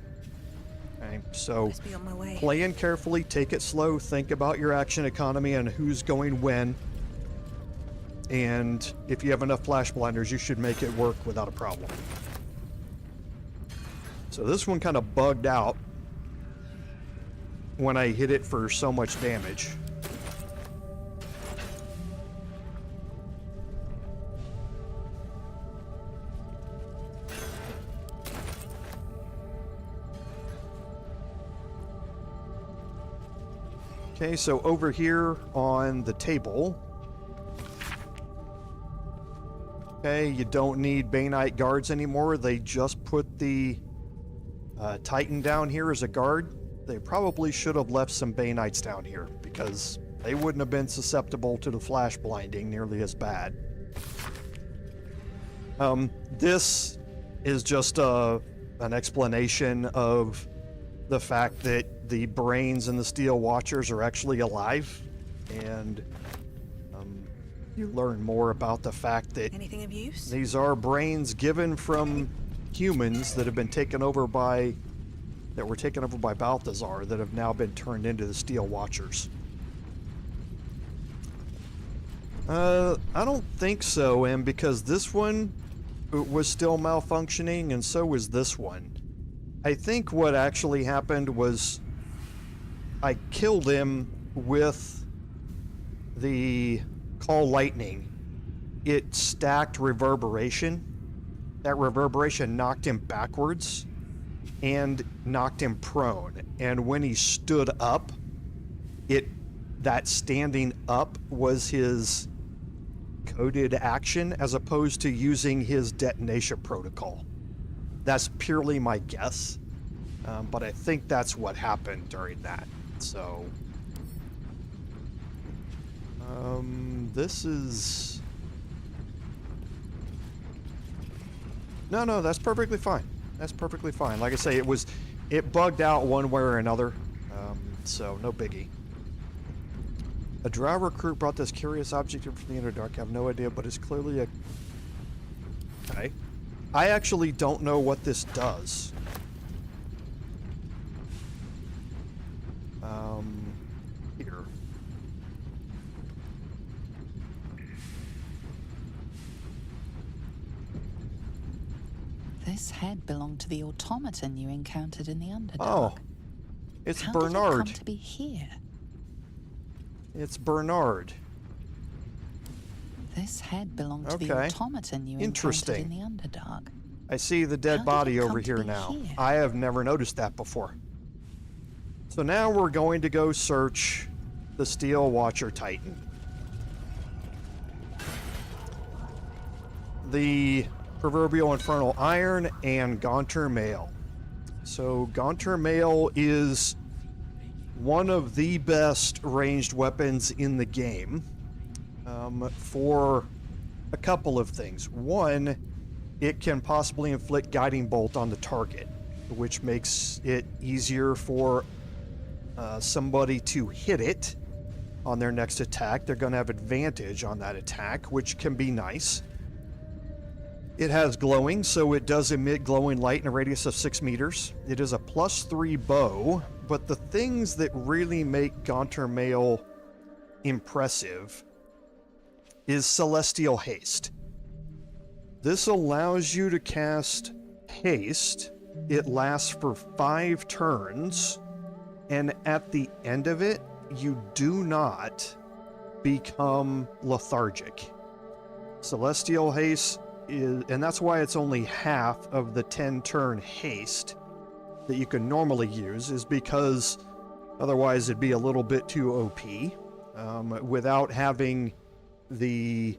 Okay, so plan carefully, take it slow, think about your action economy and who's going when. And if you have enough flash blinders, you should make it work without a problem. So this one kind of bugged out when I hit it for so much damage. Okay, so over here on the table, okay, you don't need Baneite guards anymore. They just put the Titan down here as a guard. They probably should have left some Baneites down here because they wouldn't have been susceptible to the flash blinding nearly as bad. This is just an explanation of the fact that the brains and the Steel Watchers are actually alive, and you learn more about the fact that Anything of use? these are brains given from humans that have been taken over by, that were taken over by Balthazar, that have now been turned into the Steel Watchers. I don't think so, and because this one was still malfunctioning, and so was this one. I think what actually happened was I killed him with the Call Lightning. It stacked Reverberation. That Reverberation knocked him backwards and knocked him prone. And when he stood up, that standing up was his coded action as opposed to using his detonation protocol. That's purely my guess, but I think that's what happened during that. So, this is... No, that's perfectly fine. That's perfectly fine. Like I say, it bugged out one way or another, so no biggie. A drow recruit brought this curious object in from the Underdark. I have no idea, but it's clearly a... Okay. I actually don't know what this does. Here. This head belonged to the automaton you encountered in the Underdark. Oh, it's How Bernard. Did it come to be here? It's Bernard. This head belonged to the automaton you encountered in the Underdark. I see the dead body over here now. I have never noticed that before. So now we're going to go search the Steel Watcher Titan. The proverbial Infernal Iron and Gaunter Mail. So Gaunter Mail is one of the best ranged weapons in the game for a couple of things. One, it can possibly inflict Guiding Bolt on the target, which makes it easier for somebody to hit it on their next attack. They're going to have advantage on that attack, which can be nice. It has glowing, so it does emit glowing light in a radius of 6 meters. It is a +3 bow, but the things that really make Gaunter Mail impressive is Celestial Haste. This allows you to cast Haste. It lasts for 5 turns, and at the end of it, you do not become lethargic. Celestial Haste is, and that's why it's only half of the 10-turn haste that you can normally use, is because otherwise it'd be a little bit too OP without having the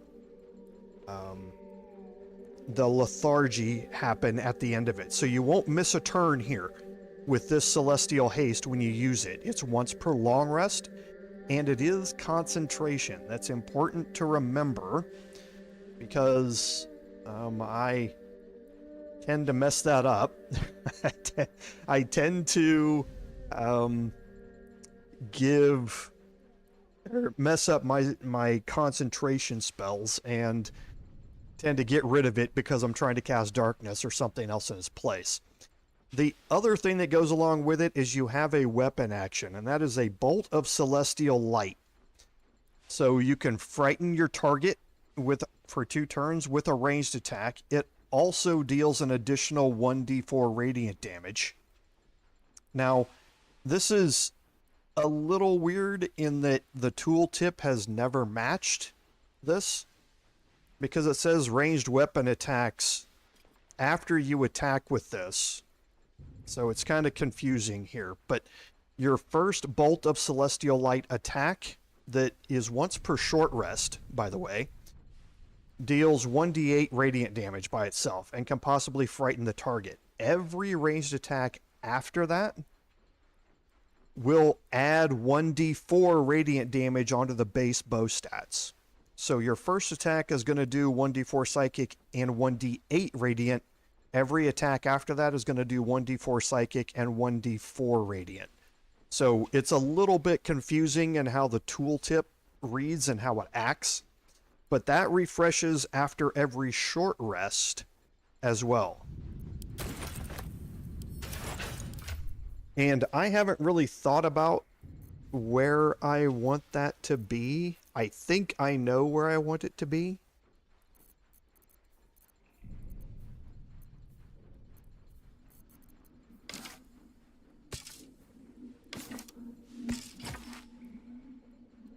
lethargy happen at the end of it. So you won't miss a turn here with this Celestial Haste when you use it. It's once per long rest, and it is concentration. That's important to remember, because I tend to mess that up. I tend to mess up my concentration spells and tend to get rid of it because I'm trying to cast darkness or something else in its place. The other thing that goes along with it is you have a weapon action, and that is a Bolt of Celestial Light. So you can frighten your target for 2 turns with a ranged attack. It also deals an additional 1d4 radiant damage. Now, this is a little weird in that the tooltip has never matched this, because it says ranged weapon attacks after you attack with this. So it's kind of confusing here. But your first Bolt of Celestial Light attack, that is once per short rest, by the way, deals 1d8 radiant damage by itself and can possibly frighten the target. Every ranged attack after that will add 1d4 radiant damage onto the base bow stats. So your first attack is going to do 1d4 psychic and 1d8 radiant. Every attack after that is going to do 1d4 psychic and 1d4 radiant. So it's a little bit confusing in how the tooltip reads and how it acts, but that refreshes after every short rest as well. And I haven't really thought about where I want that to be. I think I know where I want it to be.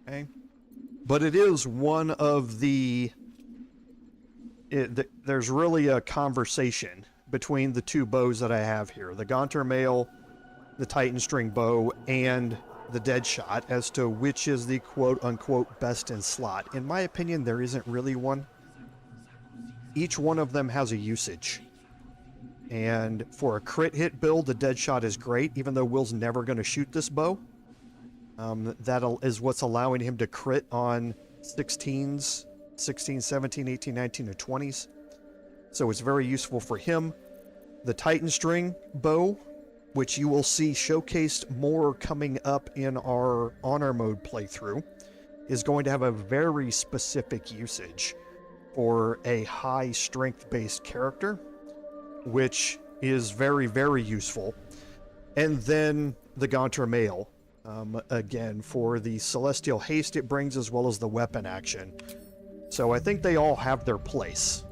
Okay. But it is one of the... there's really a conversation between the 2 bows that I have here. The Gaunter Mail, the Titan String Bow, and the Deadshot, as to which is the quote-unquote best in slot. In my opinion, there isn't really one. Each one of them has a usage. And for a crit hit build, the Deadshot is great, even though Will's never going to shoot this bow. That is what's allowing him to crit on 16s, 16, 17, 18, 19, and 20s. So it's very useful for him. The Titan String Bow, which you will see showcased more coming up in our Honor Mode playthrough, is going to have a very specific usage for a high strength-based character, which is very, very useful. And then the Gaunter Mail, again, for the Celestial Haste it brings, as well as the weapon action. So I think they all have their place.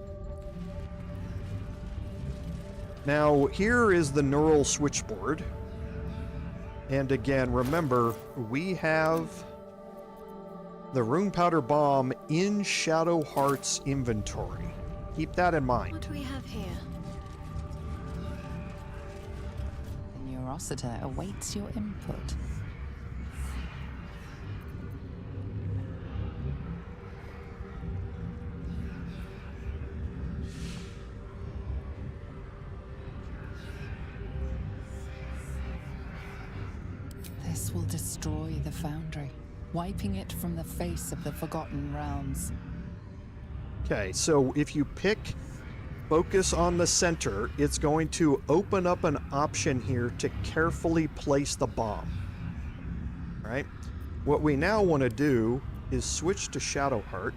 Now, here is the neural switchboard. And again, remember, we have the Rune Powder Bomb in Shadowheart's inventory. Keep that in mind. What do we have here? The Neurosita awaits your input. This will destroy the Foundry, wiping it from the face of the Forgotten Realms. Okay, so if you pick focus on the center, it's going to open up an option here to carefully place the bomb. Right? What we now want to do is switch to Shadowheart.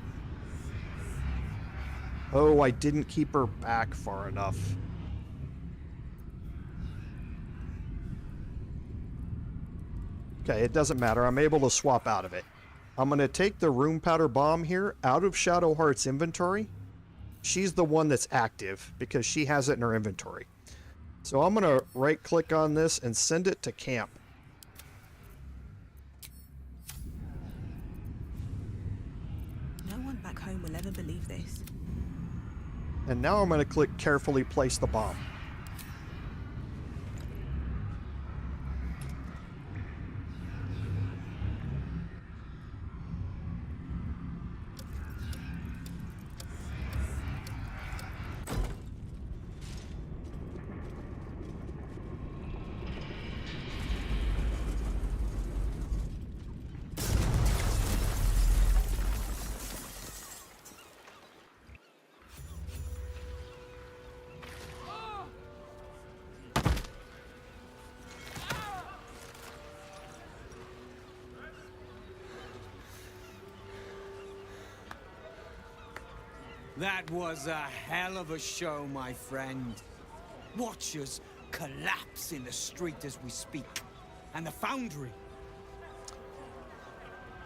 Oh, I didn't keep her back far enough. Okay, it doesn't matter. I'm able to swap out of it. I'm going to take the Rune Powder Bomb here out of Shadowheart's inventory. She's the one that's active because she has it in her inventory. So I'm going to right-click on this and send it to camp. No one back home will ever believe this. And now I'm going to click carefully place the bomb. That was a hell of a show, my friend. Watchers collapse in the street as we speak. And the foundry.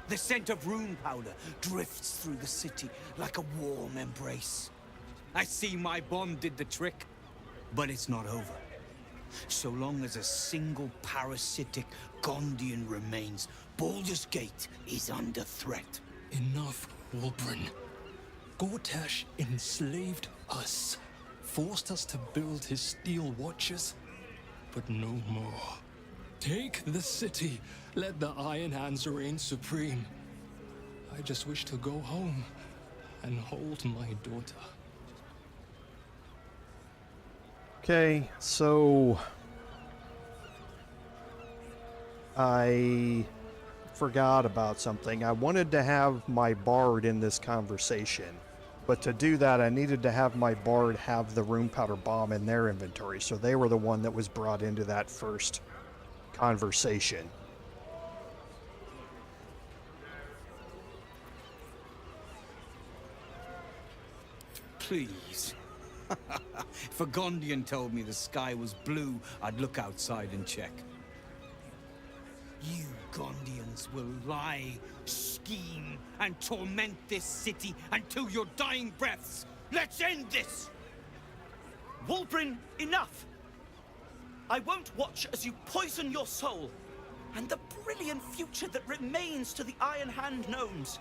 The scent of rune powder drifts through the city like a warm embrace. I see my bomb did the trick, but it's not over. So long as a single parasitic Gondian remains, Baldur's Gate is under threat. Enough, Wulbren. Gortash enslaved us, forced us to build his steel watches, but no more. Take the city, let the Ironhands reign supreme. I just wish to go home and hold my daughter. Okay, so I forgot about something. I wanted to have my bard in this conversation, but to do that I needed to have my bard have the rune powder bomb in their inventory, so they were the one that was brought into that first conversation. Please. If a Gondian told me the sky was blue, I'd look outside and check. You Gondians will lie, scheme, and torment this city until your dying breaths. Let's end this! Wulbren, enough! I won't watch as you poison your soul, and the brilliant future that remains to the Ironhand gnomes.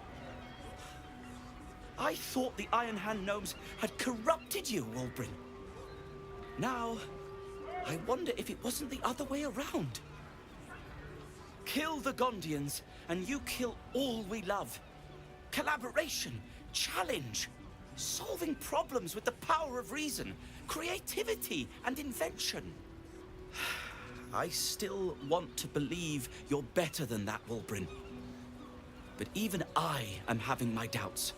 I thought the Ironhand gnomes had corrupted you, Wulbren. Now, I wonder if it wasn't the other way around. Kill the Gondians, and you kill all we love. Collaboration, challenge, solving problems with the power of reason, creativity, and invention. I still want to believe you're better than that, Wulbren. But even I am having my doubts.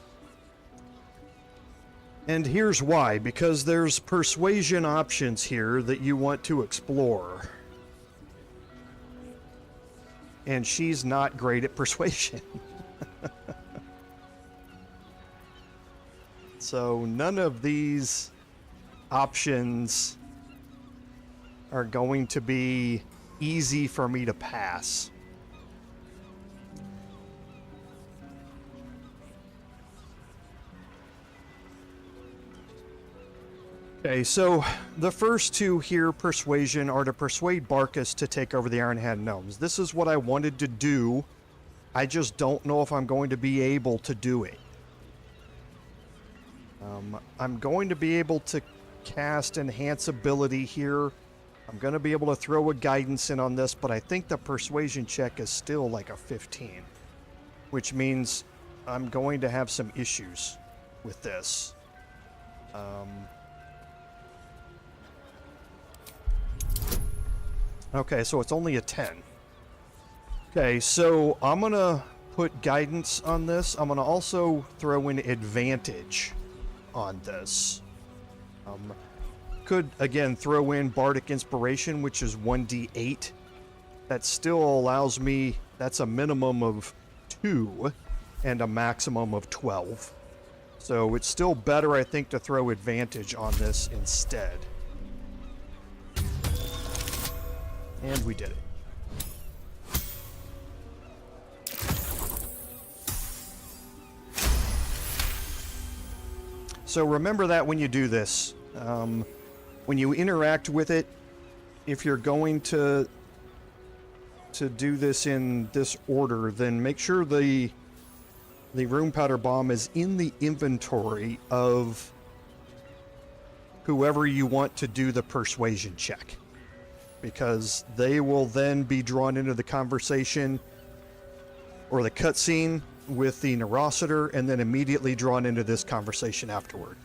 And here's why, because there's persuasion options here that you want to explore. And she's not great at persuasion. So none of these options are going to be easy for me to pass. Okay, so the first two here, persuasion, are to persuade Barkus to take over the Ironhand gnomes. This is what I wanted to do. I just don't know if I'm going to be able to do it. I'm going to be able to cast Enhance ability here. I'm going to be able to throw a guidance in on this, but I think the persuasion check is still like a 15, which means I'm going to have some issues with this. Okay, so it's only a 10. Okay, so I'm going to put guidance on this. I'm going to also throw in advantage on this. Could, again, throw in Bardic Inspiration, which is 1d8. That still allows me, that's a minimum of 2 and a maximum of 12. So it's still better, I think, to throw advantage on this instead. And we did it. So remember that when you do this. When you interact with it, if you're going to do this in this order, then make sure the rune powder bomb is in the inventory of whoever you want to do the persuasion check, because they will then be drawn into the conversation or the cutscene with the Neurositer and then immediately drawn into this conversation afterward.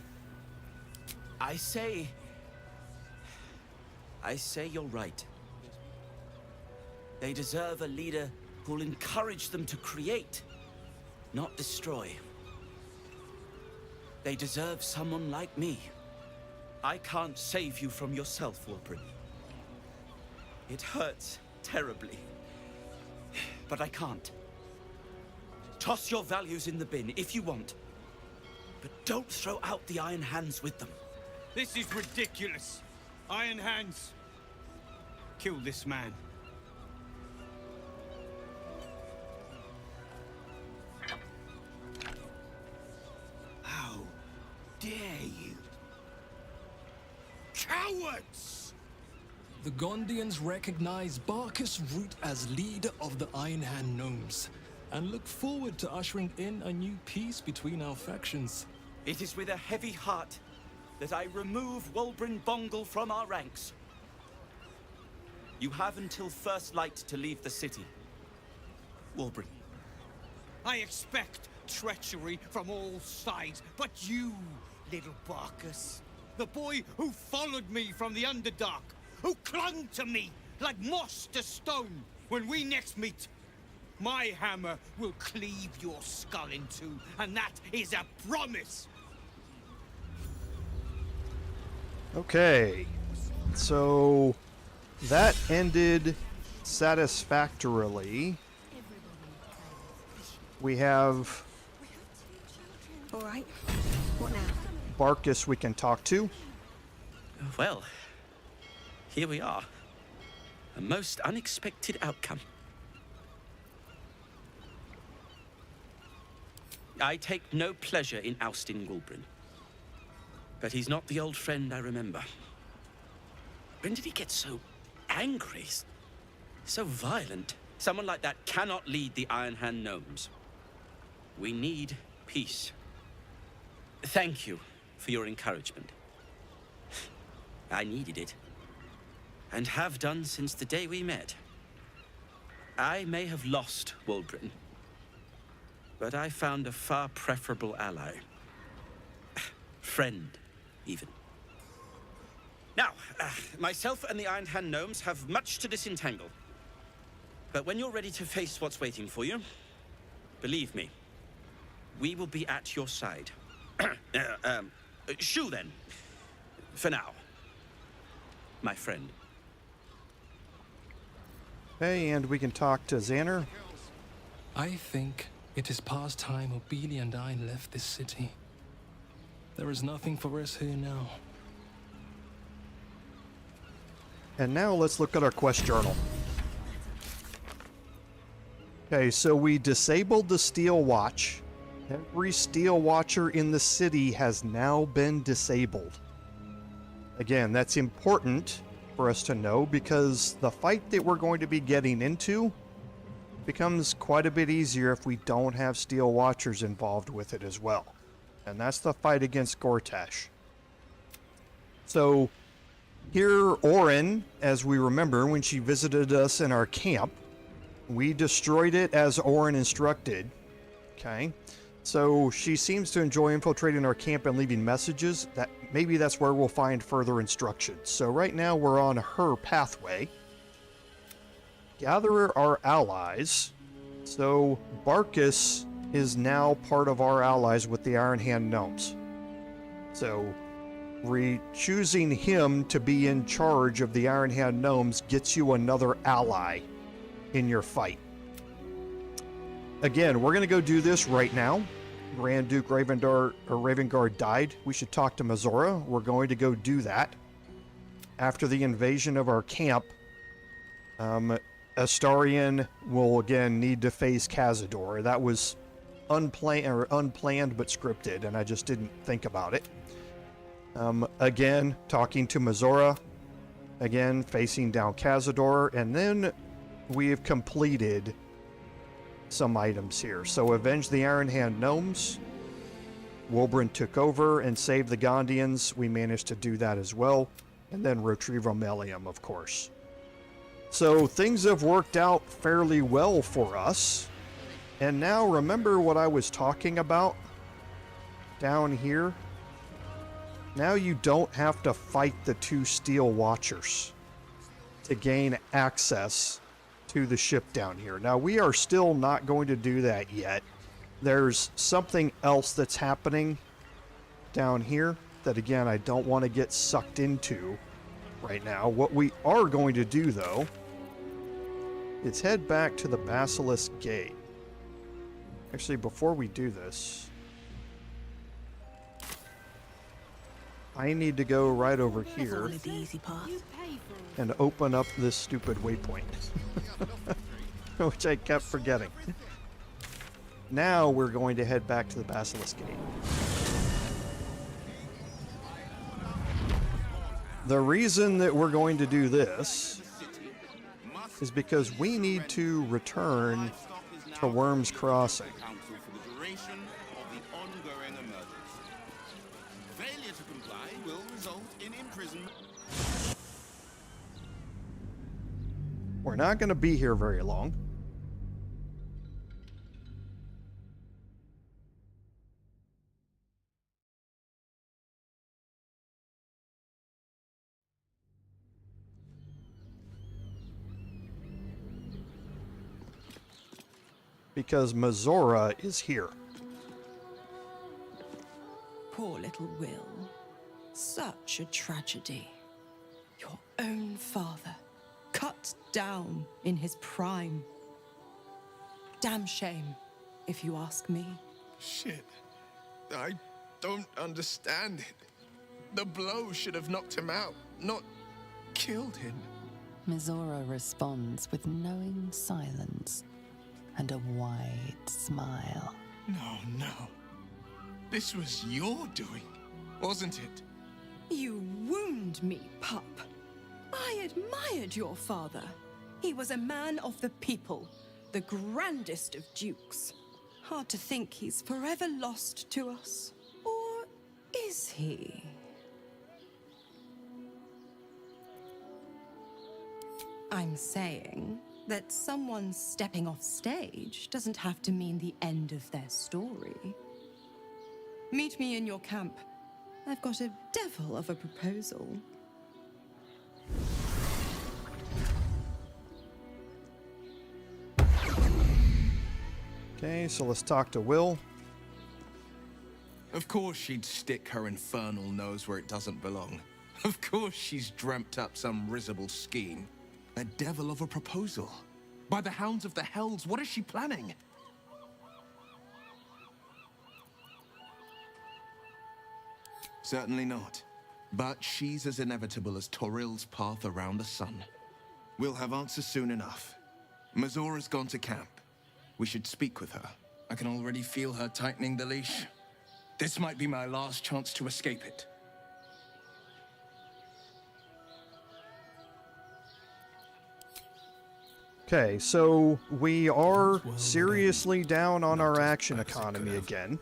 I say you're right. They deserve a leader who'll encourage them to create, not destroy. They deserve someone like me. I can't save you from yourself, Wulbren. It hurts terribly, but I can't. Toss your values in the bin if you want, but don't throw out the Ironhands with them. This is ridiculous. Ironhands, kill this man. How dare you? Cowards! The Gondians recognize Barkus Root as leader of the Ironhand Gnomes, and look forward to ushering in a new peace between our factions. It is with a heavy heart that I remove Wulbren Bongal from our ranks. You have until first light to leave the city. Wulbren. I expect treachery from all sides, but you, little Barkus, the boy who followed me from the Underdark, who clung to me like moss to stone, when we next meet, my hammer will cleave your skull in two, and that is a promise! Okay, so that ended satisfactorily. We have All right. What now? Barkus we can talk to. Well, here we are. A most unexpected outcome. I take no pleasure in ousting Wulbren. But he's not the old friend I remember. When did he get so angry? So violent? Someone like that cannot lead the Ironhand Gnomes. We need peace. Thank you for your encouragement. I needed it. And have done since the day we met. I may have lost Wulbren, but I found a far preferable ally. Friend, even. Now, myself and the Ironhand Gnomes have much to disentangle. But when you're ready to face what's waiting for you, believe me, we will be at your side. Shoo then, for now, my friend. Hey, and we can talk to Xander. I think it is past time Obelia and I left this city. There is nothing for us here now. And now let's look at our quest journal. Okay, so we disabled the Steel Watch. Every Steel Watcher in the city has now been disabled. Again, that's important for us to know because the fight that we're going to be getting into becomes quite a bit easier if we don't have Steel Watchers involved with it as well. And that's the fight against Gortash. So here, Orin, as we remember, when she visited us in our camp, we destroyed it as Orin instructed. Okay, so she seems to enjoy infiltrating our camp and leaving messages. That maybe that's where we'll find further instructions. So right now we're on her pathway. Gather our allies. So Barkus is now part of our allies with the Ironhand Gnomes. So choosing him to be in charge of the Ironhand Gnomes gets you another ally in your fight. Again, we're going to go do this right now. Grand Duke Ravengard died. We should talk to Mizora. We're going to go do that. After the invasion of our camp, Astarion will again need to face Cazador. That was unplanned but scripted, and I just didn't think about it. Again, talking to Mizora. Again, facing down Cazador, and then we have completed some items here. So avenge the Ironhand Gnomes. Wulbren took over and saved the Gondians. We managed to do that as well. And then Retrieval Melium, of course. So things have worked out fairly well for us. And now remember what I was talking about down here? Now you don't have to fight the 2 Steel Watchers to gain access to the ship down here. Now we are still not going to do that yet. There's something else that's happening down here that, again, I don't want to get sucked into right now. What we are going to do, though, is head back to the Basilisk Gate. Actually, before we do this, I need to go right over here and open up this stupid waypoint, which I kept forgetting. Now we're going to head back to the Basilisk Gate. The reason that we're going to do this is because we need to return to Wyrm's Crossing. We're not going to be here very long. Because Mizora is here. Poor little Wyll. Such a tragedy. Your own father, cut down in his prime. Damn shame, if you ask me. Shit. I don't understand it. The blow should have knocked him out, not killed him. Mizora responds with knowing silence and a wide smile. No. This was your doing, wasn't it? You wound me, pup. I admired your father. He was a man of the people, the grandest of dukes. Hard to think he's forever lost to us. Or is he? I'm saying that someone stepping off stage doesn't have to mean the end of their story. Meet me in your camp. I've got a devil of a proposal. Okay, so let's talk to Wyll. Of course she'd stick her infernal nose where it doesn't belong. Of course she's dreamt up some risible scheme. A devil of a proposal. By the hounds of the hells, what is she planning? Certainly not. But she's as inevitable as Toril's path around the sun. We'll have answers soon enough. Mizora's gone to camp. We should speak with her. I can already feel her tightening the leash. This might be my last chance to escape it. Okay, so we are seriously down on our action economy again.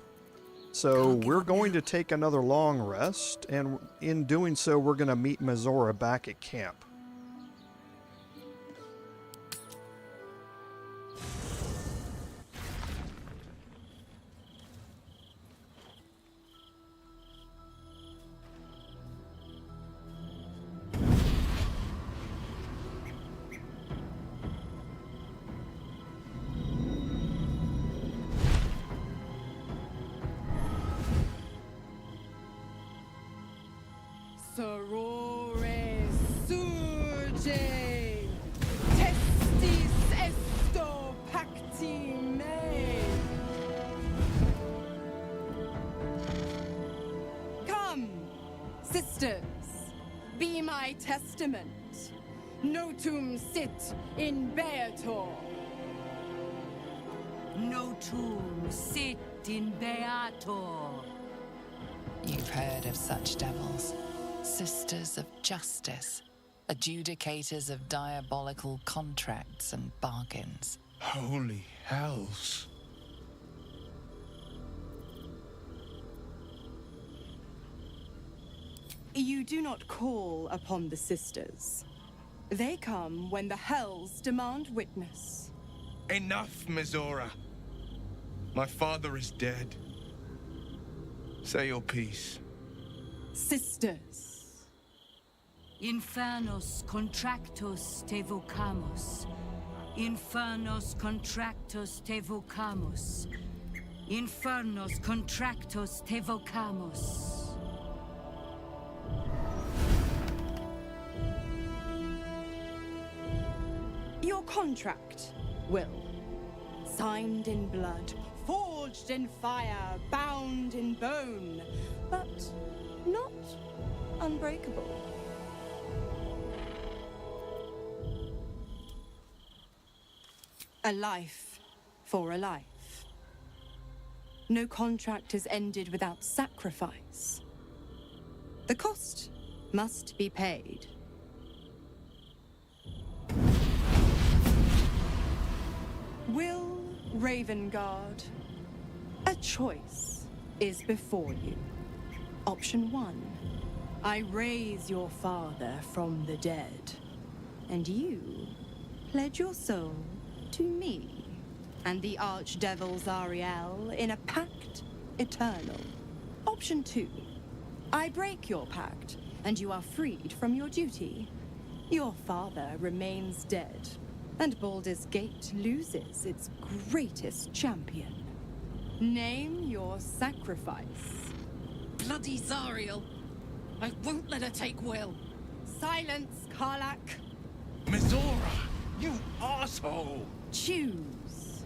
So we're going to take another long rest, and in doing so, we're going to meet Mizora back at camp. Sorore surge, testis esto pacti me. Come, sisters, be my testament. Notum sit in beator. Notum sit in beator. You've heard of such devils. Sisters of justice, adjudicators of diabolical contracts and bargains. Holy hells. You do not call upon the sisters. They come when the hells demand witness. Enough, Mizora. My father is dead. Say your piece. Sisters. Infernos contractos te vocamus. Infernos contractos te vocamus. Infernos contractos te vocamus. Your contract, Wyll. Signed in blood, forged in fire, bound in bone, but not unbreakable. A life for a life. No contract is ended without sacrifice. The cost must be paid. Wyll Ravengard, a choice is before you. Option 1. I raise your father from the dead, and you pledge your soul to me and the Archdevil Zariel in a pact eternal. Option 2. I break your pact, and you are freed from your duty. Your father remains dead, and Baldur's Gate loses its greatest champion. Name your sacrifice. Bloody Zariel! I won't let her take Wyll. Silence, Karlach. Mizora, you asshole! Choose.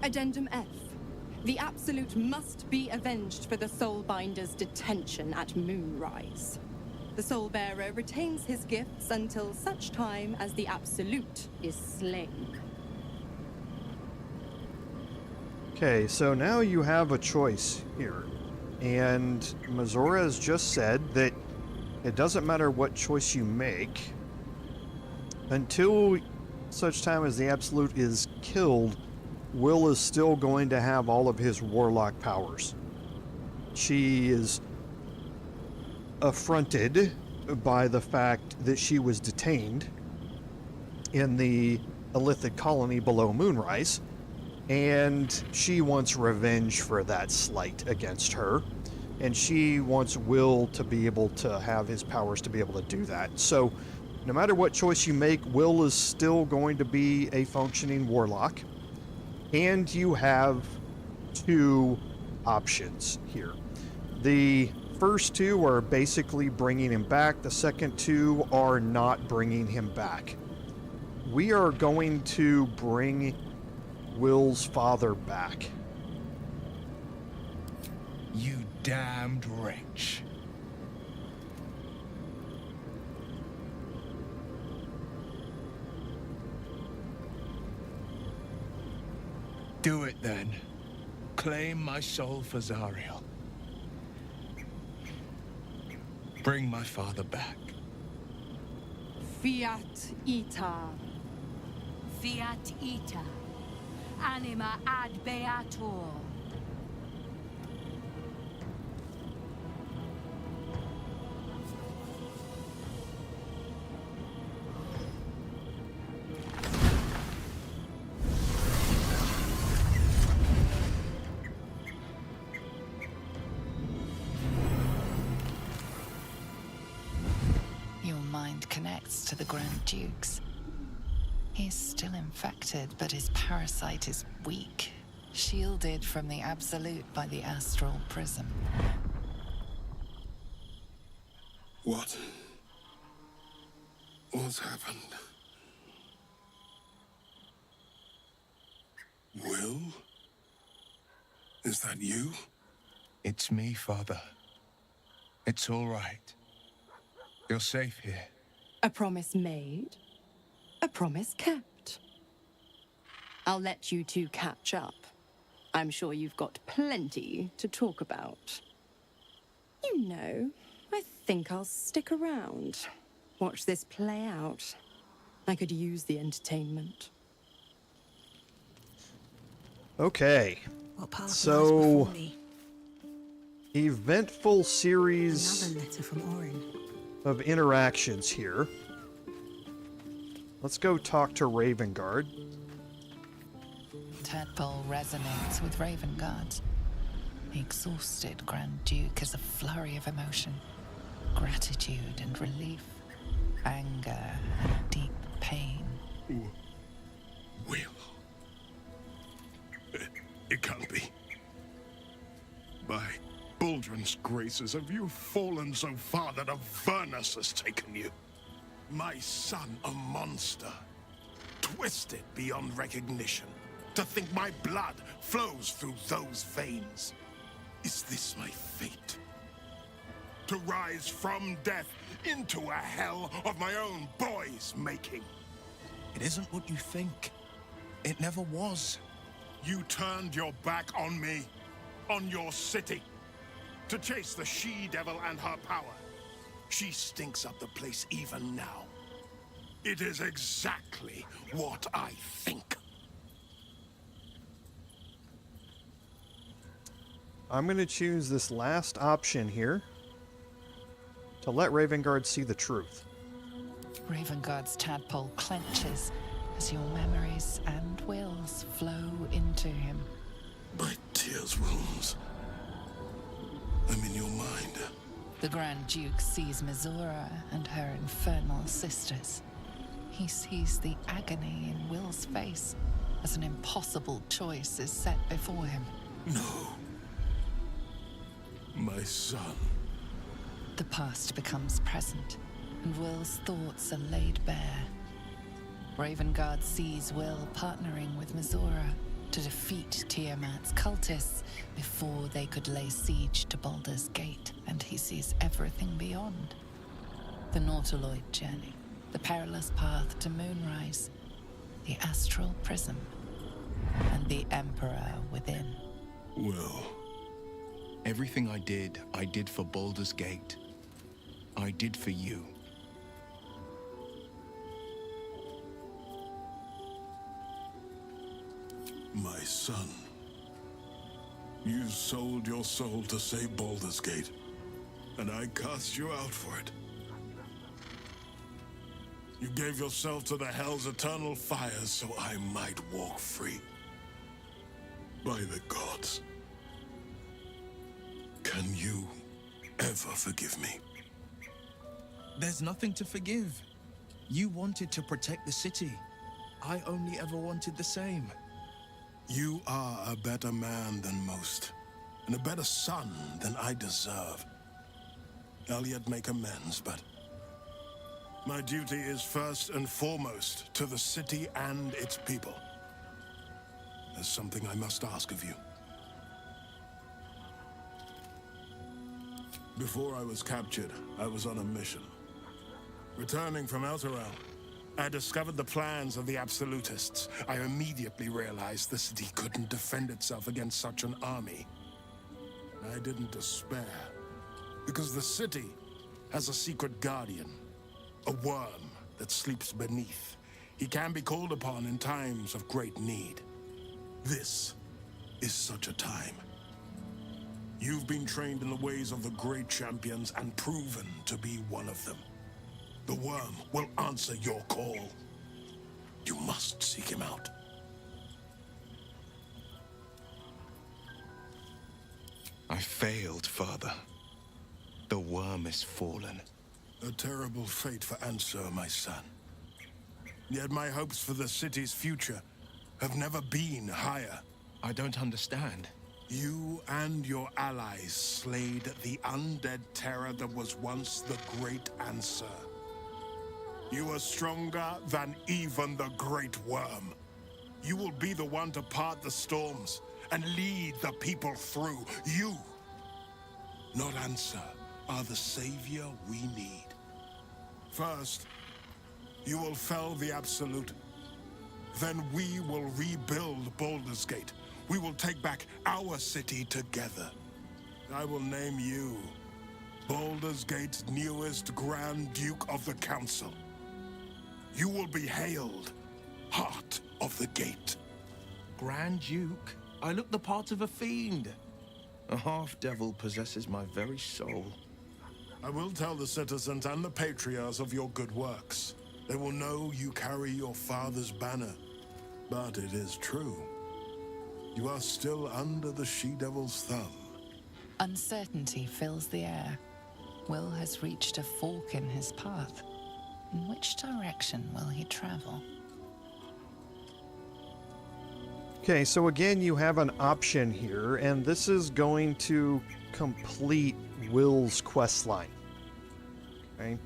Addendum F. The Absolute must be avenged for the Soulbinder's detention at Moonrise. The Soulbearer retains his gifts until such time as the Absolute is slain. Okay, so now you have a choice here. And Mizora has just said that it doesn't matter what choice you make, until such time as the Absolute is killed, Wyll is still going to have all of his warlock powers. She is affronted by the fact that she was detained in the Illithid colony below Moonrise, and she wants revenge for that slight against her, and she wants Wyll to be able to have his powers to be able to do that. So no matter what choice you make, Wyll is still going to be a functioning warlock, and you have two options here. The first two are basically bringing him back. The second two are not bringing him back. We are going to bring Wyll's father back. You damned wretch. Do it then. Claim my soul for Zariel. Bring my father back. Fiat ita. Fiat ita. Anima ad beator. Your mind connects to the Grand Duke's. He's still infected, but his parasite is weak, shielded from the Absolute by the astral prism. What? What's happened? Wyll? Is that you? It's me, Father. It's all right. You're safe here. A promise made, a promise kept. I'll let you two catch up. I'm sure you've got plenty to talk about. You know, I think I'll stick around. Watch this play out. I could use the entertainment. Okay, What path lies So, before me? eventful series Another letter from Orin. of interactions here. Let's go talk to Ravengard. Tadpole resonates with Ravengard. The exhausted Grand Duke is a flurry of emotion. Gratitude and relief. Anger and deep pain. Wyll. It can't be. By Wulbren's graces, have you fallen so far that a Vernus has taken you? My son, a monster. Twisted beyond recognition. To think my blood flows through those veins. Is this my fate? To rise from death into a hell of my own boy's making? It isn't what you think. It never was. You turned your back on me, on your city, to chase the she-devil and her power. She stinks up the place even now. It is exactly what I think. I'm going to choose this last option here to let Ravengard see the truth. Ravengard's tadpole clenches as your memories and wills flow into him. My tears rooms. I'm in your mind. The Grand Duke sees Mizora and her infernal sisters. He sees the agony in Will's face as an impossible choice is set before him. No. My son. The past becomes present, and Will's thoughts are laid bare. Ravengard sees Wyll partnering with Mizora to defeat Tiamat's cultists before they could lay siege to Baldur's Gate, and he sees everything beyond. The Nautiloid journey, the perilous path to Moonrise, the astral prism, and the Emperor within. Wyll. Everything I did for Baldur's Gate. I did for you. My son. You sold your soul to save Baldur's Gate, and I cast you out for it. You gave yourself to the Hell's eternal fires so I might walk free. By the gods. Can you ever forgive me? There's nothing to forgive. You wanted to protect the city. I only ever wanted the same. You are a better man than most, and a better son than I deserve. I'll yet make amends, but my duty is first and foremost to the city and its people. There's something I must ask of you. Before I was captured, I was on a mission. Returning from Outer Realm, I discovered the plans of the Absolutists. I immediately realized the city couldn't defend itself against such an army. I didn't despair, because the city has a secret guardian, a Wyrm that sleeps beneath. He can be called upon in times of great need. This is such a time. You've been trained in the ways of the great champions and proven to be one of them. The Wyrm will answer your call. You must seek him out. I failed, Father. The Wyrm is fallen. A terrible fate for Ansur, my son. Yet my hopes for the city's future have never been higher. I don't understand. You and your allies slayed the undead terror that was once the great Ansur. You are stronger than even the Great Wyrm. You will be the one to part the storms and lead the people through. You, not Ansur, are the savior we need. First, you will fell the Absolute. Then we will rebuild Baldur's Gate. We will take back our city together. I will name you Baldur's Gate's newest Grand Duke of the Council. You will be hailed Heart of the Gate. Grand Duke? I look the part of a fiend. A half-devil possesses my very soul. I will tell the citizens and the patriarchs of your good works. They will know you carry your father's banner. But it is true. You are still under the she-devil's thumb. Uncertainty fills the air. Wyll has reached a fork in his path. In which direction will he travel? Okay, so again, you have an option here, and this is going to complete Wyll's quest line. Okay,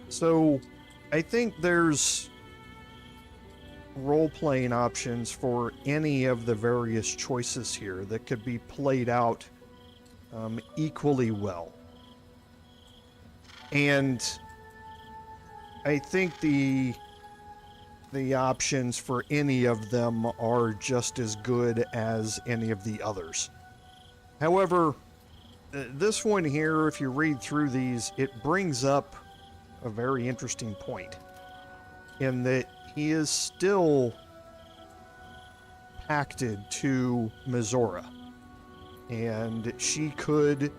so I think there's role-playing options for any of the various choices here that could be played out equally well. And I think the options for any of them are just as good as any of the others. However, this one here, if you read through these, it brings up a very interesting point in that he is still pacted to Mizora, and she could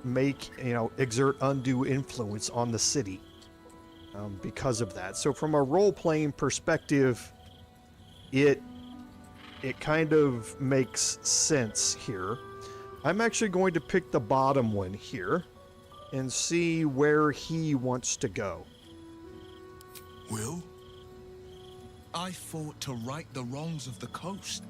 make, exert undue influence on the city because of that. So from a role-playing perspective, it kind of makes sense here. I'm actually going to pick the bottom one here and see where he wants to go. Wyll? I fought to right the wrongs of the coast,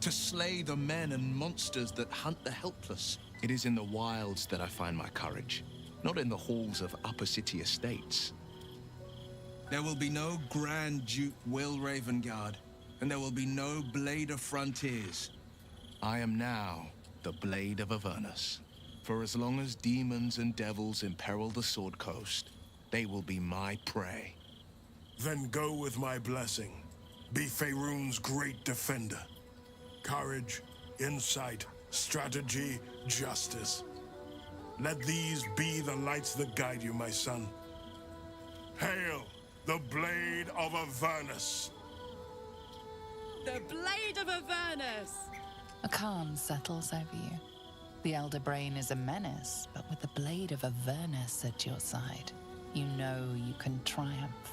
to slay the men and monsters that hunt the helpless. It is in the wilds that I find my courage, not in the halls of upper city estates. There will be no Grand Duke Wyll Ravengard, and there will be no Blade of Frontiers. I am now the Blade of Avernus. For as long as demons and devils imperil the Sword Coast, they will be my prey. Then go with my blessing. Be Faerun's great defender. Courage, insight, strategy, justice. Let these be the lights that guide you, my son. Hail, the Blade of Avernus! The Blade of Avernus! A calm settles over you. The Elder Brain is a menace, but with the Blade of Avernus at your side, you know you can triumph.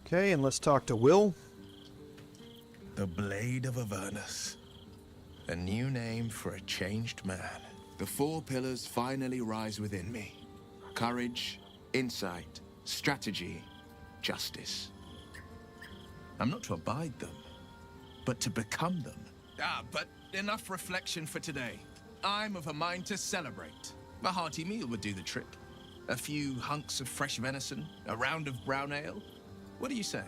Okay, and let's talk to Wyll. The Blade of Avernus. A new name for a changed man. The four pillars finally rise within me. Courage, insight, strategy, justice. I'm not to abide them, but to become them. But enough reflection for today. I'm of a mind to celebrate. A hearty meal would do the trick. A few hunks of fresh venison, a round of brown ale. What do you say?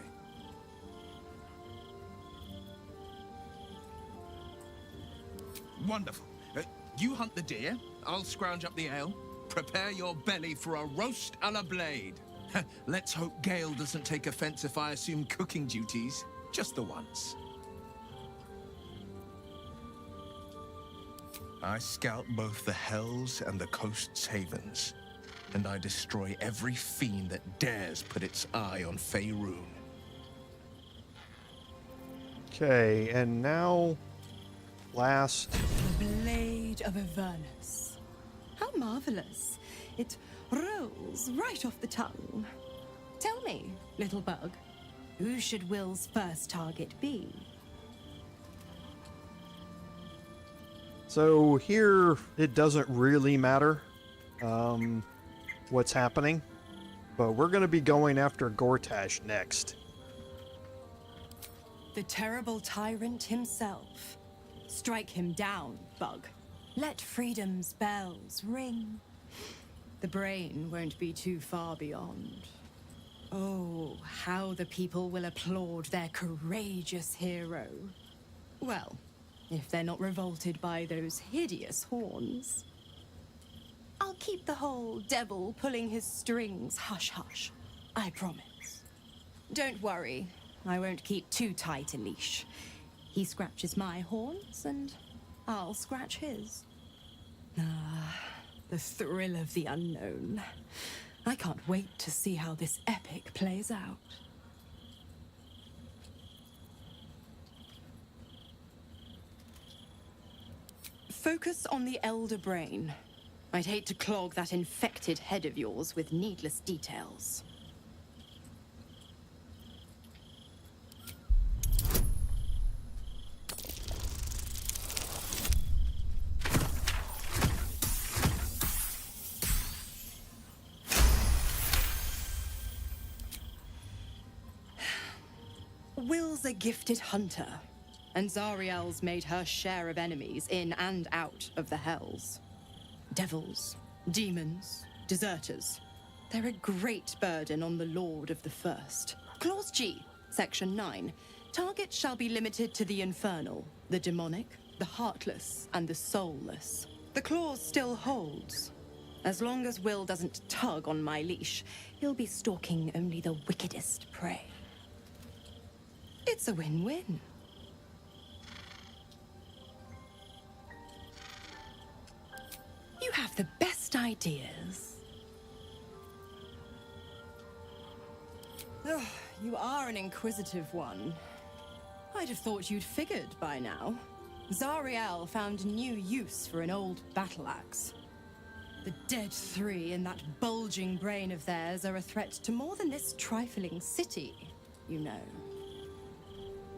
Wonderful. You hunt the deer, I'll scrounge up the ale. Prepare your belly for a roast a la Blade. Let's hope Gale doesn't take offense if I assume cooking duties, just the once. I scout both the hells and the coast's havens, and I destroy every fiend that dares put its eye on Faerun. Okay, and now, last. The Blade of Avernus. How marvelous. It rolls right off the tongue. Tell me, little bug, who should Wyll's first target be? So here, it doesn't really matter what's happening, but we're going to be going after Gortash next. The terrible tyrant himself. Strike him down, bug. Let freedom's bells ring. The brain won't be too far beyond. Oh, how the people will applaud their courageous hero. Well, if they're not revolted by those hideous horns. I'll keep the whole devil pulling his strings hush-hush, I promise. Don't worry, I won't keep too tight a leash. He scratches my horns, and I'll scratch his. Ah, the thrill of the unknown. I can't wait to see how this epic plays out. Focus on the Elder Brain. I'd hate to clog that infected head of yours with needless details. Wyll's a gifted hunter, and Zariel's made her share of enemies in and out of the Hells. Devils, demons, deserters. They're a great burden on the Lord of the First. Clause G, Section 9. Targets shall be limited to the infernal, the demonic, the heartless, and the soulless. The clause still holds. As long as Wyll doesn't tug on my leash, he'll be stalking only the wickedest prey. It's a win-win. You have the best ideas. Ugh, you are an inquisitive one. I'd have thought you'd figured by now. Zariel found new use for an old battle axe. The dead three in that bulging brain of theirs are a threat to more than this trifling city, you know.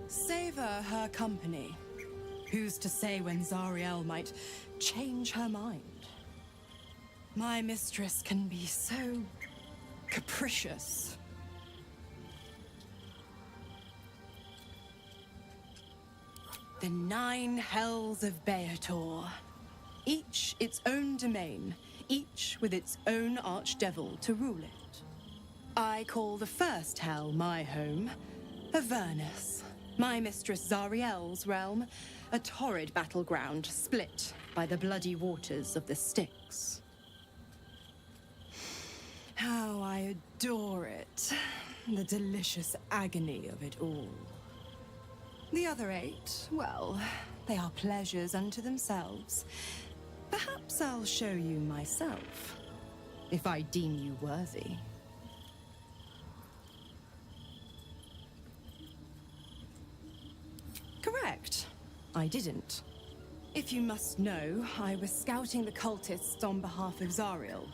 Savor her company. Who's to say when Zariel might change her mind? My mistress can be so capricious. The 9 hells of Beator. Each its own domain, each with its own archdevil to rule it. I call the first hell my home, Avernus. My mistress Zariel's realm, a torrid battleground split by the bloody waters of the Styx. How I adore it, the delicious agony of it all. The other 8, well, they are pleasures unto themselves. Perhaps I'll show you myself, if I deem you worthy. Correct. I didn't. If you must know, I was scouting the cultists on behalf of Zariel,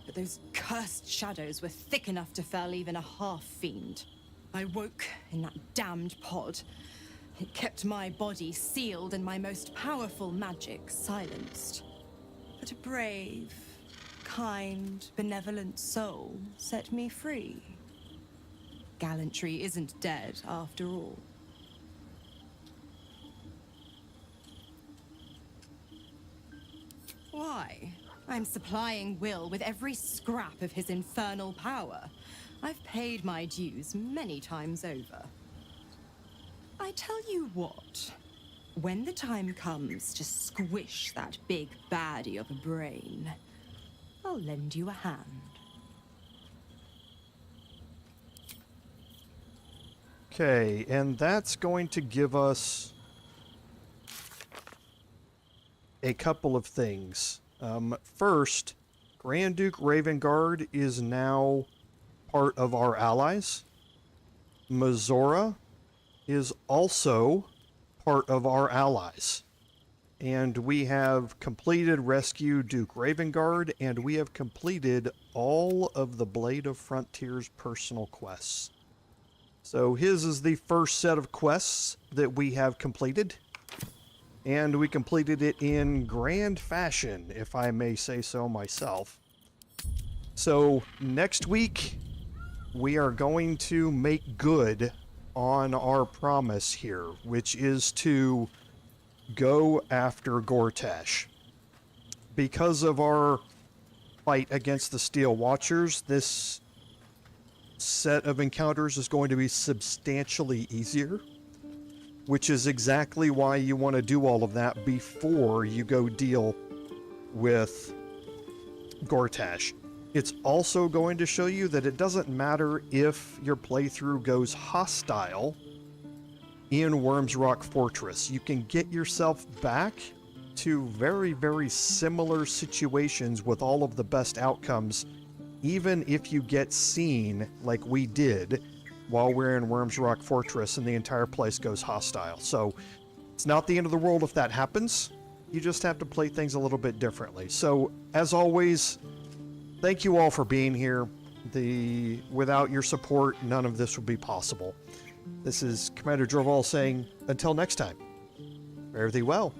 but those cursed shadows were thick enough to fell even a half-fiend. I woke in that damned pod. It kept my body sealed and my most powerful magic silenced. But a brave, kind, benevolent soul set me free. Gallantry isn't dead after all. Why? I'm supplying Wyll with every scrap of his infernal power. I've paid my dues many times over. I tell you what, when the time comes to squish that big baddie of a brain, I'll lend you a hand. Okay, and that's going to give us a couple of things. First, Grand Duke Ravengard is now part of our allies. Mizora is also part of our allies. And we have completed Rescue Duke Ravengard, and we have completed all of the Blade of Frontier's personal quests. So his is the first set of quests that we have completed. And we completed it in grand fashion, if I may say so myself. So next week, we are going to make good on our promise here, which is to go after Gortash. Because of our fight against the Steel Watchers, this set of encounters is going to be substantially easier, which is exactly why you want to do all of that before you go deal with Gortash. It's also going to show you that it doesn't matter if your playthrough goes hostile in Wyrm's Rock Fortress. You can get yourself back to very, very similar situations with all of the best outcomes, even if you get seen like we did while we're in Wyrm's Rock Fortress and the entire place goes hostile. So it's not the end of the world if that happens. You just have to play things a little bit differently. So, as always, thank you all for being here. Without your support, none of this would be possible. This is Commander Droval saying, until next time, fare thee well.